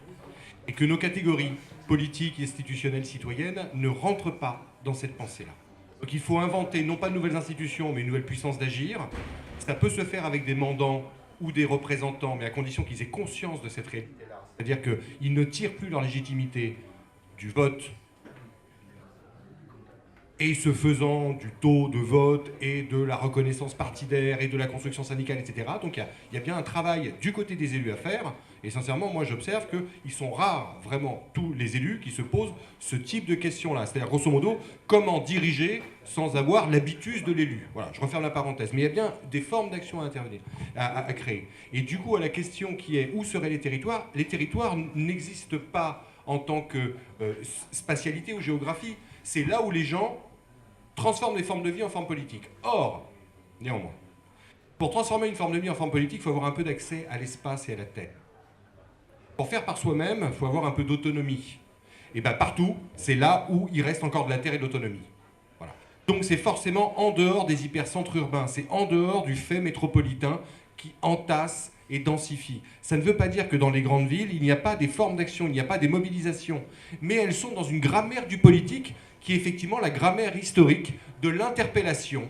Et que nos catégories politiques, institutionnelles, citoyennes ne rentrent pas dans cette pensée-là. Donc il faut inventer non pas de nouvelles institutions, mais une nouvelle puissance d'agir. Ça peut se faire avec des mandants ou des représentants, mais à condition qu'ils aient conscience de cette réalité-là. C'est-à-dire qu'ils ne tirent plus leur légitimité du vote, et ce faisant du taux de vote et de la reconnaissance partidaire et de la construction syndicale, etc. Donc il y a bien un travail du côté des élus à faire. Et sincèrement, moi j'observe qu'ils sont rares, vraiment, tous les élus qui se posent ce type de questions-là. C'est-à-dire, grosso modo, comment diriger sans avoir l'habitus de l'élu. Voilà, je referme la parenthèse. Mais il y a bien des formes d'action à intervenir, à créer. Et du coup, à la question qui est où seraient les territoires n'existent pas en tant que spatialité ou géographie. C'est là où les gens transforment les formes de vie en formes politiques. Or, néanmoins, pour transformer une forme de vie en forme politique, il faut avoir un peu d'accès à l'espace et à la terre. Pour faire par soi-même, il faut avoir un peu d'autonomie. Et bien partout, c'est là où il reste encore de la terre et de l'autonomie. Voilà. Donc c'est forcément en dehors des hypercentres urbains, c'est en dehors du fait métropolitain qui entasse et densifie. Ça ne veut pas dire que dans les grandes villes, il n'y a pas des formes d'action, il n'y a pas des mobilisations, mais elles sont dans une grammaire du politique qui est effectivement la grammaire historique de l'interpellation.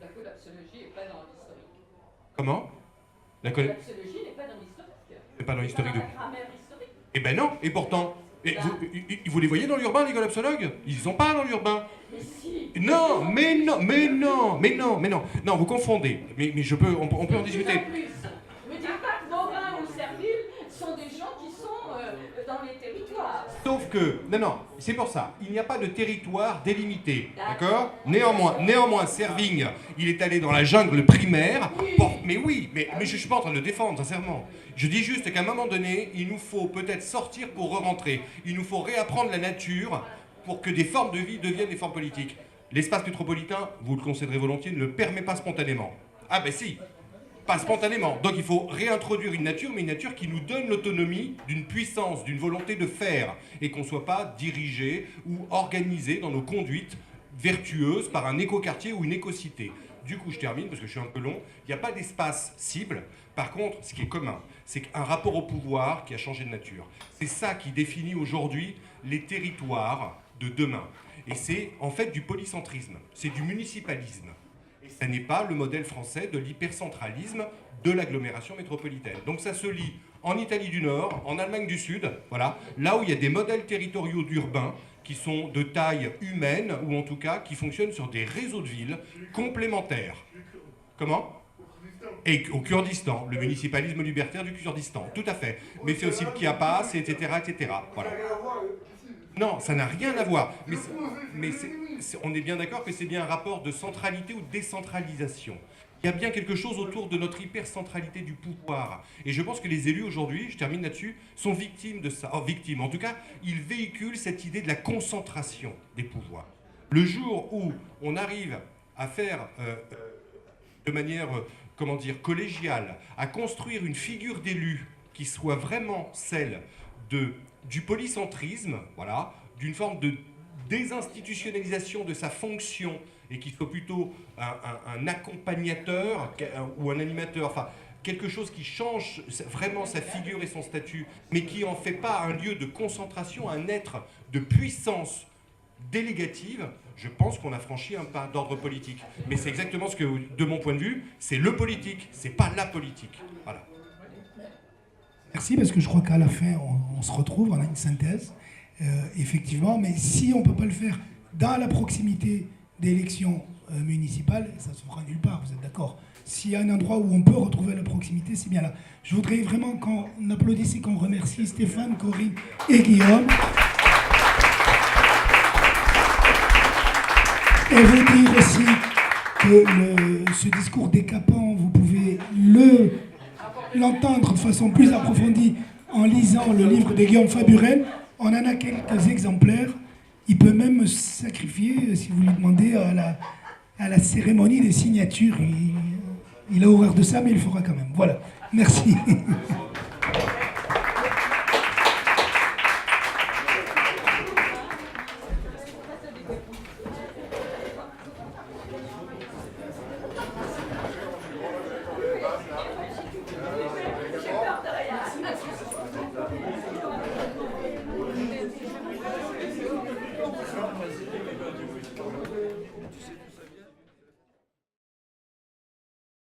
La collapsologie n'est pas dans l'historique. Comment ? La collapsologie n'est pas dans l'historique. C'est pas dans l'historique de... La grammaire historique. Eh ben non, et pourtant, Et vous les voyez dans l'urbain, les collapsologues? Ils sont pas dans l'urbain. Non, mais non, mais non, mais non, mais non. Non, vous confondez. Mais on peut en discuter. Ne dites pas que Morin ou Serville sont des gens qui sont dans les territoires. Sauf que, non, c'est pour ça, il n'y a pas de territoire délimité, d'accord? Néanmoins, Servigne, il est allé dans la jungle primaire, mais je suis pas en train de le défendre, sincèrement. Je dis juste qu'à un moment donné, il nous faut peut-être sortir pour re-rentrer. Il nous faut réapprendre la nature pour que des formes de vie deviennent des formes politiques. L'espace métropolitain, vous le concéderez volontiers, ne le permet pas spontanément. Ah ben si, pas spontanément. Donc il faut réintroduire une nature, mais une nature qui nous donne l'autonomie d'une puissance, d'une volonté de faire, et qu'on ne soit pas dirigé ou organisé dans nos conduites vertueuses par un écoquartier ou une écocité. Du coup, je termine parce que je suis un peu long. Il n'y a pas d'espace cible. Par contre, ce qui est commun, c'est un rapport au pouvoir qui a changé de nature. C'est ça qui définit aujourd'hui les territoires de demain. Et c'est en fait du polycentrisme, c'est du municipalisme. Et ça n'est pas le modèle français de l'hypercentralisme de l'agglomération métropolitaine. Donc ça se lit en Italie du Nord, en Allemagne du Sud, voilà, là où il y a des modèles territoriaux d'urbains qui sont de taille humaine, ou en tout cas qui fonctionnent sur des réseaux de villes complémentaires. Comment ? Et au Kurdistan, le municipalisme libertaire du Kurdistan, tout à fait. Mais c'est aussi le Chiapas, etc., etc. Voilà. Non, ça n'a rien à voir. Mais on est bien d'accord que c'est bien un rapport de centralité ou de décentralisation. Il y a bien quelque chose autour de notre hypercentralité du pouvoir. Et je pense que les élus aujourd'hui, je termine là-dessus, sont victimes de ça. Victimes, en tout cas, ils véhiculent cette idée de la concentration des pouvoirs. Le jour où on arrive à faire de manière, collégiale, à construire une figure d'élu qui soit vraiment celle du polycentrisme, voilà, d'une forme de désinstitutionnalisation de sa fonction et qui soit plutôt un accompagnateur ou un animateur, enfin quelque chose qui change vraiment sa figure et son statut, mais qui en fait pas un lieu de concentration, un être de puissance délégative, je pense qu'on a franchi un pas d'ordre politique. Mais c'est exactement ce que, de mon point de vue, c'est le politique, c'est pas la politique. Voilà. Merci, parce que je crois qu'à la fin, on se retrouve, on a une synthèse, effectivement, mais si on ne peut pas le faire dans la proximité d'élections municipales, ça ne se fera nulle part, vous êtes d'accord? S'il y a un endroit où on peut retrouver la proximité, c'est bien là. Je voudrais vraiment qu'on applaudisse et qu'on remercie Stéphane, Corinne et Guillaume. Et vous dire aussi que ce discours décapant, vous pouvez l'entendre de façon plus approfondie en lisant le livre de Guillaume Faburel. On en a quelques exemplaires. Il peut même se sacrifier, si vous lui demandez, à la cérémonie des signatures. Il a horreur de ça, mais il le fera quand même. Voilà. Merci. Tu sais,